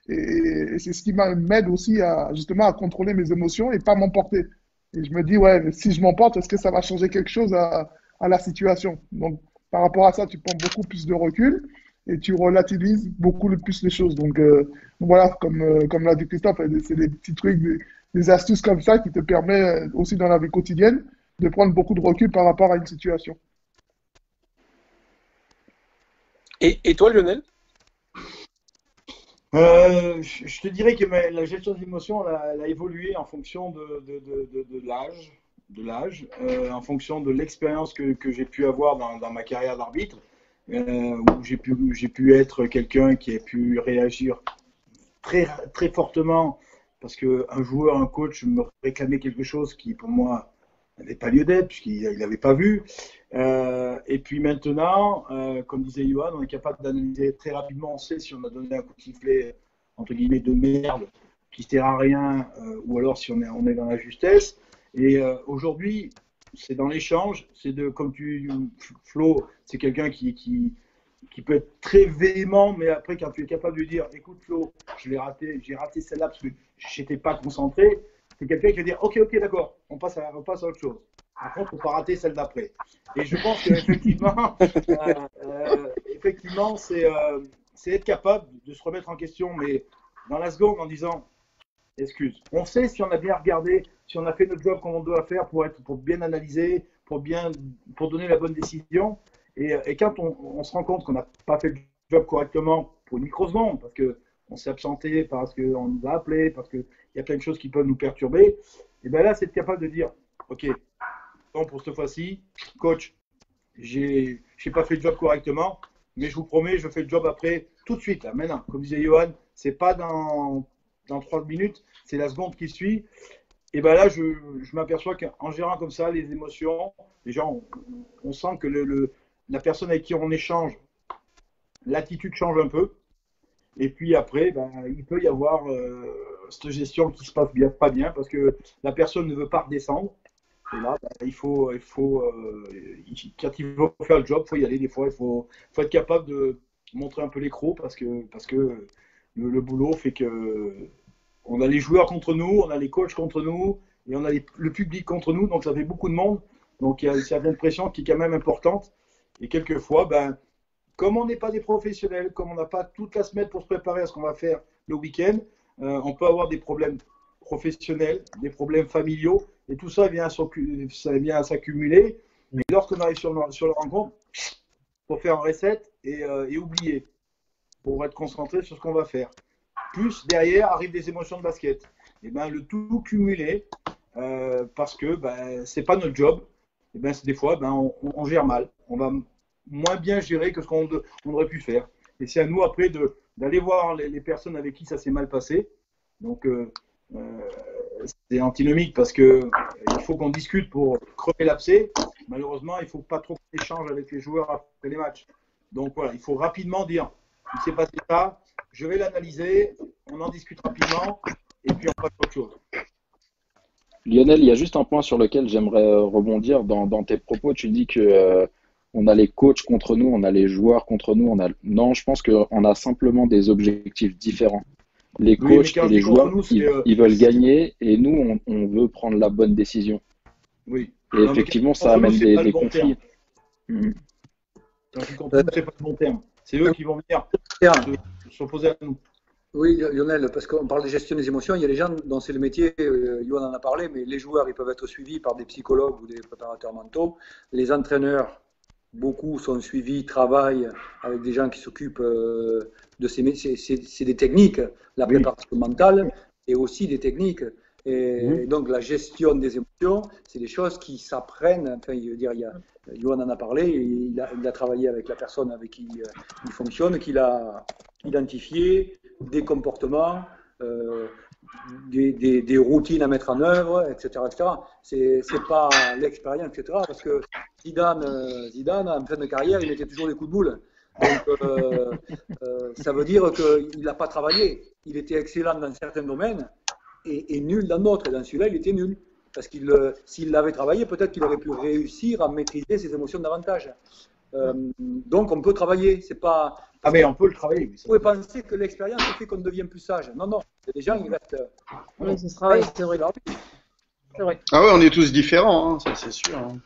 et c'est ce qui m'aide aussi justement à contrôler mes émotions et pas m'emporter. Et je me dis, ouais, mais si je m'emporte, est-ce que ça va changer quelque chose à la situation? Donc, par rapport à ça, tu prends beaucoup plus de recul et tu relativises beaucoup plus les choses. Donc voilà, comme l'a dit Christophe, c'est des petits trucs, des astuces comme ça qui te permettent aussi dans la vie quotidienne de prendre beaucoup de recul par rapport à une situation. Et toi, Lionel? Je te dirais que la gestion des émotions, elle a évolué en fonction de l'âge, en fonction de l'expérience que j'ai pu avoir dans ma carrière d'arbitre. Où j'ai pu être quelqu'un qui a pu réagir très, très fortement parce qu'un joueur, un coach me réclamait quelque chose qui pour moi n'avait pas lieu d'être puisqu'il n'avait pas vu. Et puis maintenant, comme disait Johan, on est capable d'analyser très rapidement. On sait si on a donné un coup de sifflet entre guillemets de merde qui ne sert à rien ou alors si on est dans la justesse. Et aujourd'hui, c'est dans l'échange, comme Flo, c'est quelqu'un qui peut être très véhément, mais après, quand tu es capable de lui dire, écoute Flo, j'ai raté celle-là parce que j'étais pas concentré, c'est quelqu'un qui va dire, ok, d'accord, on passe à autre chose. Par contre, il ne faut pas rater celle d'après. Et je pense qu'effectivement, effectivement, c'est être capable de se remettre en question, mais dans la seconde en disant, excuse. On sait si on a bien regardé, si on a fait notre job comme on doit faire pour bien analyser, pour donner la bonne décision. Et quand on se rend compte qu'on n'a pas fait le job correctement pour une microseconde, parce qu'on s'est absenté, parce qu'on nous a appelé, parce qu'il y a plein de choses qui peuvent nous perturber, et bien là, c'est être capable de dire, ok, bon, pour cette fois-ci, coach, j'ai pas fait le job correctement, mais je vous promets, je fais le job après, tout de suite, là, maintenant. Comme disait Johan, c'est pas dans 3 minutes, c'est la seconde qui suit. Et bien là, je m'aperçois qu'en gérant comme ça les émotions, déjà, on sent que la personne avec qui on échange, l'attitude change un peu. Et puis après, il peut y avoir cette gestion qui se passe pas bien parce que la personne ne veut pas redescendre. Et là, quand il faut faire le job, il faut y aller. Des fois, il faut être capable de montrer un peu l'écrou parce que le boulot fait que on a les joueurs contre nous, on a les coachs contre nous et on a le public contre nous, donc ça fait beaucoup de monde. Donc il y a une pression qui est quand même importante. Et quelquefois, ben, comme on n'est pas des professionnels, comme on n'a pas toute la semaine pour se préparer à ce qu'on va faire le week-end, on peut avoir des problèmes professionnels, des problèmes familiaux, et tout ça vient à s'accumuler. Et lorsqu'on arrive sur la rencontre, il faut faire un reset et oublier, pour être concentré sur ce qu'on va faire. Plus derrière arrivent des émotions de basket. Et ben le tout cumulé, parce que ben c'est pas notre job. Et ben des fois ben on gère mal. On va moins bien gérer que ce qu'on aurait pu faire. Et c'est à nous après d'aller voir les personnes avec qui ça s'est mal passé. Donc c'est antinomique parce que il faut qu'on discute pour crever l'abcès. Malheureusement, il faut pas trop qu'on échange avec les joueurs après les matchs. Donc voilà, il faut rapidement dire il s'est passé ça, je vais l'analyser, on en discute rapidement et puis on passe à autre chose. Lionel, il y a juste un point sur lequel j'aimerais rebondir. Dans tes propos, tu dis que on a les coachs contre nous, on a les joueurs contre nous. Non, je pense qu'on a simplement des objectifs différents. Les coachs et les joueurs, ils veulent gagner et nous, on veut prendre la bonne décision. Oui. Et non, effectivement, ça amène des conflits. Quand c'est pas le bon terme. C'est eux qui vont venir s'opposer à nous. Oui, Lionel, parce qu'on parle de gestion des émotions, il y a des gens dont c'est le métier, Yoann en a parlé, mais les joueurs, ils peuvent être suivis par des psychologues ou des préparateurs mentaux. Les entraîneurs, beaucoup sont suivis, travaillent avec des gens qui s'occupent de ces métiers. C'est des techniques, la préparation mentale, et aussi des techniques. Et donc la gestion des émotions, c'est des choses qui s'apprennent. Enfin, je veux dire, Yoann en a parlé, il a travaillé avec la personne avec qui il fonctionne, qu'il a identifié des comportements, des routines à mettre en œuvre, etc. C'est pas l'expérience, etc. Parce que Zidane, en fin de carrière, il mettait toujours des coups de boule. Donc, ça veut dire qu'il n'a pas travaillé. Il était excellent dans certains domaines et nul dans d'autres. Et dans celui-là, il était nul. Parce qu'il, s'il l'avait travaillé, peut-être qu'il aurait pu réussir à maîtriser ses émotions davantage. Donc, on peut travailler. C'est pas. Ah, mais on peut le travailler. Vous pouvez penser que l'expérience fait qu'on devient plus sage. Non, non. Il y a des gens qui restent. Oui, ce sera c'est vrai. C'est vrai. Ah ouais, on est tous différents, hein, ça c'est sûr. Hein.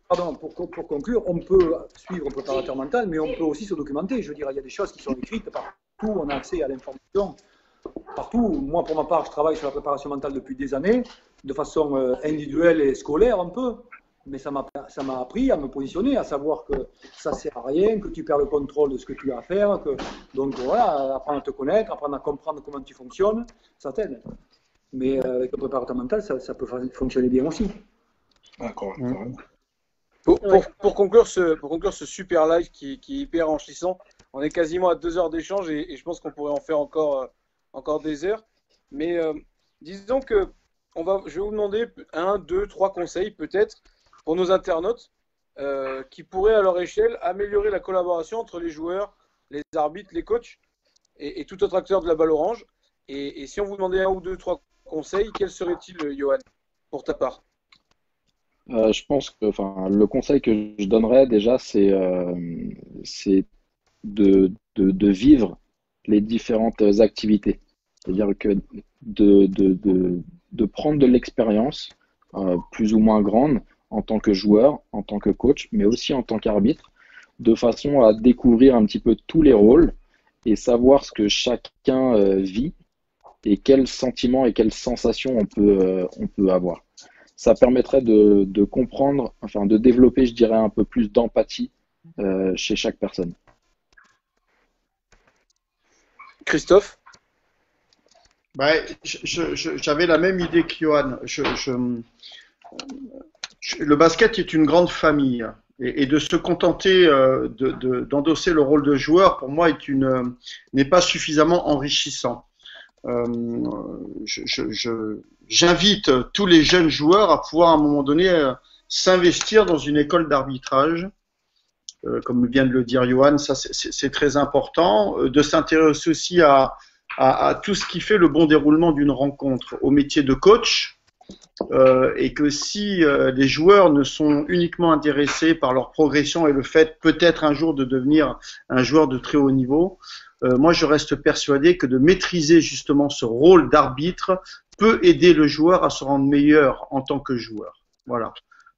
Pardon, pour conclure, on peut suivre un préparateur mental, mais on peut aussi se documenter. Je veux dire, il y a des choses qui sont écrites partout, on a accès à l'information partout. Moi, pour ma part, je travaille sur la préparation mentale depuis des années, de façon individuelle et scolaire un peu, mais ça m'a appris à me positionner, à savoir que ça ne sert à rien, que tu perds le contrôle de ce que tu as à faire, donc voilà, apprendre à te connaître, apprendre à comprendre comment tu fonctionnes, ça t'aide. Mais avec le préparateur mental, ça peut fonctionner bien aussi. D'accord. Pour conclure ce super live qui est hyper enrichissant, on est quasiment à 2 heures d'échange et je pense qu'on pourrait en faire encore des heures. Mais disons que je vais vous demander 1, 2, 3 conseils peut-être pour nos internautes qui pourraient à leur échelle améliorer la collaboration entre les joueurs, les arbitres, les coachs et tout autre acteur de la balle orange. Et si on vous demandait 1 ou 2, 3 conseils, quels seraient-ils, Yoann, pour ta part? Je pense que, le conseil que je donnerais déjà, c'est de vivre les différentes activités. C'est-à-dire que de prendre de l'expérience plus ou moins grande en tant que joueur, en tant que coach, mais aussi en tant qu'arbitre, de façon à découvrir un petit peu tous les rôles et savoir ce que chacun vit et quels sentiments et quelles sensations on peut avoir. Ça permettrait de comprendre, de développer, je dirais, un peu plus d'empathie chez chaque personne. Christophe? J'avais la même idée que Yoann. Le basket est une grande famille et de se contenter d'endosser le rôle de joueur, pour moi, n'est pas suffisamment enrichissant. J'invite tous les jeunes joueurs à pouvoir à un moment donné s'investir dans une école d'arbitrage, comme vient de le dire Yoann, ça c'est très important, de s'intéresser aussi à tout ce qui fait le bon déroulement d'une rencontre, au métier de coach, et que si les joueurs ne sont uniquement intéressés par leur progression et le fait peut-être un jour de devenir un joueur de très haut niveau, moi je reste persuadé que de maîtriser justement ce rôle d'arbitre peut aider le joueur à se rendre meilleur en tant que joueur. Voilà.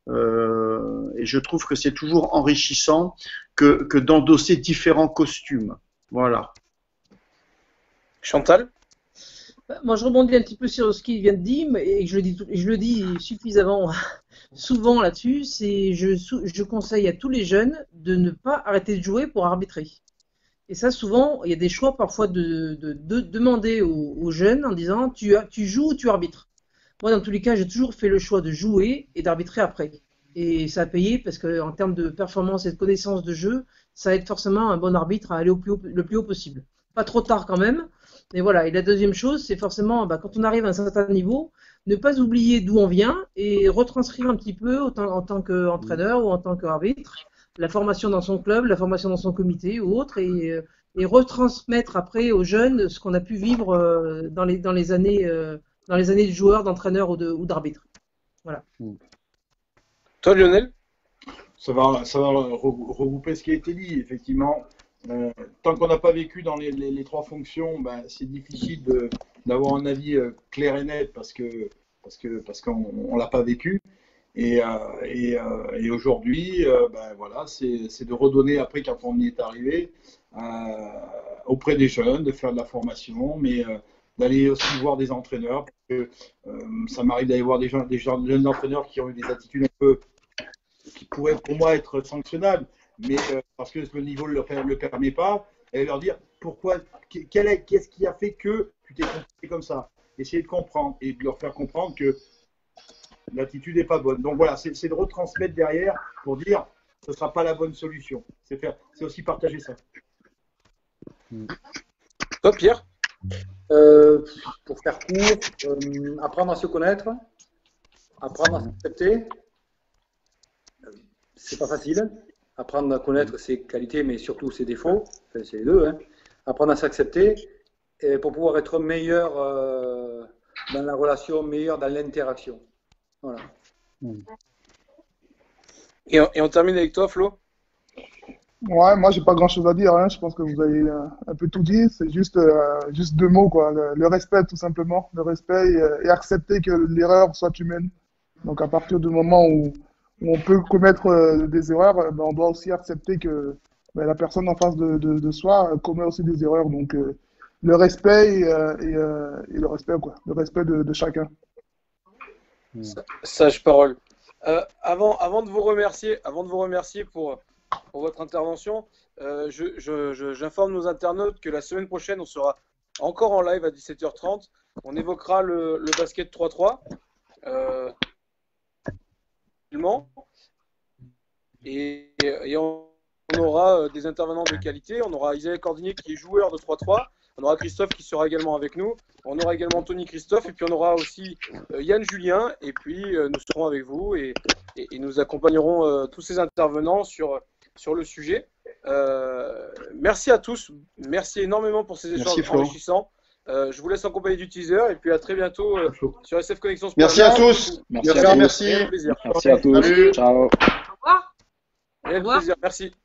Et je trouve que c'est toujours enrichissant que d'endosser différents costumes. Voilà. Chantal? Moi, je rebondis un petit peu sur ce qu'il vient de dire, et je le dis suffisamment souvent là-dessus, je conseille à tous les jeunes de ne pas arrêter de jouer pour arbitrer. Et ça, souvent, il y a des choix parfois de demander aux jeunes en disant tu joues ou tu arbitres. Moi, dans tous les cas, j'ai toujours fait le choix de jouer et d'arbitrer après. Et ça a payé parce qu'en termes de performance et de connaissance de jeu, ça aide forcément un bon arbitre à aller le plus haut possible. Pas trop tard quand même, mais voilà. Et la deuxième chose, c'est forcément, quand on arrive à un certain niveau, ne pas oublier d'où on vient et retranscrire un petit peu en tant qu'entraîneur ou en tant qu'arbitre, la formation dans son club, la formation dans son comité ou autre, et retransmettre après aux jeunes ce qu'on a pu vivre dans les années de joueur, d'entraîneur ou d'arbitre. Voilà. Toi, Lionel? Ça va regrouper ce qui a été dit, effectivement. Tant qu'on n'a pas vécu dans les trois fonctions, c'est difficile d'avoir un avis clair et net parce qu'on l'a pas vécu. Et aujourd'hui, voilà, c'est de redonner après quand on y est arrivé auprès des jeunes, de faire de la formation, mais d'aller aussi voir des entraîneurs. Parce que, ça m'arrive d'aller voir des jeunes entraîneurs qui ont eu des attitudes un peu qui pourraient pour moi être sanctionnables, mais parce que le niveau ne le permet pas, et leur dire pourquoi, qu'est-ce qui a fait que tu t'es comporté comme ça. Essayer de comprendre et de leur faire comprendre que l'attitude n'est pas bonne. Donc voilà, c'est de retransmettre derrière pour dire ce ne sera pas la bonne solution. C'est aussi partager ça. Toi, Pierre? Pour faire court, apprendre à se connaître, apprendre à s'accepter. C'est pas facile. Apprendre à connaître ses qualités, mais surtout ses défauts. Enfin, c'est les deux. Hein. Apprendre à s'accepter pour pouvoir être meilleur dans la relation, meilleur dans l'interaction. Voilà. Et on termine avec toi, Flo? Ouais, moi j'ai pas grand chose à dire, hein. Je pense que vous avez un peu tout dit. C'est juste deux mots, quoi. Le respect, tout simplement. Le respect et accepter que l'erreur soit humaine. Donc à partir du moment où on peut commettre des erreurs, on doit aussi accepter que la personne en face de soi commet aussi des erreurs. Donc le respect et le respect, quoi. Le respect de chacun. Sage parole. Avant de vous remercier pour votre intervention, j'informe nos internautes que la semaine prochaine, on sera encore en live à 17h30. On évoquera le basket 3-3. Et on aura des intervenants de qualité. On aura Isabelle Cordinier qui est joueur de 3-3. On aura Christophe qui sera également avec nous. On aura également Tony Christophe. Et puis on aura aussi Yann Julien. Et puis nous serons avec vous et nous accompagnerons tous ces intervenants sur le sujet. Merci à tous. Merci énormément pour ces échanges enrichissants. Je vous laisse en compagnie du teaser et puis à très bientôt sur SF Connexion Sport. Merci à tous. Merci à tous. Merci à tous. Salut. Ciao. Au revoir. Avec plaisir. Merci.